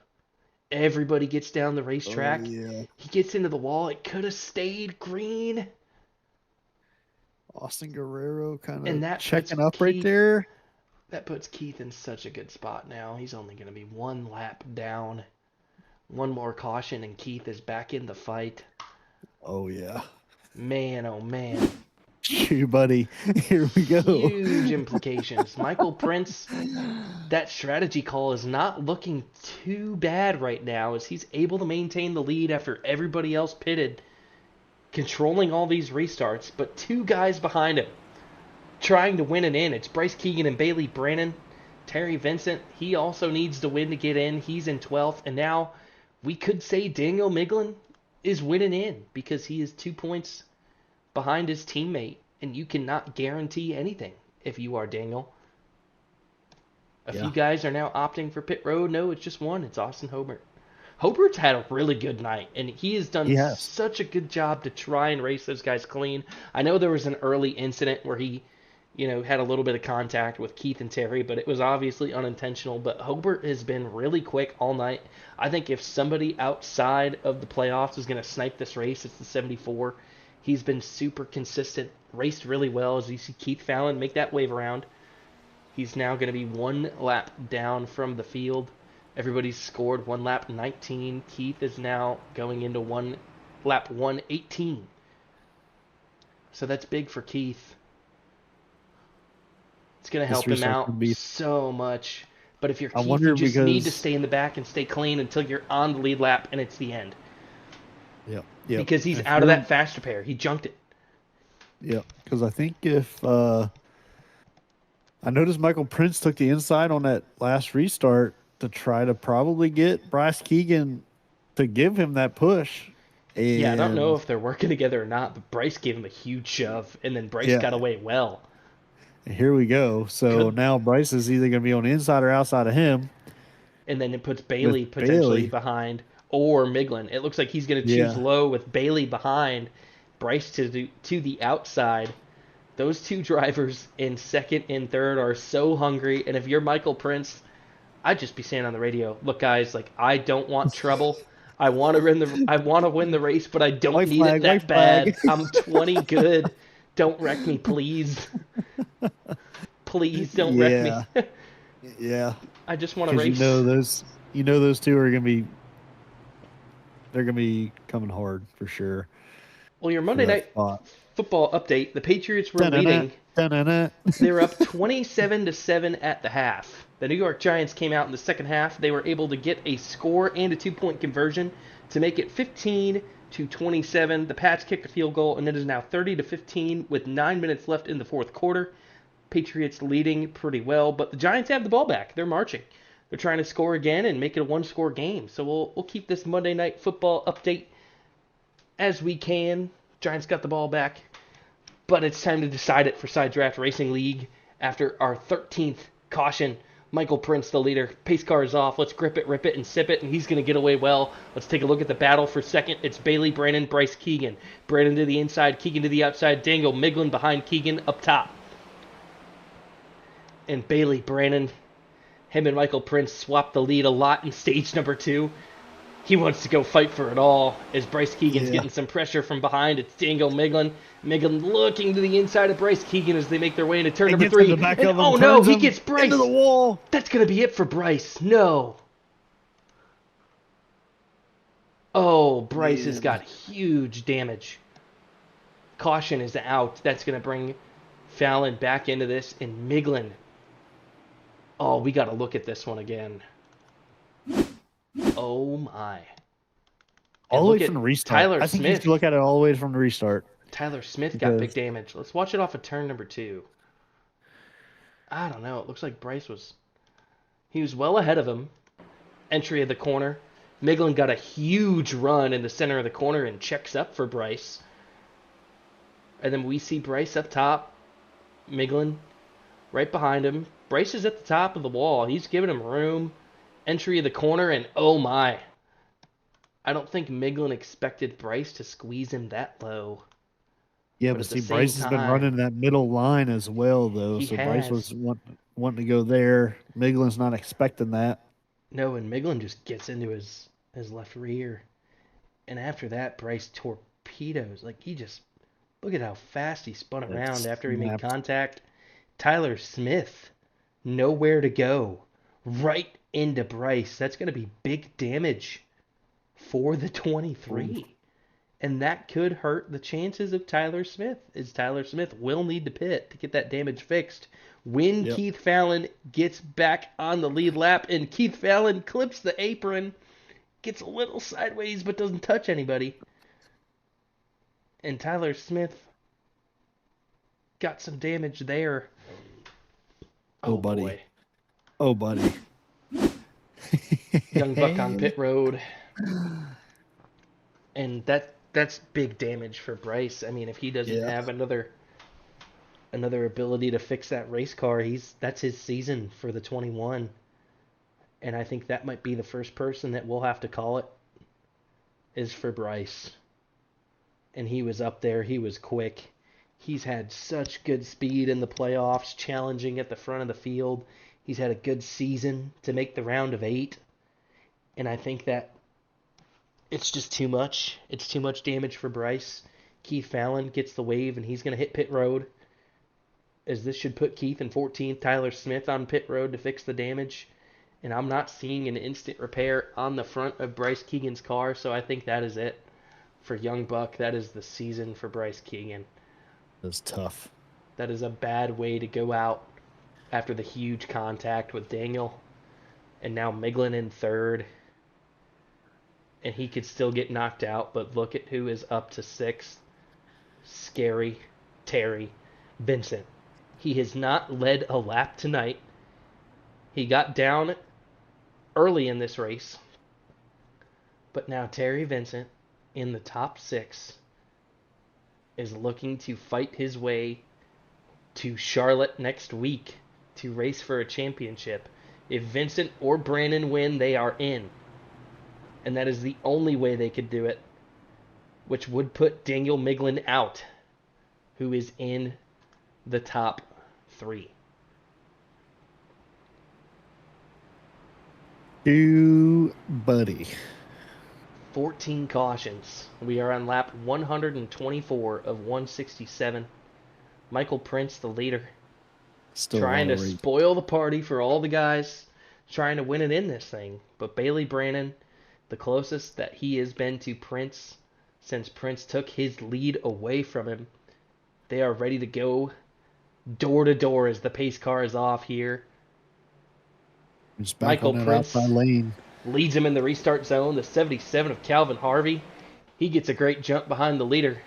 Everybody gets down the racetrack.
Oh, yeah.
He gets into the wall. It could have stayed green.
Austin Guerrero kind
And
of
that
checking
puts
up right
Keith-
there.
That puts Keith in such a good spot now. He's only going to be one lap down. One more caution, and Keith is back in the fight.
Oh, yeah.
Man, oh, man.
Shoot, buddy. Here we go.
Huge implications. Michael Prince, that strategy call is not looking too bad right now as he's able to maintain the lead after everybody else pitted, controlling all these restarts, but two guys behind him trying to win it in. It's Bryce Keegan and Bailey Brannon. Terry Vincent, he also needs to win to get in. He's in 12th, and now we could say Daniel Miglin is winning in because he is 2 points behind his teammate, and you cannot guarantee anything if you are Daniel. A few guys are now opting for pit road. No, it's just one. It's Austin Hobart. Hobart's had a really good night, and he has done such a good job to try and race those guys clean. I know there was an early incident where he, had a little bit of contact with Keith and Terry, but it was obviously unintentional. But Hobart has been really quick all night. I think if somebody outside of the playoffs is going to snipe this race, it's the 74. He's been super consistent, raced really well as you see Keith Fallon make that wave around. He's now going to be one lap down from the field. Everybody's scored 1 lap 19. Keith is now going into lap 118. So that's big for Keith. It's going to help him out so much. But if you're Keith, you just need to stay in the back and stay clean until you're on the lead lap and it's the end.
Yep.
Because he's out of that fast repair. He junked it.
Yeah, because I think if I noticed Michael Prince took the inside on that last restart to try to probably get Bryce Keegan to give him that push. And
yeah, I don't know if they're working together or not, but Bryce gave him a huge shove, and then Bryce got away well.
And here we go. So now Bryce is either going to be on the inside or outside of him.
And then it puts Bailey potentially behind, or Miglin. It looks like he's going to choose low with Bailey behind, Bryce to the outside. Those two drivers in second and third are so hungry, and if you're Michael Prince, I'd just be saying on the radio, look, guys, like, I don't want trouble. I want to win the race, but I don't need it that bad. I'm 20 good. Don't wreck me, please. Please don't wreck me.
Yeah.
I just want to race.
Those two are they're gonna be coming hard for sure.
Well, your Monday night football update, the Patriots were leading. They were up 27-7 at the half. The New York Giants came out in the second half. They were able to get a score and a 2-point conversion to make it 15-27. The Pats kicked a field goal, and it is now 30-15 with 9 minutes left in the fourth quarter. Patriots leading pretty well, but the Giants have the ball back. They're marching. They're trying to score again and make it a one-score game. So we'll keep this Monday night football update as we can. Giants got the ball back, but it's time to decide it for Side Draft Racing League after our 13th caution. Michael Prince, the leader. Pace car is off. Let's grip it, rip it, and sip it, and he's going to get away well. Let's take a look at the battle for second. It's Bailey Brannon, Bryce Keegan. Brannon to the inside, Keegan to the outside. Daniel Miglin behind Keegan up top. And Bailey Brannon, him and Michael Prince swapped the lead a lot in stage number 2. He wants to go fight for it all as Bryce Keegan's getting some pressure from behind. It's Daniel Miglin. Miglin looking to the inside of Bryce Keegan as they make their way into turn number 3. And oh no, he gets Bryce
into the wall.
That's going to be it for Bryce. No. Oh, Bryce has got huge damage. Caution is out. That's going to bring Fallon back into this. And Miglin. Oh, we got to look at this one again. Oh my!
All the way from the restart. I think you have to look at it all the way from the restart.
Tyler Smith got big
Because
damage. Let's watch it off of turn number 2. I don't know. It looks like he was well ahead of him. Entry of the corner. Miglin got a huge run in the center of the corner and checks up for Bryce. And then we see Bryce up top. Miglin right behind him. Bryce is at the top of the wall. He's giving him room. Entry of the corner, and oh my. I don't think Miglin expected Bryce to squeeze him that low.
yeah,
But
but
at the
see,
same
Bryce has been
time,
running that middle line as well, though.
he
So Bryce
has.
was wanting to go there. Miglin's not expecting that.
No, and Miglin just gets into his left rear. And after that, Bryce torpedoes. Like, he just, look at how fast he spun
It
around after he made
snapped.
contact. Tyler Smith, nowhere to go. Right into Bryce. That's going to be big damage for the 23. And that could hurt the chances of Tyler Smith, as Tyler Smith will need to pit to get that damage fixed. When
Yep.
Keith Fallon gets back on the lead lap, and Keith Fallon clips the apron, gets a little sideways but doesn't touch anybody. And Tyler Smith got some damage there.
Oh, buddy.
Boy.
Oh, buddy.
Young Buck on pit road. And that's big damage for Bryce. I mean, if he doesn't
Yeah.
have another ability to fix that race car, that's his season for the 21. And I think that might be the first person that we'll have to call it is for Bryce. And he was up there, he was quick. He's had such good speed in the playoffs, challenging at the front of the field. He's had a good season to make the round of 8. And I think that it's just too much. It's too much damage for Bryce. Keith Fallon gets the wave, and he's going to hit pit road. As this should put Keith in 14th. Tyler Smith on pit road to fix the damage. And I'm not seeing an instant repair on the front of Bryce Keegan's car, so I think that is it for Young Buck. That is the season for Bryce Keegan.
That's tough.
That is a bad way to go out after the huge contact with Daniel. And now Miglin in 3rd. And he could still get knocked out, but look at who is up to 6th. Scary Terry Vincent. He has not led a lap tonight. He got down early in this race. But now Terry Vincent in the top 6 is looking to fight his way to Charlotte next week to race for a championship. If Vincent or Brandon win, they are in. And that is the only way they could do it, which would put Daniel Miglin out, who is in the top 3.
Buddy.
14 cautions. We are on lap 124 of 167. Michael Prince, the leader,
Still
trying to
a lot of
spoil the party for all the guys trying to win it in this thing. But Bailey Brannon, the closest that he has been to Prince since Prince took his lead away from him. They are ready to go door to door as the pace car is off here.
Just back
Michael
on that
Prince
outside lane.
leads him in the restart zone. The 77 of Calvin Harvey. He gets a great jump behind the leader.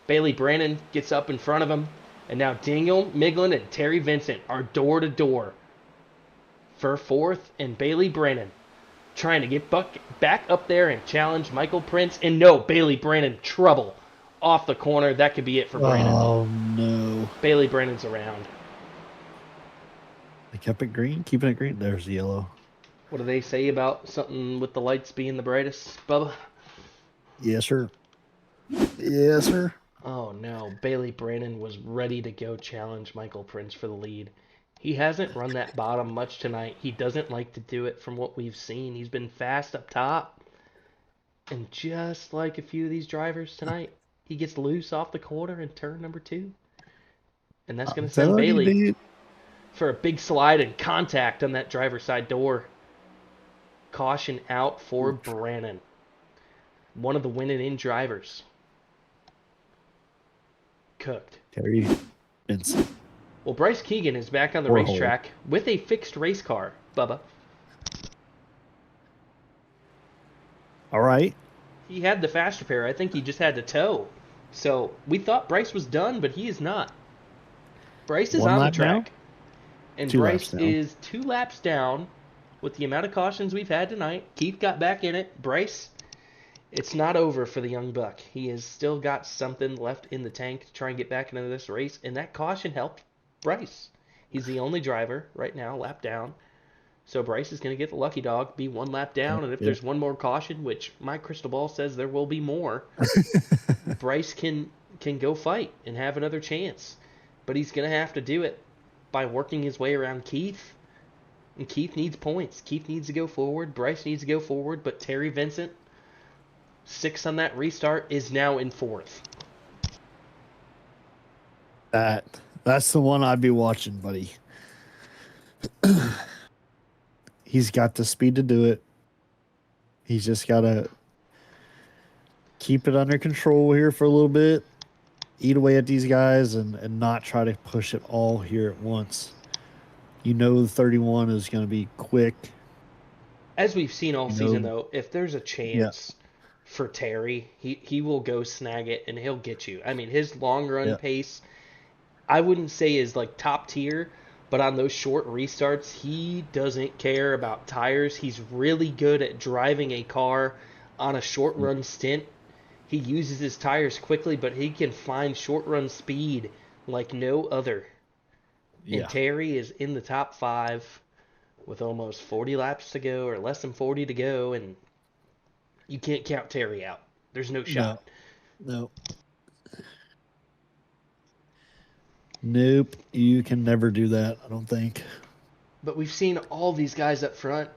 Bailey Brannon gets up in front of him. And now Daniel Miglin and Terry Vincent are door to door for 4th. And Bailey Brannon trying to get back up there and challenge Michael Prince. And no, Bailey Brannon trouble off the corner. That could be it for Brannon.
Oh, no.
Bailey Brannon's around.
They kept it green, keeping it green. There's the yellow.
What do they say about something with the lights being the brightest, Bubba?
Yes, sir. Yes, sir.
Oh no, Bailey Brannon was ready to go challenge Michael Prince for the lead. He hasn't run that bottom much tonight. He doesn't like to do it from what we've seen. He's been fast up top. And just like a few of these drivers tonight, he gets loose off the corner in turn number 2. And that's going to send
Telling you,
Bailey
dude.
for a big slide and contact on that driver's side door. Caution out for Brannon. One of the winning in drivers. Cooked.
Terry Vincent.
Well, Bryce Keegan is back on the
Or
racetrack with a fixed race car, Bubba.
All right.
He had the fast repair. I think he just had to tow So we thought Bryce was done, but he is not. Bryce is
One
on the
lap down?
track, and
2 laps
Bryce
down.
is 2 laps down with the amount of cautions we've had tonight. Keith got back in it. Bryce, it's not over for the young buck. He has still got something left in the tank to try and get back into this race, and that caution helped Bryce. He's the only driver right now, lap down. So Bryce is going to get the lucky dog, be 1 lap down, and if there's one more caution, which my crystal ball says there will be more, Bryce can go fight and have another chance. But he's going to have to do it by working his way around Keith. And Keith needs points. Keith needs to go forward. Bryce needs to go forward. But Terry Vincent, 6 on that restart, is now in 4th.
That's the one I'd be watching, buddy. He's got the speed to do it. He's just got to keep it under control here for a little bit, eat away at these guys, and not try to push it all here at once. You know the 31 is going to be quick.
As we've seen all season, though, if there's a chance for Terry, he will go snag it, and he'll get you. I mean, his long-run pace, I wouldn't say is like top tier, but on those short restarts, he doesn't care about tires. He's really good at driving a car on a short-run stint. He uses his tires quickly, but he can find short-run speed like no other. And Terry is in the top 5 with almost 40 laps to go, or less than 40 to go, and you can't count Terry out. There's no shot.
No. Nope. You can never do that, I don't think.
But we've seen all these guys up front,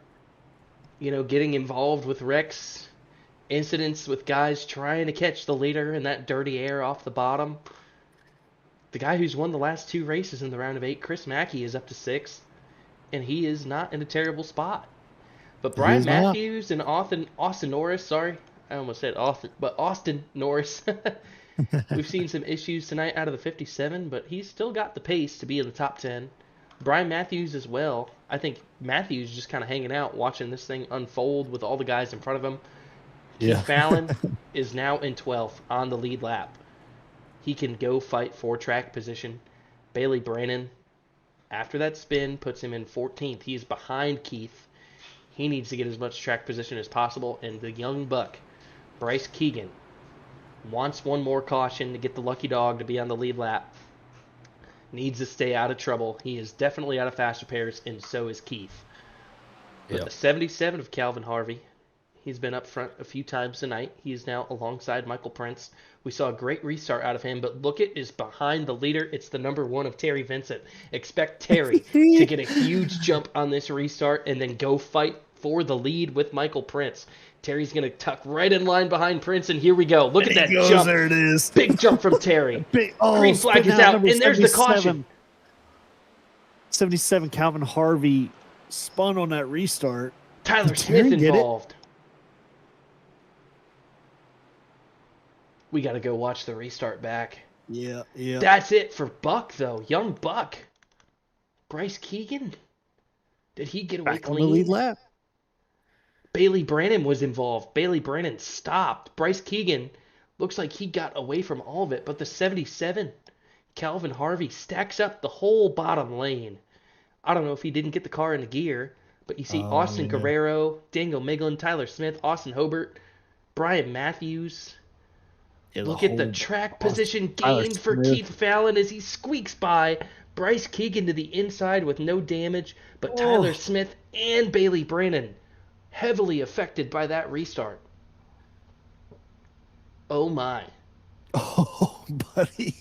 getting involved with wrecks, incidents with guys trying to catch the leader in that dirty air off the bottom. The guy who's won the last 2 races in the round of 8, Chris Mackey, is up to 6th, and he is not in a terrible spot. But Brian Matthews and Austin Norris, sorry, I almost said Austin, but Austin Norris. We've seen some issues tonight out of the 57, but he's still got the pace to be in the top 10. Brian Matthews as well. I think Matthews just kind of hanging out, watching this thing unfold with all the guys in front of him. Keith Fallon is now in 12th on the lead lap. He can go fight for track position. Bailey Brannon, after that spin, puts him in 14th. He's behind Keith. He needs to get as much track position as possible. And the young buck, Bryce Keegan, wants one more caution to get the lucky dog to be on the lead lap. Needs to stay out of trouble. He is definitely out of faster pairs, and so is Keith. But the 77 of Calvin Harvey, he's been up front a few times tonight. He is now alongside Michael Prince. We saw a great restart out of him, but Lookit is behind the leader. It's the number 1 of Terry Vincent. Expect Terry to get a huge jump on this restart and then go fight for the lead with Michael Prince. Terry's going to tuck right in line behind Prince, and here we go. Look at that jump.
There it is.
Big jump from Terry. Green flag is out, and there's the caution.
77 Calvin Harvey spun on that restart.
Tyler Smith involved. We got to go watch the restart back.
Yeah.
That's it for Buck, though. Young Buck. Bryce Keegan. Did he get away
Back
clean?
on the lead lap.
Bailey Brannon was involved. Bailey Brannon stopped. Bryce Keegan looks like he got away from all of it, but the 77, Calvin Harvey, stacks up the whole bottom lane. I don't know if he didn't get the car into gear, but you see Austin Guerrero, Daniel Miglin, Tyler Smith, Austin Hobart, Brian Matthews. Look at the track position gained for Keith Fallon as he squeaks by Bryce Keegan to the inside with no damage, but Tyler Smith and Bailey Brannon heavily affected by that restart. Oh my.
Oh, buddy.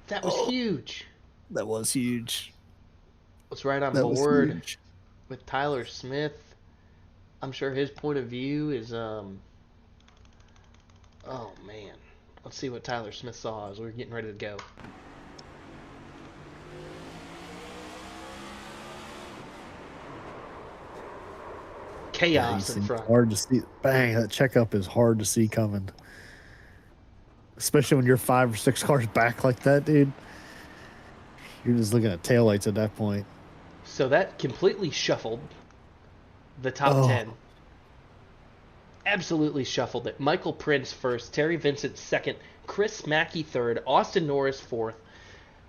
That was huge.
That was huge.
Let's right on board with Tyler Smith. I'm sure his point of view is, oh man. Let's see what Tyler Smith saw as we're getting ready to go. Chaos in front.
Hard to see. Bang, that checkup is hard to see coming. Especially when you're 5 or 6 cars back like that, dude. You're just looking at taillights at that point.
So that completely shuffled the top 10. absolutely shuffled it. Michael Prince first, Terry Vincent second, Chris Mackey third, Austin Norris fourth,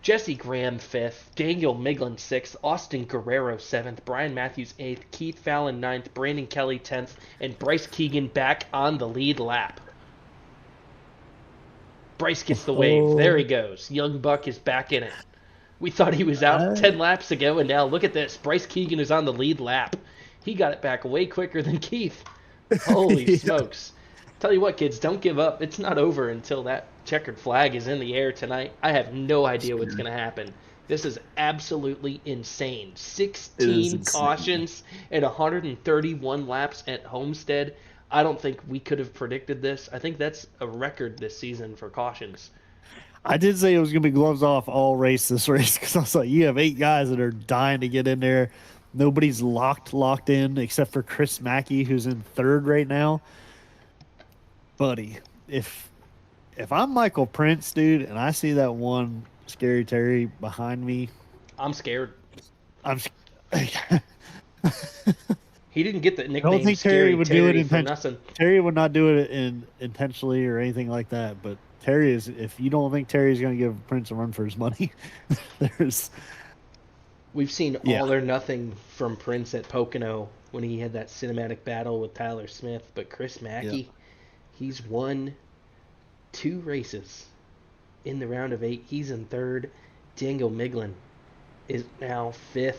Jesse Graham fifth, Daniel Miglin sixth, Austin Guerrero seventh, Brian Matthews eighth, Keith Fallon ninth, Brandon Kelly 10th, and Bryce Keegan back on the lead lap. Bryce gets the wave. There he goes. Young Buck is back in it. We thought he was out 10 laps ago, and now look at this. Bryce Keegan is on the lead lap. He got it back way quicker than Keith. Holy smokes. Tell you what, kids, don't give up. It's not over until that checkered flag is in the air tonight. I have no idea what's going to happen. This is absolutely insane. 16 cautions and 131 laps at Homestead. I don't think we could have predicted this. I think that's a record this season for cautions.
I did say it was going to be gloves off all race this race because I was like, you have 8 guys that are dying to get in there. Nobody's locked in except for Chris Mackey, who's in 3rd right now. Buddy, if I'm Michael Prince, dude, and I see that one Scary Terry behind me,
I'm scared.
I'm.
He didn't get the nickname.
I don't think Terry would do it
for nothing.
Terry would not do it intentionally or anything like that. But Terry is. If you don't think Terry's going to give Prince a run for his money,
We've seen all or nothing from Prince at Pocono when he had that cinematic battle with Tyler Smith. But Chris Mackey, he's won 2 races in the round of 8. He's in 3rd. Daniel Miglin is now 5th.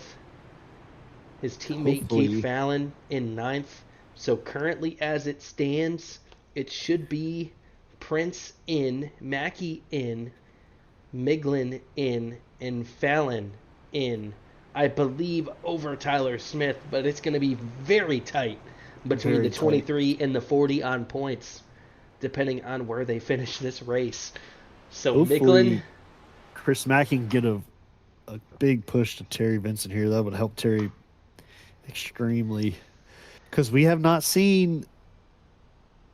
His teammate Keith Fallon in 9th. So currently as it stands, it should be Prince in, Mackey in, Miglin in, and Fallon in. I believe over Tyler Smith, but it's going to be very tight between the 23 and the 40 on points, depending on where they finish this race. So
hopefully,
Miglin,
Chris Mackey can get a big push to Terry Vincent here. That would help Terry extremely, because we have not seen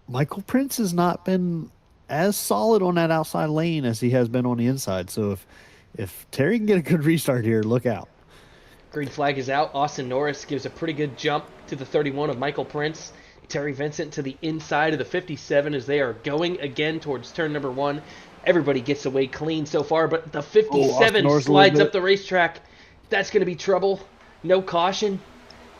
Michael Prince has not been as solid on that outside lane as he has been on the inside. So if Terry can get a good restart here, look out.
green flag is out. Austin Norris gives a pretty good jump to the 31 of Michael Prince. Terry Vincent to the inside of the 57 as they are going again towards turn number 1. Everybody gets away clean so far, but the 57 slides up the racetrack. That's going to be trouble. No caution.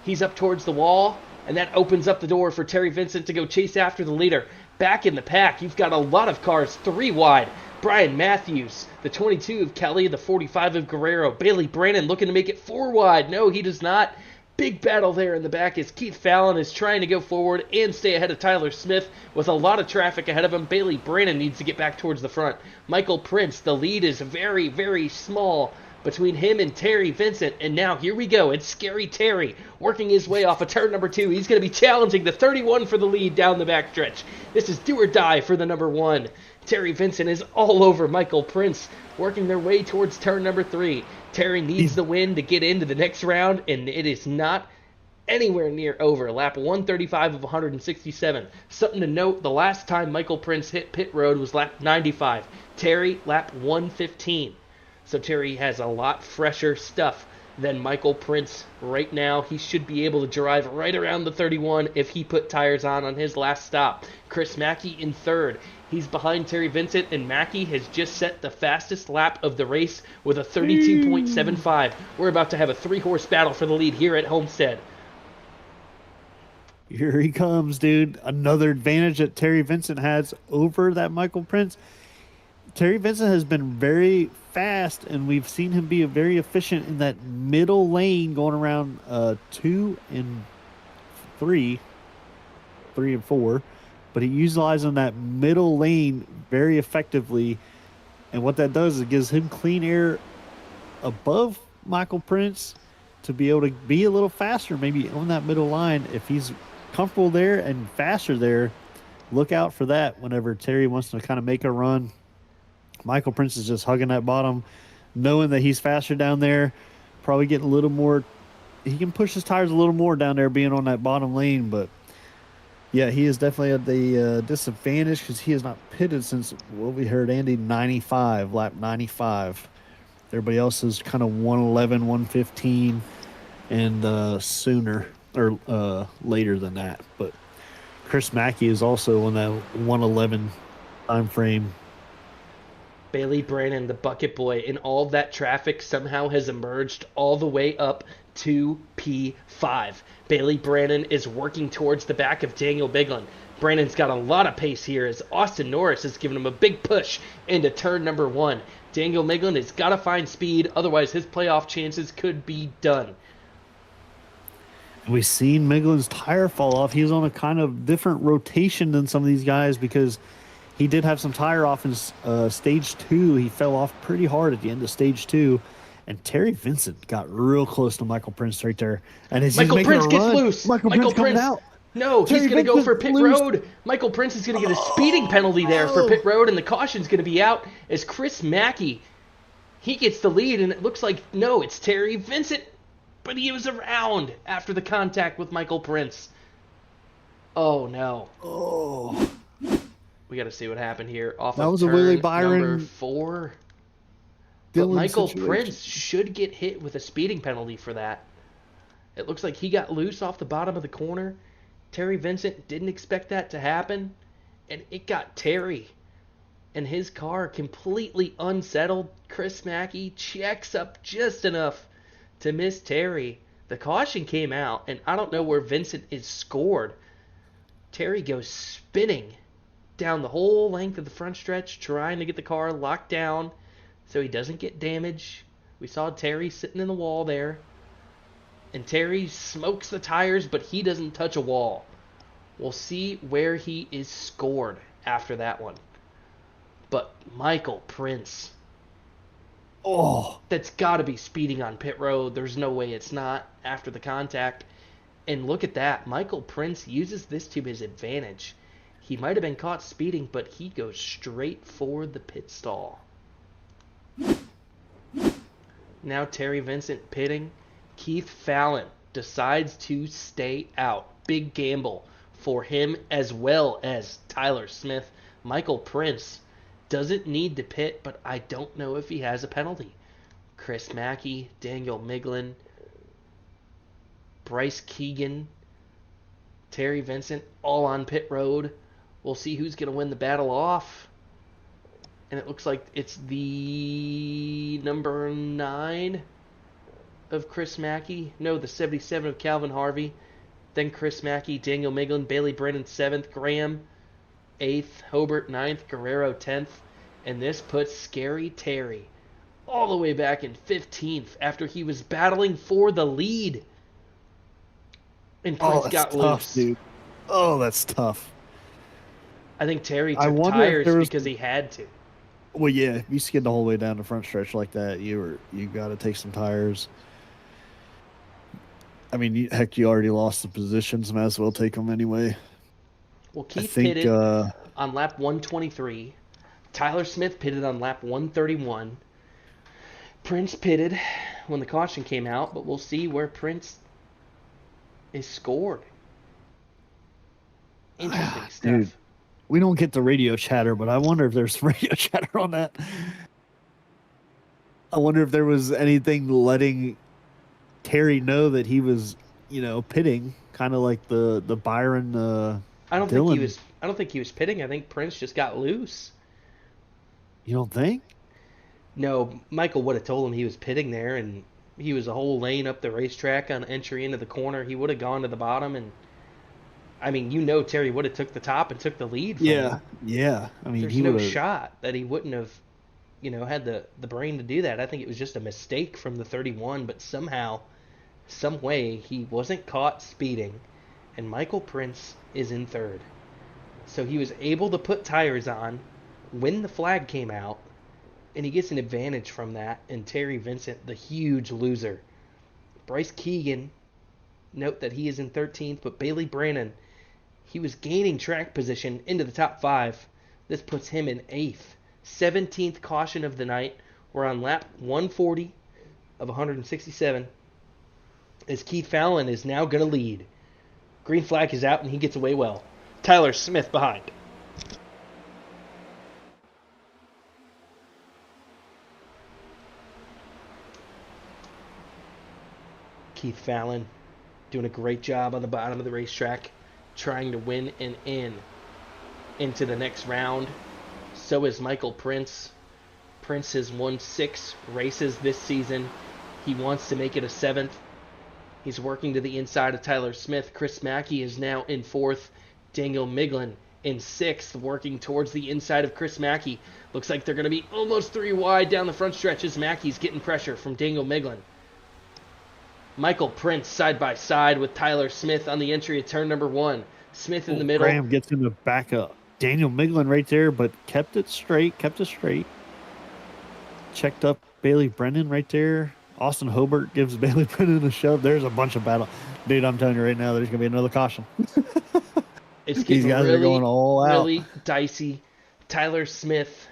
He's up towards the wall, and that opens up the door for Terry Vincent to go chase after the leader. Back in the pack, you've got a lot of cars 3 wide. Brian Matthews, the 22 of Kelly, the 45 of Guerrero. Bailey Brannon looking to make it 4 wide. No, he does not. Big battle there in the back as Keith Fallon is trying to go forward and stay ahead of Tyler Smith with a lot of traffic ahead of him. Bailey Brannon needs to get back towards the front. Michael Prince, the lead is very, very small between him and Terry Vincent. And now here we go. It's Scary Terry working his way off of turn number 2. He's going to be challenging the 31 for the lead down the backstretch. This is do or die for the number 1. Terry Vincent is all over Michael Prince, working their way towards turn number 3. Terry needs the win to get into the next round, and it is not anywhere near over. Lap 135 of 167. Something to note, the last time Michael Prince hit pit road was lap 95. Terry, lap 115. So Terry has a lot fresher stuff than Michael Prince right now. He should be able to drive right around the 31 if he put tires on his last stop. Chris Mackey in 3rd. He's behind Terry Vincent, and Mackey has just set the fastest lap of the race with a 32.75. We're about to have a 3-horse battle for the lead here at Homestead.
Here he comes, dude. Another advantage that Terry Vincent has over that Michael Prince. Terry Vincent has been very fast, and we've seen him be very efficient in that middle lane going around 2 and 3 and 4. But he utilizes that middle lane very effectively. And what that does is it gives him clean air above Michael Prince to be able to be a little faster, maybe on that middle line. If he's comfortable there and faster there, look out for that whenever Terry wants to kind of make a run. Michael Prince is just hugging that bottom, knowing that he's faster down there, probably getting a little more. He can push his tires a little more down there being on that bottom lane, but yeah, he is definitely at the disadvantage because he has not pitted since what we heard, Andy, lap 95. Everybody else is kind of 111, 115, and sooner or later than that. But Chris Mackey is also on that 111 time frame.
Bailey Brannon, the bucket boy, in all of that traffic somehow has emerged all the way up to P5. Bailey Brannon is working towards the back of Daniel Biglin. Brannon's got a lot of pace here as Austin Norris has given him a big push into turn number 1. Daniel Biglin has got to find speed, otherwise his playoff chances could be done.
We've seen Miglin's tire fall off. He's on a kind of different rotation than some of these guys because he did have some tire off in stage 2. He fell off pretty hard at the end of stage 2. And Terry Vincent got real close to Michael Prince right there. And as
Michael
he's making
Prince
a
gets
run,
loose.
Michael Prince coming out.
No,
Terry
he's going to go for
Vincent
pit
loose.
road. Michael Prince is going to get a speeding penalty there for pit road, and the caution's going to be out as Chris Mackey, he gets the lead, and it looks like, no, it's Terry Vincent, but he was around after the contact with Michael Prince. Oh, no.
Oh.
We got to see what happened here. Off
That
of
was a
turn
Willie Byron
number 4. But
Dylan
Michael
situation.
Prince should get hit with a speeding penalty for that. It looks like he got loose off the bottom of the corner. Terry Vincent didn't expect that to happen, and it got Terry and his car completely unsettled. Chris Mackey checks up just enough to miss Terry. The caution came out, and I don't know where Vincent is scored. Terry goes spinning down the whole length of the front stretch, trying to get the car locked down so he doesn't get damage. We saw Terry sitting in the wall there. And Terry smokes the tires, but he doesn't touch a wall. We'll see where he is scored after that one. But Michael Prince, that's got to be speeding on pit road. There's no way it's not after the contact. And look at that. Michael Prince uses this to his advantage. He might have been caught speeding, but he goes straight for the pit stall. Now Terry Vincent pitting. Keith Fallon decides to stay out. Big gamble for him as well as Tyler Smith. Michael Prince doesn't need to pit, but I don't know if he has a penalty. Chris Mackey, Daniel Biglin, Bryce Keegan, Terry Vincent, all on pit road. We'll see who's going to win the battle off. And it looks like it's the number 9 of Chris Mackey. No, the 77 of Calvin Harvey. Then Chris Mackey, Daniel Biglin, Bailey Brennan 7th, Graham 8th, Hobart 9th, Guerrero 10th. And this puts Scary Terry all the way back in 15th after he was battling for the lead. And Prince got
tough,
loose.
dude. Oh, that's tough.
I think Terry
I
took
wonder if
tires
there was-
because he had to.
Well, yeah, if you skid the whole way down the front stretch like that, you got to take some tires. I mean, heck, you already lost the positions. Might as well take them anyway.
Well,
I
Keith
think
pitted on lap 123. Tyler Smith pitted on lap 131. Prince pitted when the caution came out, but we'll see where Prince is scored. Interesting stuff.
Dude, we don't get the radio chatter, but I wonder if there's radio chatter on that. I wonder if there was anything letting Terry know that he was, pitting, kind of like the Byron.
I don't think
Dylan.
he was. I don't think he was pitting. I think Prince just got loose.
You don't think?
No, Michael would have told him he was pitting there, and he was a whole lane up the racetrack on entry into the corner. He would have gone to the bottom, and I mean, Terry would have took the top and took the lead. From him.
Yeah. I mean,
There's
he
no
would've-
shot that he wouldn't have, had the brain to do that. I think it was just a mistake from the 31, but somehow, some way, he wasn't caught speeding, and Michael Prince is in 3rd. So he was able to put tires on when the flag came out, and he gets an advantage from that. And Terry Vincent, the huge loser. Bryce Keegan, note that he is in 13th, but Bailey Brannon, he was gaining track position into the top 5. This puts him in 8th. 17th caution of the night. We're on lap 140 of 167. As Keith Fallon is now going to lead. Green flag is out, and he gets away well. Tyler Smith behind. Keith Fallon doing a great job on the bottom of the racetrack, trying to win an in into the next round. So is Michael Prince. Prince has won 6 races this season. He wants to make it a 7th. He's working to the inside of Tyler Smith. Chris Mackey is now in 4th. Daniel Miglin in 6th, working towards the inside of Chris Mackey. Looks like they're going to be almost 3 wide down the front stretch as Mackey's getting pressure from Daniel Miglin. Michael Prince side by side with Tyler Smith on the entry of turn number 1. Smith in the middle.
Graham gets him to back up. Daniel Miglin right there, but kept it straight. Checked up Bailey Brennan right there. Austin Hobart gives Bailey Brennan a shove. There's a bunch of battle. Dude, I'm telling you right now, there's going to be another caution.
It's
These
getting
guys are going all out.
really dicey. Tyler Smith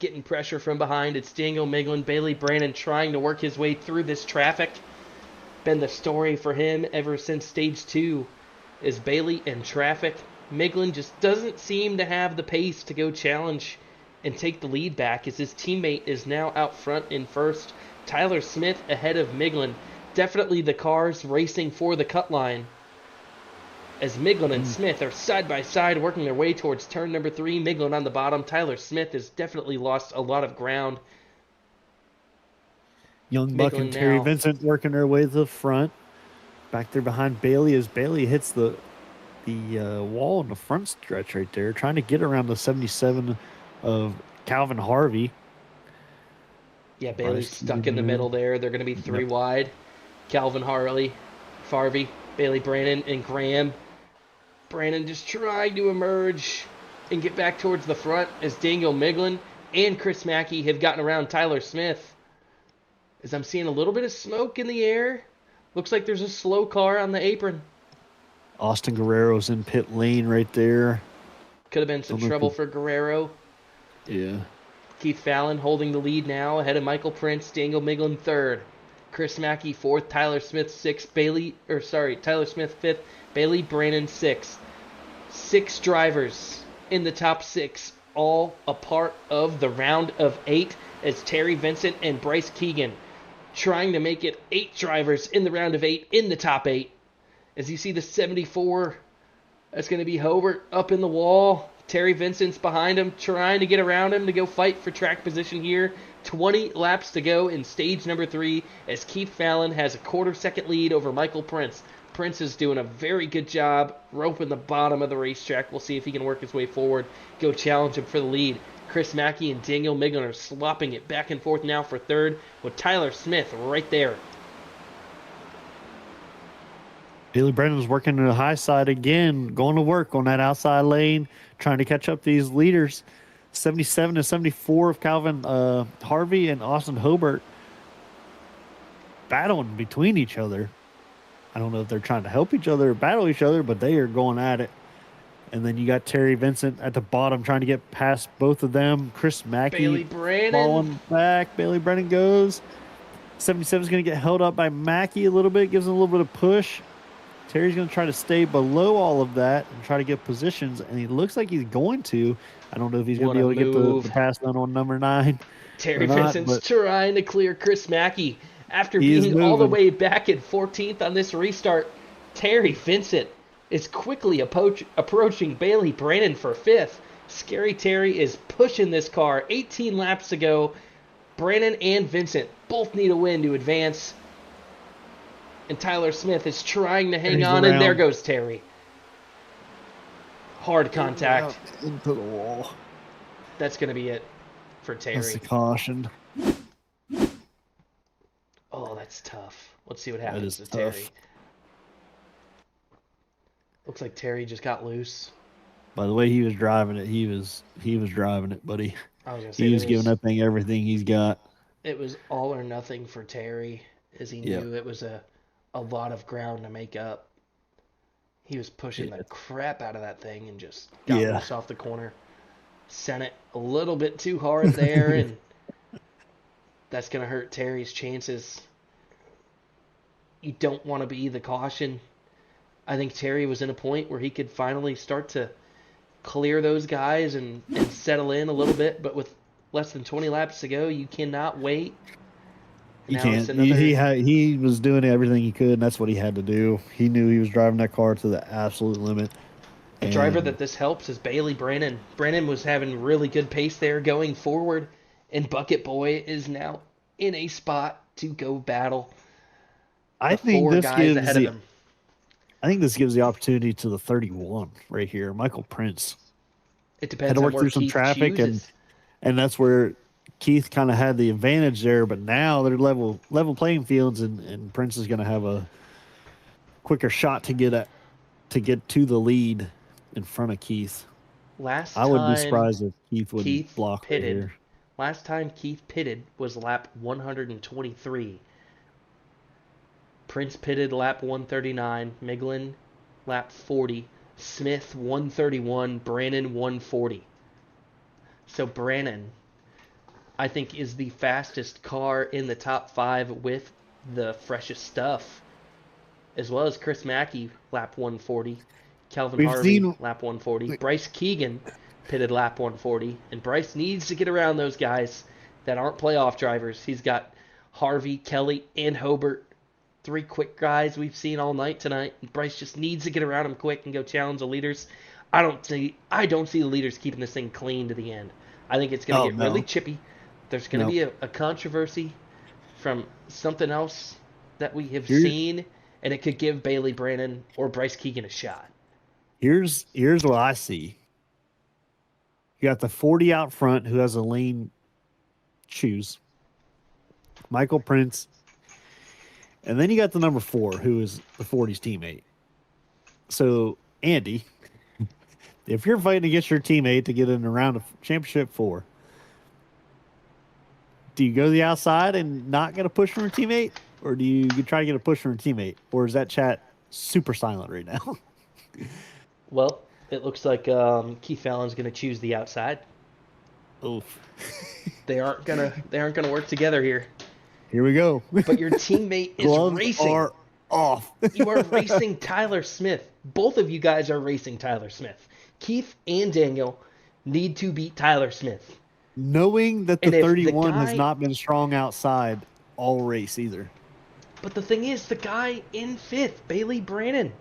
getting pressure from behind. It's Daniel Miglin, Bailey Brennan trying to work his way through this traffic. Been the story for him ever since stage 2 is Bailey and traffic. Miglin just doesn't seem to have the pace to go challenge and take the lead back as his teammate is now out front in first. Tyler Smith ahead of Miglin. Definitely the cars racing for the cut line as Miglin and Smith are side by side working their way towards turn number 3. Miglin on the bottom. Tyler Smith has definitely lost a lot of ground.
Young Buck and Terry Vincent working their way to the front. Back there behind Bailey as Bailey hits the wall in the front stretch right there, trying to get around the 77 of Calvin Harvey.
Yeah, Bailey's stuck in the middle there. They're going to be 3 wide. Calvin Farvey, Bailey Brannon, and Graham. Brannon just trying to emerge and get back towards the front as Daniel Miglin and Chris Mackey have gotten around Tyler Smith. As I'm seeing a little bit of smoke in the air. Looks like there's a slow car on the apron.
Austin Guerrero's in pit lane right there.
Could have been some trouble for Guerrero.
Yeah.
Keith Fallon holding the lead now ahead of Michael Prince. Daniel Miglin 3rd. Chris Mackey 4th. Tyler Smith 6th. Tyler Smith 5th. Bailey Brannon 6th. 6 drivers in the top 6. All a part of the round of 8 as Terry Vincent and Bryce Keegan trying to make it 8 drivers in the round of 8 in the top 8. As you see the 74, that's going to be Hobart up in the wall. Terry Vincent's behind him, trying to get around him to go fight for track position here. 20 laps to go in stage number 3 as Keith Fallon has a quarter-second lead over Michael Prince. Prince is doing a very good job roping the bottom of the racetrack. We'll see if he can work his way forward, go challenge him for the lead. Chris Mackey and Daniel Miglin are slopping it back and forth now for 3rd with Tyler Smith right there.
Bailey Brennan's working to the high side again, going to work on that outside lane, trying to catch up these leaders. 77 to 74 of Calvin Harvey and Austin Hobart battling between each other. I don't know if they're trying to help each other or battle each other, but they are going at it. And then you got Terry Vincent at the bottom trying to get past both of them. Chris Mackey
Bailey Brannon
falling back. Bailey Brennan goes. 77 is going to get held up by Mackey a little bit, gives him a little bit of push. Terry's going to try to stay below all of that and try to get positions, and he looks like he's going to. I don't know if he's going to be able to get the pass done on number 9.
Terry Vincent's trying to clear Chris Mackey. After being all the way back at 14th on this restart, Terry Vincent is quickly approaching Bailey Brannon for 5th. Scary Terry is pushing this car. 18 laps to go. Brannon and Vincent both need a win to advance. And Tyler Smith is trying to hang on, and there goes Terry. Hard contact.
Into the wall.
That's going to be it for Terry.
That's the caution.
Oh, that's tough. Let's see what happens to
tough.
Terry. Looks like Terry just got loose.
By the way he was driving it, he was driving it, buddy.
I was gonna say
he was giving that thing everything he's got.
It was all or nothing for Terry, as he knew it was a lot of ground to make up. He was pushing the crap out of that thing and just got loose off the corner. Sent it a little bit too hard there, and that's going to hurt Terry's chances. You don't want to be the caution. I think Terry was in a point where he could finally start to clear those guys and settle in a little bit, but with less than 20 laps to go, you cannot wait.
You can't. He was doing everything he could, and that's what he had to do. He knew he was driving that car to the absolute limit.
The driver that this helps is Bailey Brannon. Brannon was having really good pace there going forward, and Bucket Boy is now in a spot to go battle
I
the
think
four
this
guys
gives
ahead of
the
him.
I think this gives the opportunity to the 31 right here, Michael Prince.
It
Had
depends
to
on
work
where
through some
Keith
traffic,
chooses.
and that's where Keith kind of had the advantage there. But now they're level playing fields, and Prince is going to have a quicker shot to get to the lead in front of Keith.
Last
I would be
time
surprised if Keith would
Keith
block right
pitted,
here.
last time Keith pitted was lap 123. Prince pitted lap 139, Miglin lap 40, Smith 131, Brannon 140. So Brannon, I think, is the fastest car in the top 5 with the freshest stuff, as well as Chris Mackey lap 140, Calvin
We've
Harvey
seen
lap 140, Bryce Keegan pitted lap 140, and Bryce needs to get around those guys that aren't playoff drivers. He's got Harvey, Kelly, and Hobart, 3 quick guys we've seen all night tonight. Bryce just needs to get around them quick and go challenge the leaders. I don't see the leaders keeping this thing clean to the end. I think it's going to get really chippy. There's going to be a controversy from something else that we have seen, and it could give Bailey Brannon or Bryce Keegan a shot.
Here's what I see. You got the 40 out front who has a lean shoes, Michael Prince, and then you got the number 4 who is the 40's teammate. So Andy, if you're fighting against your teammate to get in a round of championship 4, do you go to the outside and not get a push from your teammate, or do you try to get a push from your teammate, or is that chat super silent right now?
Well, it looks like Keith Fallon's going to choose the outside.
Oof.
They aren't gonna work together here.
Here we go.
But your teammate is
Gloves
racing.
are off.
You are racing Tyler Smith. Both of you guys are racing Tyler Smith. Keith and Daniel need to beat Tyler Smith.
Knowing that the
And if
31
the
has
guy-
not been strong outside all race either.
But the thing is, the guy in 5th, Bailey Brannon,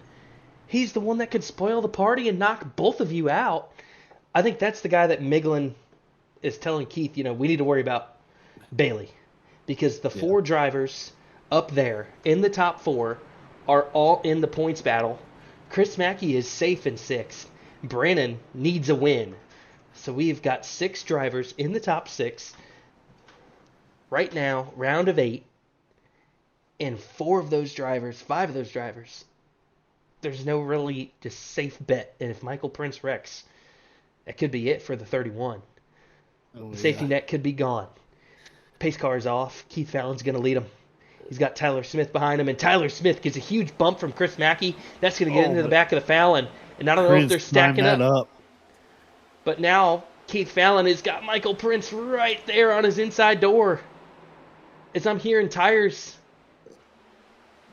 he's the one that could spoil the party and knock both of you out. I think that's the guy that Miglin is telling Keith, we need to worry about Bailey. Because the 4 drivers up there in the top 4 are all in the points battle. Chris Mackey is safe in 6th. Brannon needs a win. So we've got 6 drivers in the top 6. Right now, round of 8. And 5 of those drivers, there's no really just safe bet. And if Michael Prince wrecks, that could be it for the 31. The safety net could be gone. Pace car is off. Keith Fallon's going to lead him. He's got Tyler Smith behind him, and Tyler Smith gets a huge bump from Chris Mackey. That's going to get into the back of the Fallon. And I don't know if they're stacking up. But now Keith Fallon has got Michael Prince right there on his inside door. As I'm hearing tires.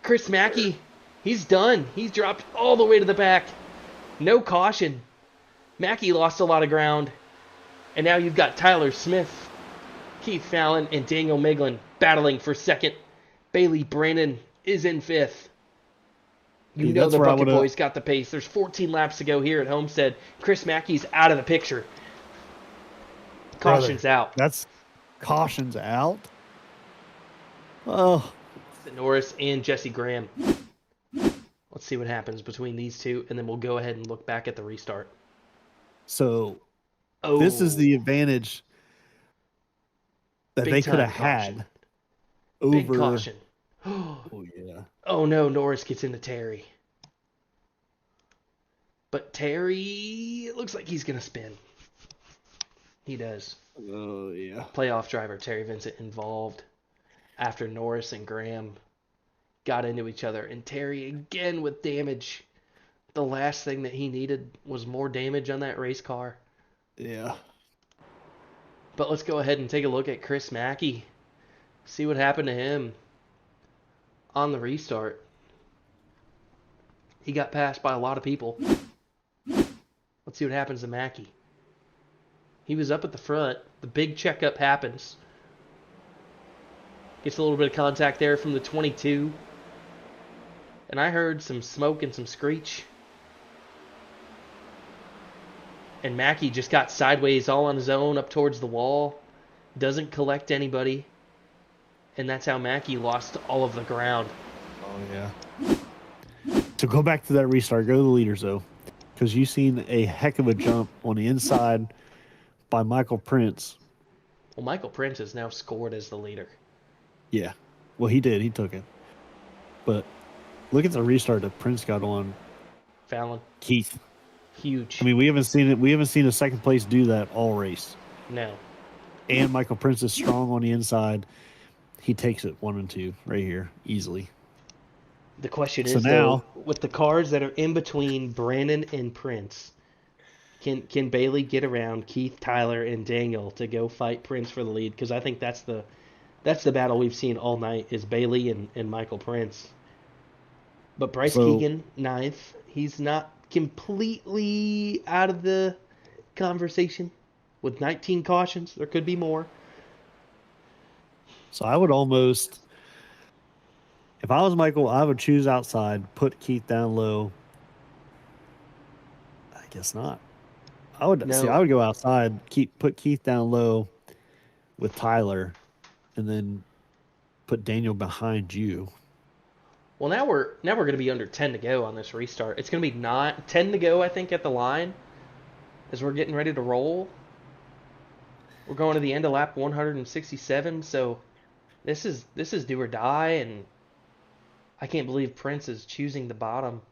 Chris Mackey, he's done. He's dropped all the way to the back. No caution. Mackey lost a lot of ground. And now you've got Tyler Smith, Keith Fallon, and Daniel Miglin battling for 2nd. Bailey Brannon is in 5th. You know the Bucket Boys got the pace. There's 14 laps to go here at Homestead. Chris Mackey's out of the picture. Caution's out.
That's caution's out? Oh.
Norris and Jesse Graham. Let's see what happens between these two, and then we'll go ahead and look back at the restart.
So, this is the advantage that they could have had over.
Big caution.
Oh, yeah.
Oh, no, Norris gets into Terry. But Terry, it looks like he's going to spin. He does.
Oh, yeah.
Playoff driver Terry Vincent involved after Norris and Graham got into each other. And Terry again with damage. The last thing that he needed was more damage on that race car.
Yeah.
But let's go ahead and take a look at Chris Mackey. See what happened to him on the restart. He got passed by a lot of people. Let's see what happens to Mackey. He was up at the front. The big checkup happens. Gets a little bit of contact there from the 22. And I heard some smoke and some screech. And Mackey just got sideways all on his own up towards the wall. Doesn't collect anybody. And that's how Mackey lost all of the ground.
Oh, yeah. So go back to that restart. Go to the leaders, though. Because you've seen a heck of a jump on the inside by Michael Prince.
Well, Michael Prince has now scored as the leader.
Yeah. Well, he did. He took it. But look at the restart that Prince got on
Fallon,
Keith.
huge.
I mean, we haven't seen it. We haven't seen a second place do that all race.
No.
And Michael Prince is strong on the inside. He takes it 1 and 2 right here easily.
The question
So
is,
now-
though, with the cars that are in between Brandon and Prince, can Bailey get around Keith, Tyler, and Daniel to go fight Prince for the lead? Because I think that's the battle we've seen all night is Bailey and Michael Prince. But Bryce
So-
Keegan, 9th. He's not completely out of the conversation. With 19 cautions, there could be more.
So I would almost, if I was Michael, I would choose outside, put Keith down low. I guess not. I would
No.
I would go outside, put Keith down low with Tyler, and then put Daniel behind you.
Well, now we're going to be under 10 to go on this restart. It's going to be 10 to go, I think, at the line as we're getting ready to roll. We're going to the end of lap 167, so this is do or die, and I can't believe Prince is choosing the bottom.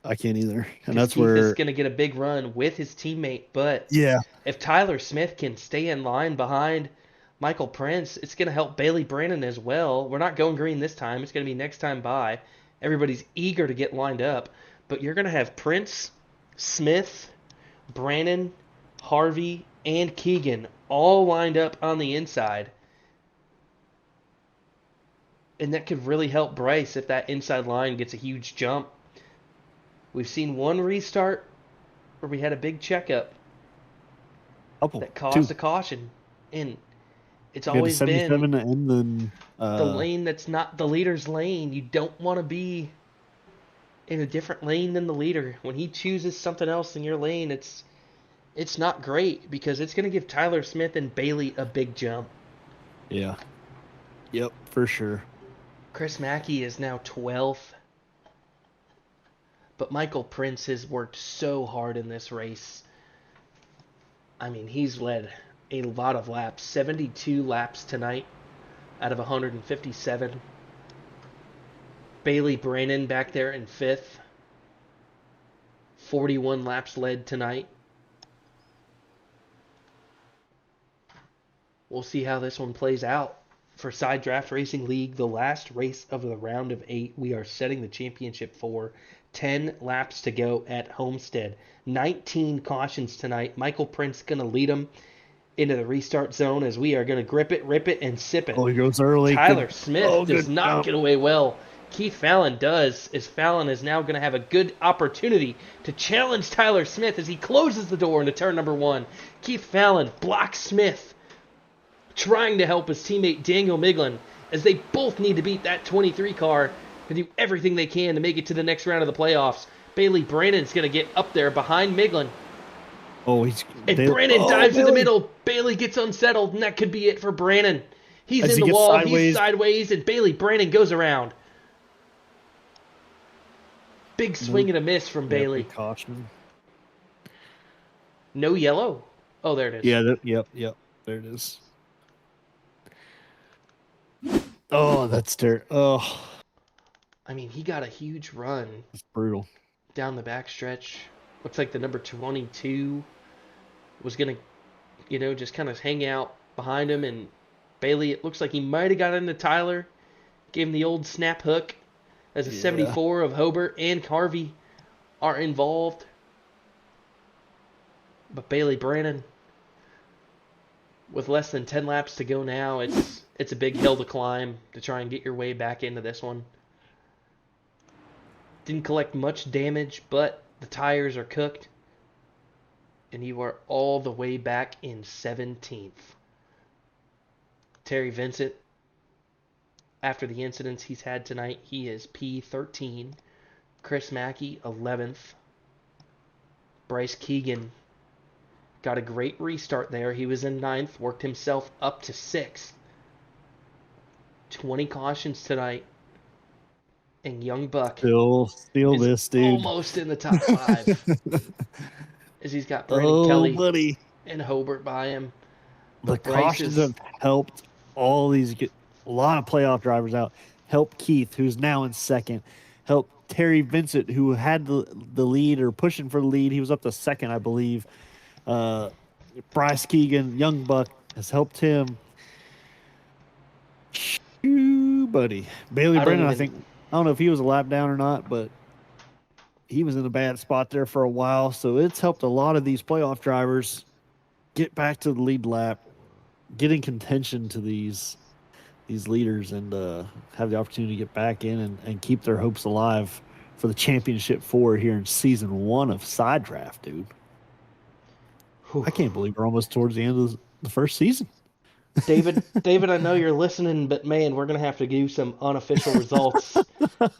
I can't either, and
'Cause
that's
Keith
where
is going to get a big run with his teammate, but
yeah,
if Tyler Smith can stay in line behind Michael Prince, it's going to help Bailey Brandon as well. We're not going green this time. It's going to be next time by. Everybody's eager to get lined up, but you're going to have Prince, Smith, Brandon, Harvey, and Keegan all lined up on the inside. And that could really help Bryce if that inside line gets a huge jump. We've seen one restart where we had a big checkup that caused a caution. And it's always been
77 and then
the lane that's not the leader's lane. You don't want to be in a different lane than the leader. When he chooses something else in your lane, it's not great because it's going to give Tyler Smith and Bailey a big jump.
yeah, yep, for sure.
Chris Mackey is now 12th. But Michael Prince has worked so hard in this race. I mean, he's led a lot of laps. 72 laps tonight out of 157. Bailey Brannon back there in 5th. 41 laps led tonight. We'll see how this one plays out. For Side Draft Racing League, the last race of the round of 8, we are setting the championship for 10 laps to go at Homestead. 19 cautions tonight. Michael Prince going to lead them into the restart zone as we are going to grip it, rip it, and sip it.
Oh, he goes early.
Tyler
Good-
Smith
oh,
does
good
not
jump.
get away well. Keith Fallon does, as Fallon is now going to have a good opportunity to challenge Tyler Smith as he closes the door into turn number 1. Keith Fallon blocks Smith, trying to help his teammate Daniel Miglin, as they both need to beat that 23 car to do everything they can to make it to the next round of the playoffs. Bailey Brandon's going to get up there behind Miglin.
Oh,
And Brandon dives in the middle. Bailey gets unsettled, and that could be it for Brandon. He's
As
in
he
the
gets
wall,
sideways.
he's sideways, and Bailey Brandon goes around. Big swing and a miss from Bailey.
Big caution.
No yellow. Oh, there it is.
Yeah, yep. There it is. Oh, that's terrible. Oh,
I mean, he got a huge run
it's brutal.
down the backstretch. Looks like the number 22 was going to, just kind of hang out behind him. And Bailey, it looks like he might have got into Tyler. Gave him the old snap hook as a 74 of Hobart and Harvey are involved. But Bailey Brannon, with less than 10 laps to go now, it's a big hill to climb to try and get your way back into this one. Didn't collect much damage, but the tires are cooked. And you are all the way back in 17th. Terry Vincent, after the incidents he's had tonight, he is P13. Chris Mackey, 11th. Bryce Keegan Got a great restart there. He was in 9th, worked himself up to 6th. 20 cautions tonight. And Young Buck
Steal
is
this, dude.
almost in the top 5. As he's got Brandon
Oh,
Kelly
buddy.
and Hobart by him.
The
But Bryce
cautions
is
have helped all these get a lot of playoff drivers out. Help Keith, who's now in 2nd. Help Terry Vincent, who had the lead or pushing for the lead. He was up to 2nd, I believe. Bryce Keegan, Young Buck, has helped him. Shoo, buddy. Bailey Brennan, I don't know if he was a lap down or not, but he was in a bad spot there for a while. So it's helped a lot of these playoff drivers get back to the lead lap, get in contention to these leaders, and have the opportunity to get back in and keep their hopes alive for the championship 4 here in season 1 of Side Draft, dude.
Whew.
I can't believe we're almost towards the end of the first season.
David, I know you're listening, but man, we're gonna have to do some unofficial results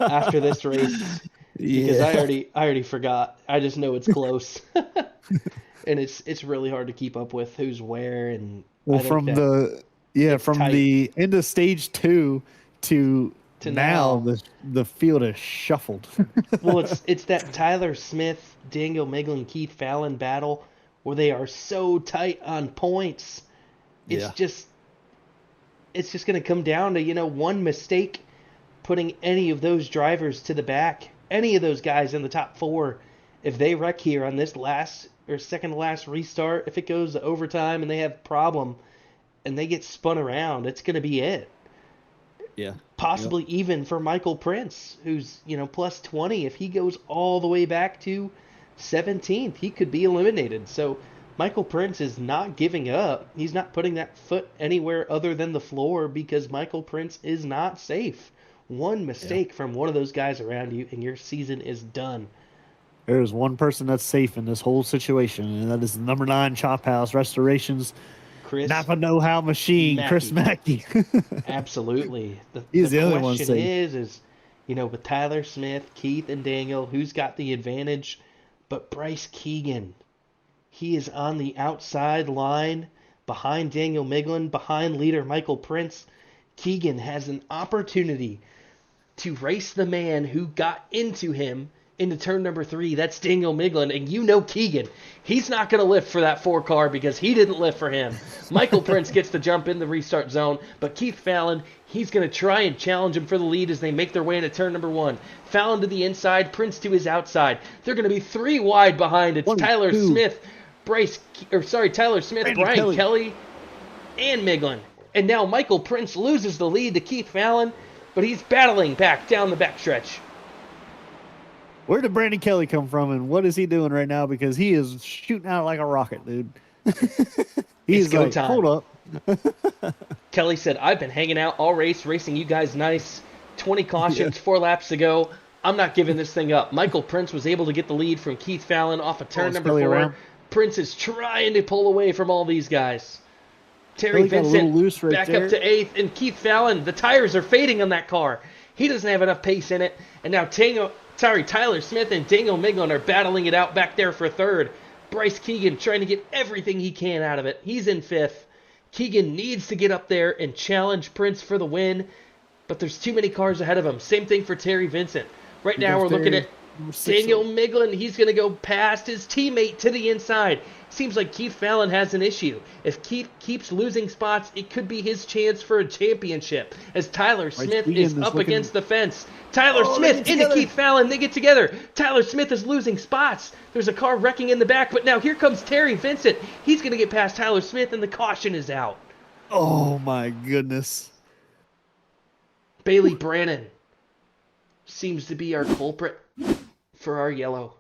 after this race because I already forgot. I just know it's close, and it's really hard to keep up with who's where. And
Well,
from
the end of stage 2 to now, the field is shuffled.
Well, it's that Tyler Smith, Daniel Miglin, Keith Fallon battle where they are so tight on points. It's just going to come down to, one mistake putting any of those drivers to the back, any of those guys in the top 4. If they wreck here on this last or second to last restart, if it goes to overtime and they have a problem and they get spun around, it's going to be it.
Yeah.
Possibly even for Michael Prince, who's, plus 20. If he goes all the way back to 17th, he could be eliminated. So Michael Prince is not giving up. He's not putting that foot anywhere other than the floor because Michael Prince is not safe. One mistake from one of those guys around you and your season is done.
There is one person that's safe in this whole situation, and that is number 9 Chop House Restorations,
Chris
Napa Know-How Machine,
Mackey.
Chris Mackey.
Absolutely.
He's the only
question
one safe.
is, with Tyler Smith, Keith, and Daniel, who's got the advantage? But Bryce Keegan, he is on the outside line behind Daniel Miglin, behind leader Michael Prince. Keegan has an opportunity to race the man who got into him into turn number 3. That's Daniel Miglin. And Keegan, he's not going to lift for that 4 car because he didn't lift for him. Michael Prince gets to jump in the restart zone, but Keith Fallon, he's going to try and challenge him for the lead as they make their way into turn number 1. Fallon to the inside, Prince to his outside. They're going to be 3 wide behind. It's Tyler Smith, Tyler Smith, Brian Kelly, and Miglin. And now Michael Prince loses the lead to Keith Fallon, but he's battling back down the backstretch.
Where did Brandon Kelly come from, and what is he doing right now? Because he is shooting out like a rocket, dude. He's
go
like,
time.
Hold up.
Kelly said, I've been hanging out all race, racing you guys nice. 20 cautions, 4 laps to go. I'm not giving this thing up. Michael Prince was able to get the lead from Keith Fallon off of turn number 4.
Around.
Prince is trying to pull away from all these guys. Terry
Kelly
Vincent
loose right
back
there.
up to 8th, and Keith Fallon, the tires are fading on that car. He doesn't have enough pace in it, and now Tyler Smith and Daniel Miglin are battling it out back there for 3rd. Bryce Keegan trying to get everything he can out of it. He's in 5th. Keegan needs to get up there and challenge Prince for the win, but there's too many cars ahead of him. Same thing for Terry Vincent. Right now we're looking at Daniel Miglin. He's going to go past his teammate to the inside. Seems like Keith Fallon has an issue. If Keith keeps losing spots, it could be his chance for a championship as Tyler Smith is up against the fence. Tyler Smith into Keith Fallon. They get together. Tyler Smith is losing spots. There's a car wrecking in the back, but now here comes Terry Vincent. He's going to get past Tyler Smith, and the caution is out.
Oh, my goodness.
Bailey Brannon seems to be our culprit for our yellow.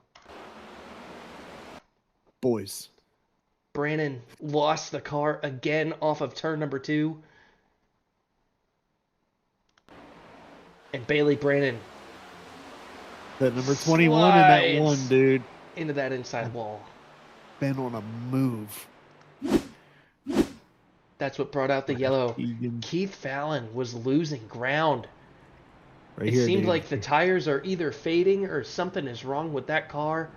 Boys.
Brannon lost the car again off of turn number 2. And Bailey Brannon.
That number 21 and that 1, dude.
Into that inside wall.
Been on a move.
That's what brought out the yellow.
Keegan.
Keith Fallon was losing ground.
Right
It
here,
seemed
dude.
like the tires are either fading or something is wrong with that car.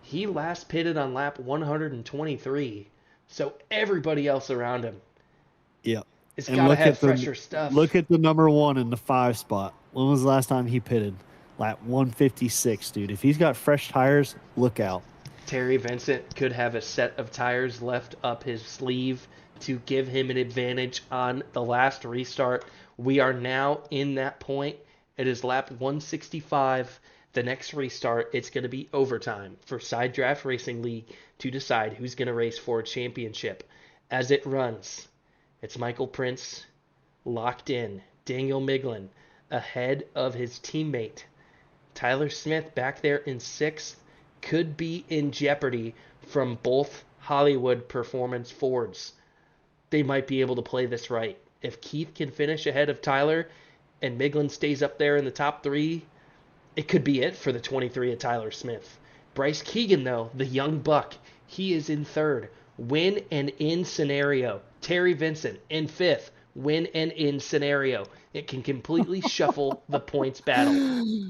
He last pitted on lap 123, so everybody else around him
Yep.
has
And
got to have fresher
look
stuff.
at the number 1 in the 5 spot. When was the last time he pitted? Lap 156, dude. If he's got fresh tires, look out.
Terry Vincent could have a set of tires left up his sleeve to give him an advantage on the last restart. We are now in that point. It is lap 165. The next restart, it's going to be overtime for Side Draft Racing League to decide who's going to race for a championship. As it runs, it's Michael Prince locked in. Daniel Miglin ahead of his teammate. Tyler Smith back there in 6th could be in jeopardy from both Hollywood Performance Fords. They might be able to play this right. If Keith can finish ahead of Tyler and Miglin stays up there in the top 3, it could be it for the 23 of Tyler Smith. Bryce Keegan, though, the young buck, he is in 3rd. Win and in scenario. Terry Vincent in 5th. Win and in scenario. It can completely shuffle the points battle.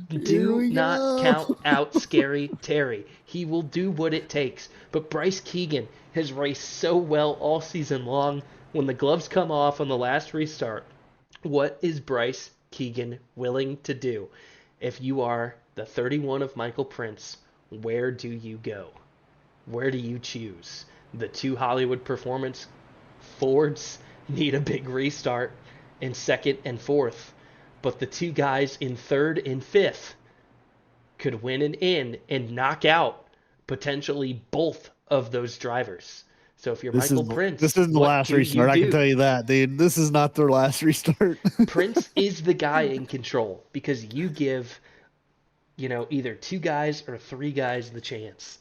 Do not count out Scary Terry. He will do what it takes. But Bryce Keegan has raced so well all season long. When the gloves come off on the last restart, what is Bryce Keegan willing to do? If you are the 31 of Michael Prince, where do you go? Where do you choose? The 2 Hollywood Performance Fords need a big restart in 2nd and 4th. But the 2 guys in 3rd and 5th could win an in and knock out potentially both of those drivers. So if you're Michael Prince,
this isn't the last restart. I can tell you that, dude. This is not their last restart.
Prince is the guy in control because you give, either 2 guys or 3 guys the chance.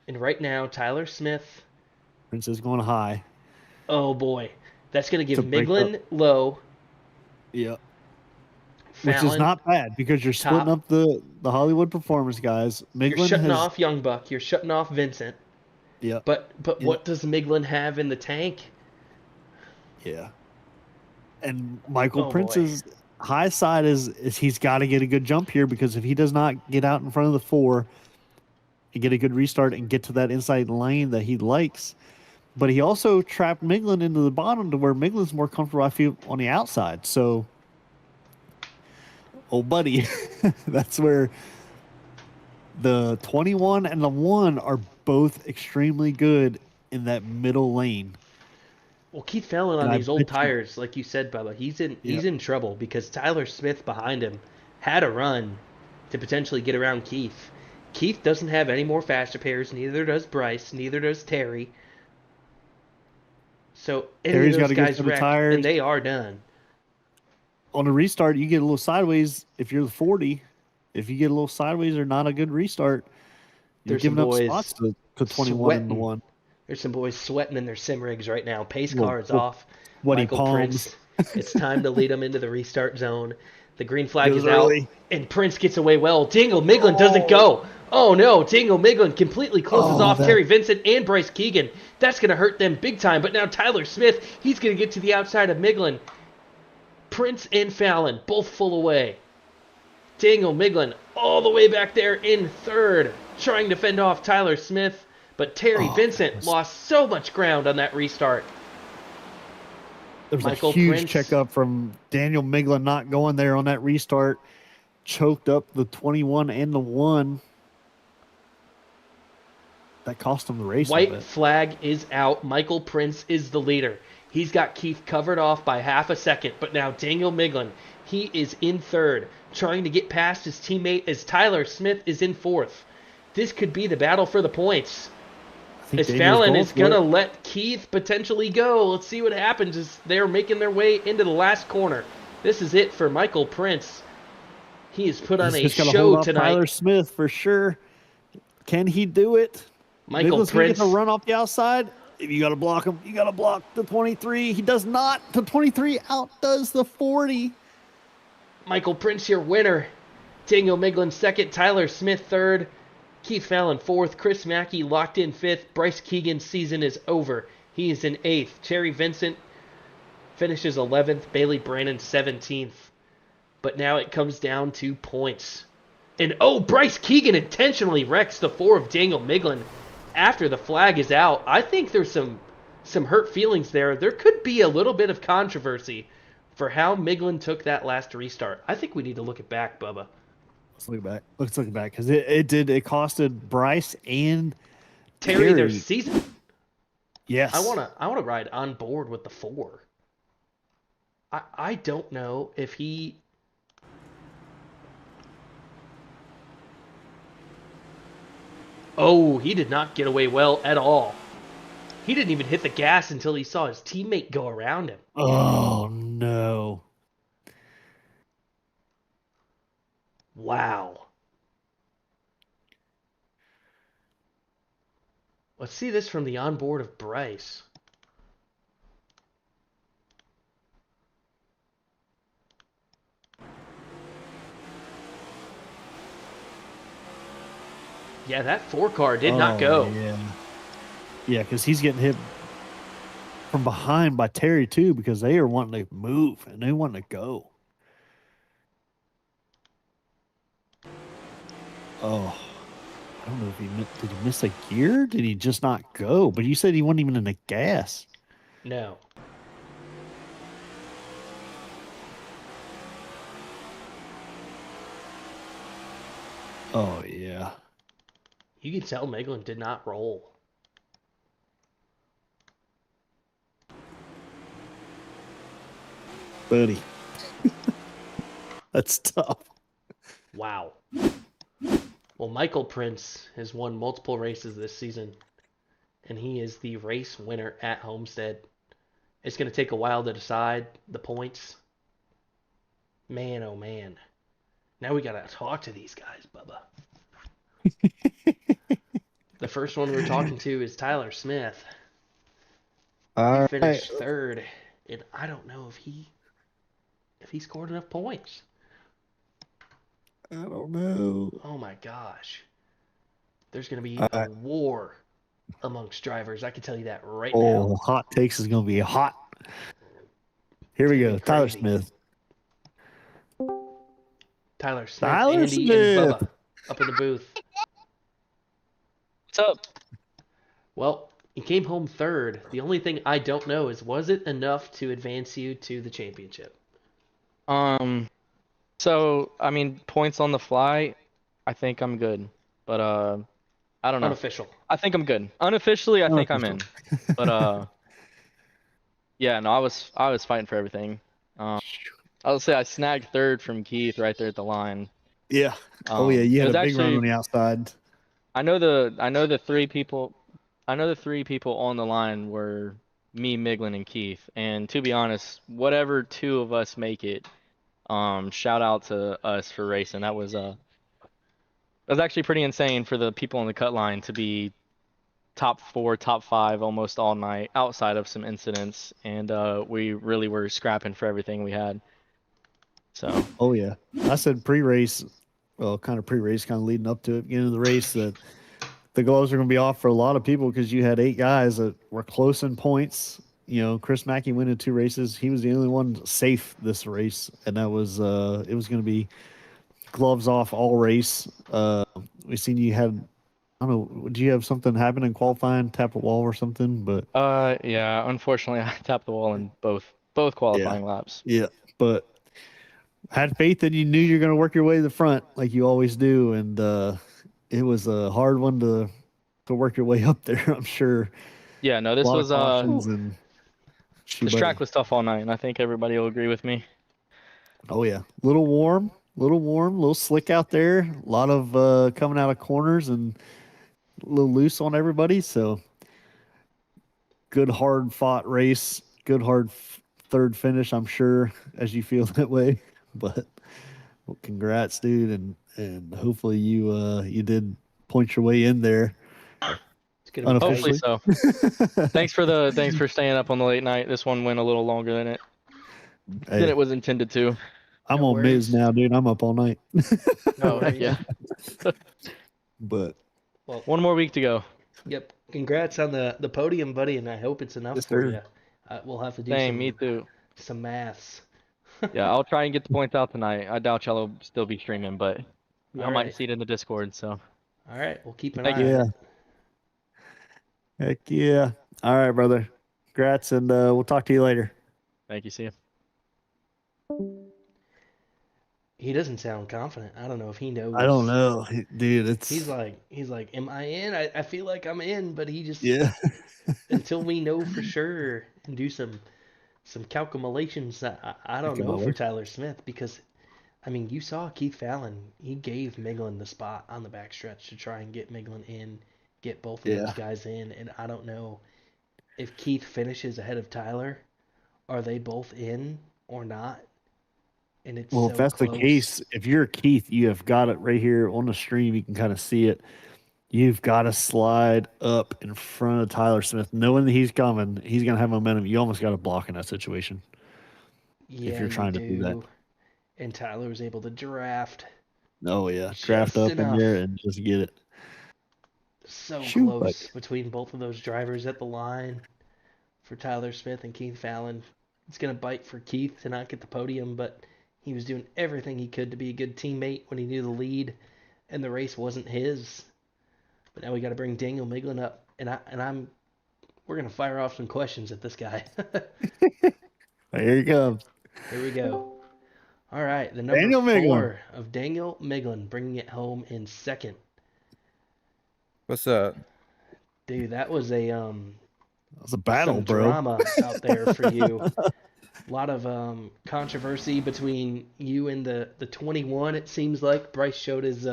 And right now, Tyler Smith.
Prince is going high.
Oh boy, that's going to give Miglin low.
Yeah.
Fallon,
which is not bad because you're splitting up the Hollywood Performance guys. Miglin
you're shutting off Young Buck. You're shutting off Vincent.
Yeah.
But what does Miglin have in the tank?
Yeah. And Michael Prince's high side is he's got to get a good jump here because if he does not get out in front of the 4 and get a good restart and get to that inside lane that he likes, but he also trapped Miglin into the bottom to where Miglin's more comfortable, I feel, on the outside. So, oh, buddy, that's where the 21 and the 1 are both extremely good in that middle lane.
Well, Keith Fallon on these old tires, like you said, Bubba, he's in trouble because Tyler Smith behind him had a run to potentially get around Keith. Keith doesn't have any more faster pairs, neither does Bryce, neither does Terry. So
Terry's got to get to the tires,
and they are done.
On a restart, you get a little sideways if you're the 40. If you get a little sideways or not a good restart, you're giving up spots to 21 and the 1.
There's some boys sweating in their sim rigs right now. Pace car is off.
Michael
Prince. It's time to lead them into the restart zone. The green flag is out, and Prince gets away well. Daniel Miglin doesn't go. Oh, no. Daniel Miglin completely closes off Terry Vincent and Bryce Keegan. That's going to hurt them big time. But now Tyler Smith, he's going to get to the outside of Miglin. Prince and Fallon both full away. Daniel Miglin all the way back there in 3rd, trying to fend off Tyler Smith. But Terry Vincent lost so much ground on that restart.
There's a huge checkup from Daniel Miglin not going there on that restart. Choked up the 21 and the 1. That cost him the race.
White flag is out. Michael Prince is the leader. He's got Keith covered off by half a second. But now Daniel Miglin, he is in 3rd, trying to get past his teammate as Tyler Smith is in 4th. This could be the battle for the points. As Fallon is going to let Keith potentially go. Let's see what happens as they're making their way into the last corner. This is it for Michael Prince. He has put on a show tonight.
Tyler Smith for sure. Can he do it?
Michael Prince
going to run off the outside. If you got to block him, you got to block the 23. He does not. The 23 outdoes the 40.
Michael Prince, your winner. Daniel Miglin 2nd. Tyler Smith 3rd. Keith Fallon 4th. Chris Mackey locked in 5th. Bryce Keegan's season is over. He is in 8th. Terry Vincent finishes 11th. Bailey Brannon 17th. But now it comes down to points. And oh, Bryce Keegan intentionally wrecks the 4 of Daniel Miglin after the flag is out. I think there's some hurt feelings there. There could be a little bit of controversy for how Miglin took that last restart. I think we need to look it back, Bubba.
Let's look back. Let's look back because it costed Bryce and
Terry their
Terry.
season.
Yes.
I wanna ride on board with the 4. I don't know if he. Oh, he did not get away well at all. He didn't even hit the gas until he saw his teammate go around him.
Oh no.
Wow. Let's see this from the onboard of Bryce. Yeah, that 4 car did not go.
Yeah. Yeah, because he's getting hit from behind by Terry too, because they are wanting to move and they want to go. Oh, I don't know if did he miss a gear? Did he just not go? But you said he wasn't even in the gas.
No.
Oh yeah.
You can tell Meglin did not roll.
Buddy. That's tough.
Wow. Well, Michael Prince has won multiple races this season, and he is the race winner at Homestead. It's going to take a while to decide the points. Man, oh man. Now we got to talk to these guys, Bubba. The first one we're talking to is Tyler Smith. He finished third, and I don't know if he scored enough points.
I don't know.
Oh my gosh. There's going to be a war amongst drivers. I can tell you that right now.
Oh, hot takes is going to be hot. Here we go. Tyler Smith.
Tyler Smith,
Tyler
Andy,
Smith.
and Bubba up in the booth.
What's up?
Well, he came home third. The only thing I don't know is, was it enough to advance you to the championship?
So I mean, points on the fly, I think I'm good. But I don't know.
Unofficial.
I think I'm good. Unofficially, I think I'm in. But yeah, no, I was fighting for everything. I would say I snagged third from Keith right there at the line.
Yeah. Oh yeah, you
it
had
was
a big run
actually-
on the outside.
I know the 3 people on the line were me, Miglin, and Keith. And to be honest, whatever 2 of us make it, shout out to us for racing. That was actually pretty insane for the people on the cut line to be top 4, top 5 almost all night outside of some incidents, and we really were scrapping for everything we had. So
Oh yeah. I said pre-race, well, kind of pre-race, kind of leading up to it, beginning of the race, that the gloves are going to be off for a lot of people because you had 8 guys that were close in points. You know, Chris Mackey winning 2 races. He was the only one safe this race, and that was it was going to be gloves off all race. We seen you had, I don't know, did you have something happen in qualifying, tap a wall or something? But
yeah, unfortunately I tapped the wall in both qualifying laps.
yeah, but had faith that you knew you're going to work your way to the front like you always do, and it was a hard one to work your way up there. I'm sure.
Yeah, no, this was
this
track was tough all night, and I think everybody will agree with me.
Oh yeah, little warm, little slick out there. A lot of coming out of corners and a little loose on everybody. So good, hard fought race. Good, hard third finish. I'm sure, as you feel that way. But well, congrats, dude, and hopefully you did point your way in there.
Hopefully so. Thanks for staying up on the late night. This one went a little longer than it was intended to.
I'm
No
on
worries.
Miz now, dude. I'm up all night.
No worries.
Yeah.
But
Well,
One more week to go.
yep. Congrats on the podium, buddy, and I hope it's enough
Yes,
for
sir.
you. We'll have to do
Same, me too.
some maths.
Yeah, I'll try and get the points out tonight. I doubt y'all will still be streaming, but Y'all
All
might
right.
see it in the Discord. So
All right. We'll keep an
Thank
eye
you.
on
Yeah.
it.
Heck yeah. All right, brother. Congrats, and we'll talk to you later.
thank you. See you.
He doesn't sound confident. I don't know if he
I don't
knows.
know, dude. It's
He's like, am I in? I feel like I'm in, but he just
yeah.
until we know for sure and do some calculations. I don't
Think
know
about
for
it.
Tyler Smith because I mean you saw Keith Fallon. He gave Miglin the spot on the backstretch to try and get Miglin in, get both of those
Yeah.
guys in, and I don't know if Keith finishes ahead of Tyler. Are they both in or not? And it's
Well, if
so
that's the
close.
case, if you're Keith, you have got it right here on the stream. You can kind of see it. You've got to slide up in front of Tyler Smith, knowing that he's coming. He's going to have momentum. You almost got to block in that situation if
Yeah,
you're
you
trying to do that.
do. And Tyler was able to draft
Oh yeah, draft
just
up in there
enough.
and just get it.
So
Shoot, buddy.
close between both of those drivers at the line for Tyler Smith and Keith Fallon. It's going to bite for Keith to not get the podium, but he was doing everything he could to be a good teammate when he knew the lead, and the race wasn't his. But now we got to bring Daniel Miglin up, and we're going to fire off some questions at this guy.
Here you go,
Here we go. All right, the number
Daniel Miglin.
4 of Daniel Miglin bringing it home in second.
What's up?
Dude, that was a
It's a battle,
some
bro.
drama out there for you. A lot of controversy between you and the 21. It seems like Bryce showed his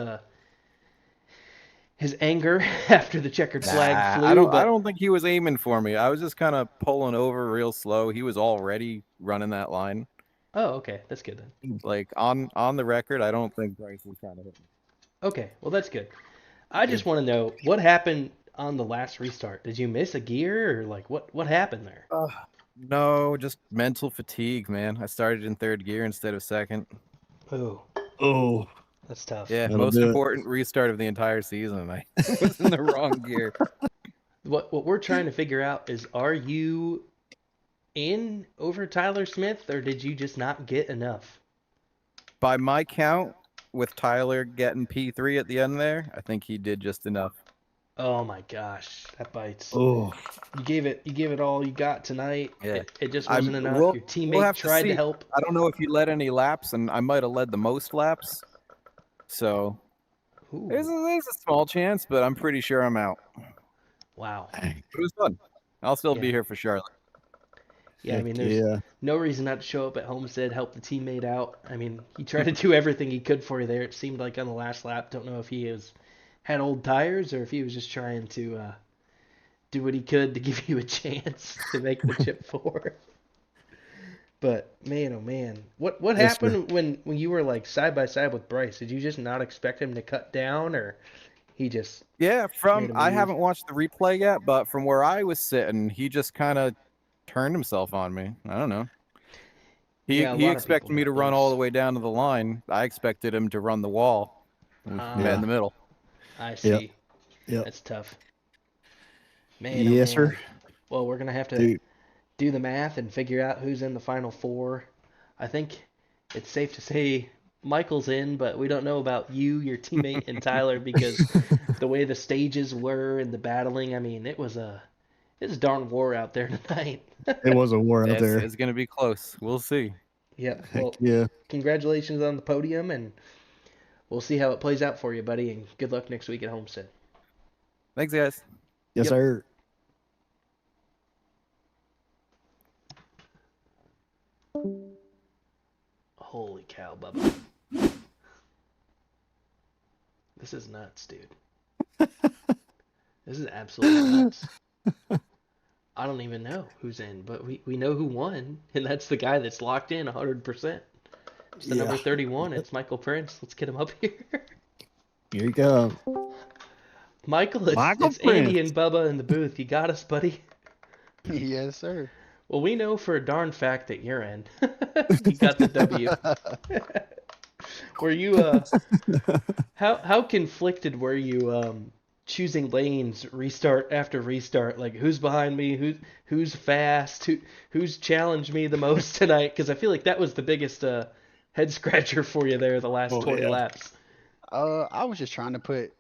anger after the checkered flag
Nah,
flew.
I
But
don't think he was aiming for me. I was just kind of pulling over real slow. He was already running that line.
oh, okay, that's good then.
Like on the record, I don't think Bryce was trying to hit me.
Okay, well that's good. I just want to know what happened on the last restart. Did you miss a gear or like what happened there?
No, just mental fatigue, man. I started in third gear instead of second.
Oh,
Oh,
that's tough.
Yeah,
that'll
most
do it.
important restart of the entire season. I was in the wrong gear.
What we're trying to figure out is are you in over Tyler Smith or did you just not get enough?
By my count, with Tyler getting P3 at the end there, I think he did just enough.
Oh my gosh, that bites.
Oh,
You gave it all you got tonight.
Yeah.
It just wasn't enough. Your
We'll
teammate
have to
tried to
see.
help.
I don't know if you led any laps, and I might have led the most laps. So
Ooh,
there's a small chance, but I'm pretty sure I'm out.
wow.
dang.
It was fun. I'll still be
Yeah.
here for Charlotte.
Yeah, I
Heck
mean, there's
yeah.
no reason not to show up at Homestead, help the teammate out. I mean, he tried to do everything he could for you there. It seemed like on the last lap. Don't know if he had old tires or if he was just trying to do what he could to give you a chance to make the chip four. But man, oh man, what
Yes, sir.
happened when you were like side by side with Bryce? Did you just not expect him to cut down, or he just
Yeah,
made a
I
move?
haven't watched the replay yet, but from where I was sitting, he just kind of turned himself on me. I don't know. He
Yeah, a
he
lot of people
expected me to
got
run all the
loose.
way down to the line. I expected him to run the wall. We met
Ah,
in the middle.
I
Yep.
see.
Yep.
That's tough. Man, oh
Yes,
man.
sir.
Well, we're gonna have to
Dude.
do the math and figure out who's in the final four. I think it's safe to say Michael's in, but we don't know about you, your teammate, and Tyler because the way the stages were and the battling. I mean, it was a darn war out there tonight.
It was a war out there.
It's gonna be close. We'll see.
Yep.
Heck
Well,
yeah.
congratulations on the podium, and we'll see how it plays out for you, buddy. And good luck next week at Homestead.
Thanks, guys.
Yes,
Yep.
sir.
Holy cow, Bubba. This is nuts, dude. This is absolutely nuts. I don't even know who's in, but we know who won, and that's the guy that's locked in 100%. It's the number
Yeah.
31. It's Michael Prince. Let's get him up here.
Here you go.
Michael,
Michael
it's Andy
Prince.
and Bubba in the booth. You got us, buddy.
Yes, sir.
Well, we know for a darn fact that you're in. You got the W. Were you how conflicted were you choosing lanes restart after restart? Like who's behind me? Who's fast? Who's challenged me the most tonight? Because I feel like that was the biggest head scratcher for you there the last
Oh,
20
yeah.
laps.
I was just trying to put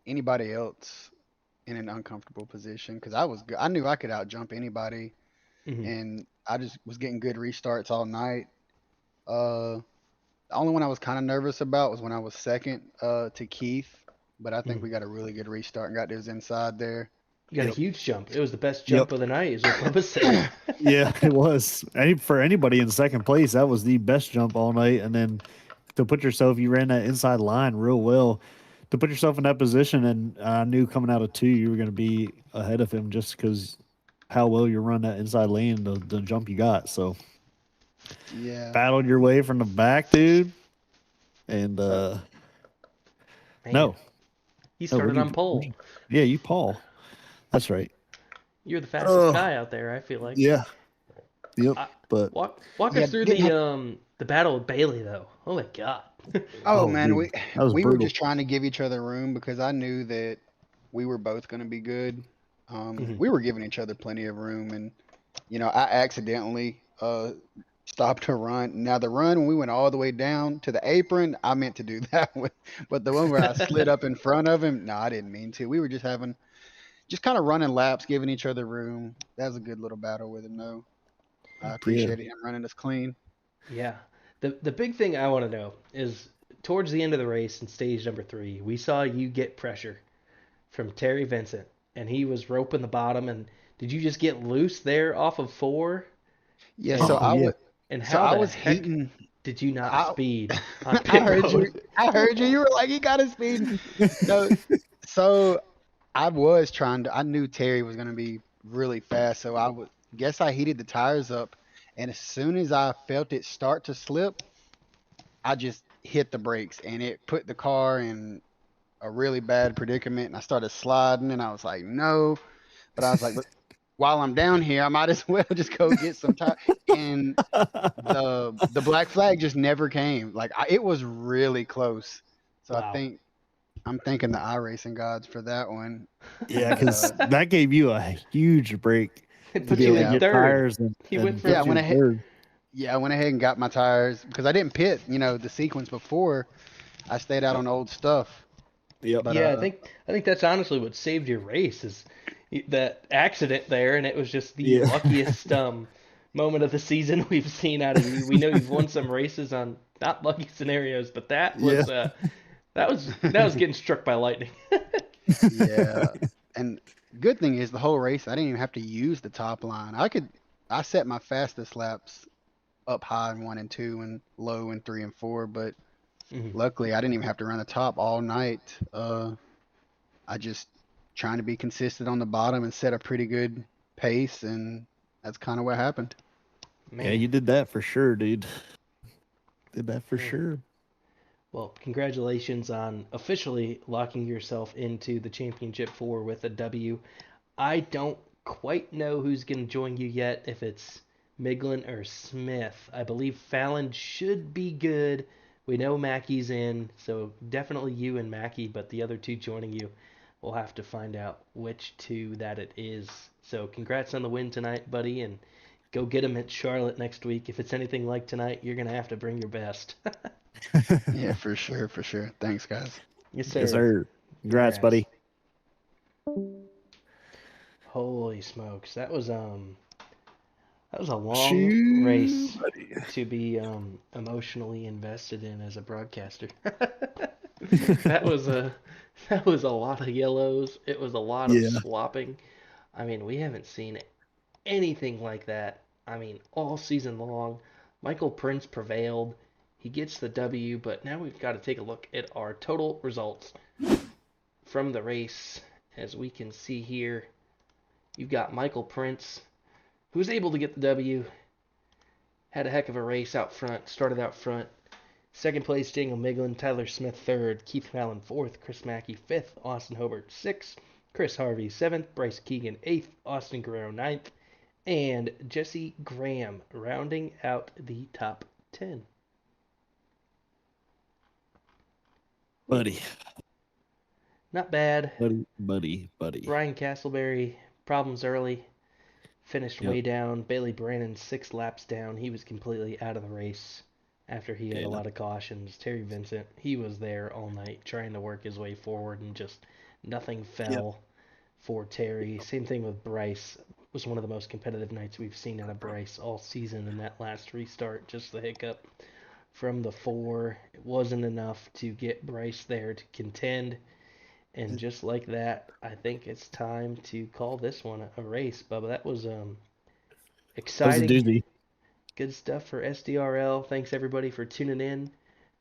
anybody else in an uncomfortable position because I was I knew I could out jump anybody,
Mhm.
and I just was getting good restarts all night. Uh, the only one I was kind of nervous about was when I was second to Keith, but I think
Mhm.
we got a really good restart and got those inside there.
You got a
Yep.
huge jump. It was the best
Yep.
jump of the night, is what Bubba said.
Yeah, it was. For anybody in second place, that was the best jump all night. And then to put yourself, you ran that inside line real well. To put yourself in that position, and I knew coming out of two, you were going to be ahead of him just because how well you run that inside lane, the jump you got. So
Yeah,
battled your way from the back, dude. And
Man,
no,
he
no,
started on pole.
yeah, you Paul. That's right.
You're the fastest
Oh,
guy out there, I feel like.
yeah, yep.
I,
But
walk
yeah,
us through
didn't have.
the battle with Bailey though. Oh my god.
Oh
oh,
man,
dude, that was
we were
brutal.
just trying to give each other room because I knew that we were both going to be good.
Mhm.
We were giving each other plenty of room, and I accidentally stopped a run. Now the run when we went all the way down to the apron, I meant to do that one, but the one where I slid up in front of him, no, I didn't mean to. We were just kind of running laps, giving each other room. That was a good little battle with him, though. I
Yeah,
appreciated him running us clean.
Yeah. The big thing I want to know is towards the end of the race in stage number 3, we saw you get pressure from Terry Vincent, and he was roping the bottom. And did you just get loose there off of 4?
Yeah,
And
oh yeah,
so
how
I
the
was
heck
heating.
did you not
I
speed on
I
pit
heard you.
road?
I heard you. You were like, he got his speed. No, so I was trying to. I knew Terry was gonna be really fast, so I would guess I heated the tires up, and as soon as I felt it start to slip, I just hit the brakes, and it put the car in a really bad predicament. And I started sliding, and I was like, no. But I was like, but while I'm down here, I might as well just go get some tire. And the black flag just never came. Like it was really close. So
Wow.
I'm thanking the iRacing gods for that one.
yeah,
And
because that gave you a huge break
It
to
put
be
you
able to
in
yeah,
get
third.
tires
He went
and
yeah, I
put
from
you
went
in
ahead.
third.
Yeah, I went ahead and got my tires because I didn't pit. The sequence before. I stayed out on old stuff.
Yep.
But
Yeah, I think that's honestly what saved your race is that accident there, and it was just the
Yeah.
luckiest moment of the season we've seen out of you. We know you've won some races on not lucky scenarios, but
Yeah.
that was getting struck by lightning.
yeah, and good thing is the whole race I didn't even have to use the top line. I set my fastest laps up high in 1 and 2 and low in 3 and 4, but
Mhm.
luckily I didn't even have to run the top all night. I just trying to be consistent on the bottom and set a pretty good pace, and that's kind of what happened.
Yeah,
Man,
you did that for sure, dude. Did that for
man.
sure.
Well, congratulations on officially locking yourself into the championship 4 with a W. I don't quite know who's going to join you yet, if it's Miglin or Smith. I believe Fallon should be good. We know Mackey's in, so definitely you and Mackey, but the other two joining you, we'll have to find out which two that it is. So congrats on the win tonight, buddy, and go get him at Charlotte next week. If it's anything like tonight, you're going to have to bring your best.
Yeah, for sure, for sure. Thanks, guys.
Yes,
Yes,
sir.
sir. Congrats,
Congrats.
buddy.
Holy smokes. That was a long
Shoot,
race
buddy.
to be emotionally invested in as a broadcaster. that was a that was a lot of yellows. It was a lot of
Yeah.
slopping. I mean, we haven't seen anything like that. I mean, all season long. Michael Prince prevailed. He gets the W, but now we've got to take a look at our total results from the race. As we can see here, you've got Michael Prince, who was able to get the W, had a heck of a race out front, started out front. Second place, Daniel Miglin, Tyler Smith third, Keith Fallon fourth, Chris Mackey fifth, Austin Hobart sixth, Chris Harvey seventh, Bryce Keegan eighth, Austin Guerrero ninth, and Jesse Graham rounding out the top 10.
Buddy.
Not bad.
Buddy.
Ryan Castleberry, problems early, finished
Yep.
way down. Bailey Brannon 6 laps down. He was completely out of the race after he had a lot of cautions. Terry Vincent, he was there all night trying to work his way forward, and just nothing fell for Terry. Same thing with Bryce. It was one of the most competitive nights we've seen out of Bryce all season in that last restart. Just the hiccup from the 4. It wasn't enough to get Bryce there to contend. And just like that, I think it's time to call this one a race, Bubba. That was exciting.
That was a doozy.
Good stuff for SDRL. Thanks everybody for tuning in.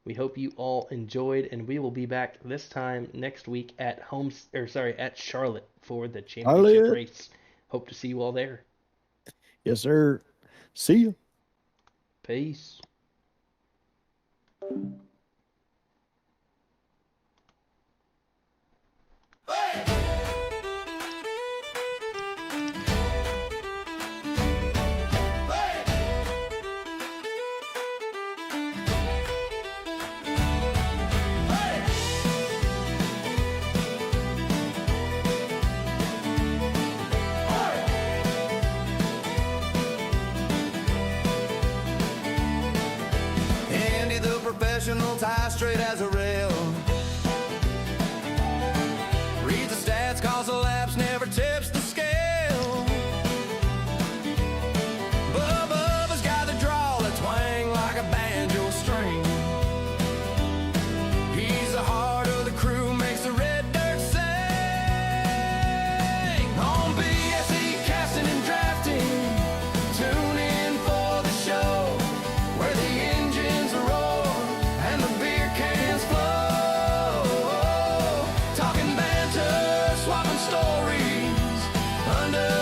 We hope you all enjoyed, and we will be back this time next week at at Charlotte for the championship race. Hope to see you all there.
Yes, sir. See you.
Peace.
Andy the professional, tie straight as a rail. Reads the stats, calls the laps, never tips the scale. Bubba's got the draw that twang like a banjo string. He's the heart of the crew, makes the red dirt sing. On B.A.C. casting and drafting, tune in for the show where the engines roar and the beer cans flow. Talking banter, swapping stories under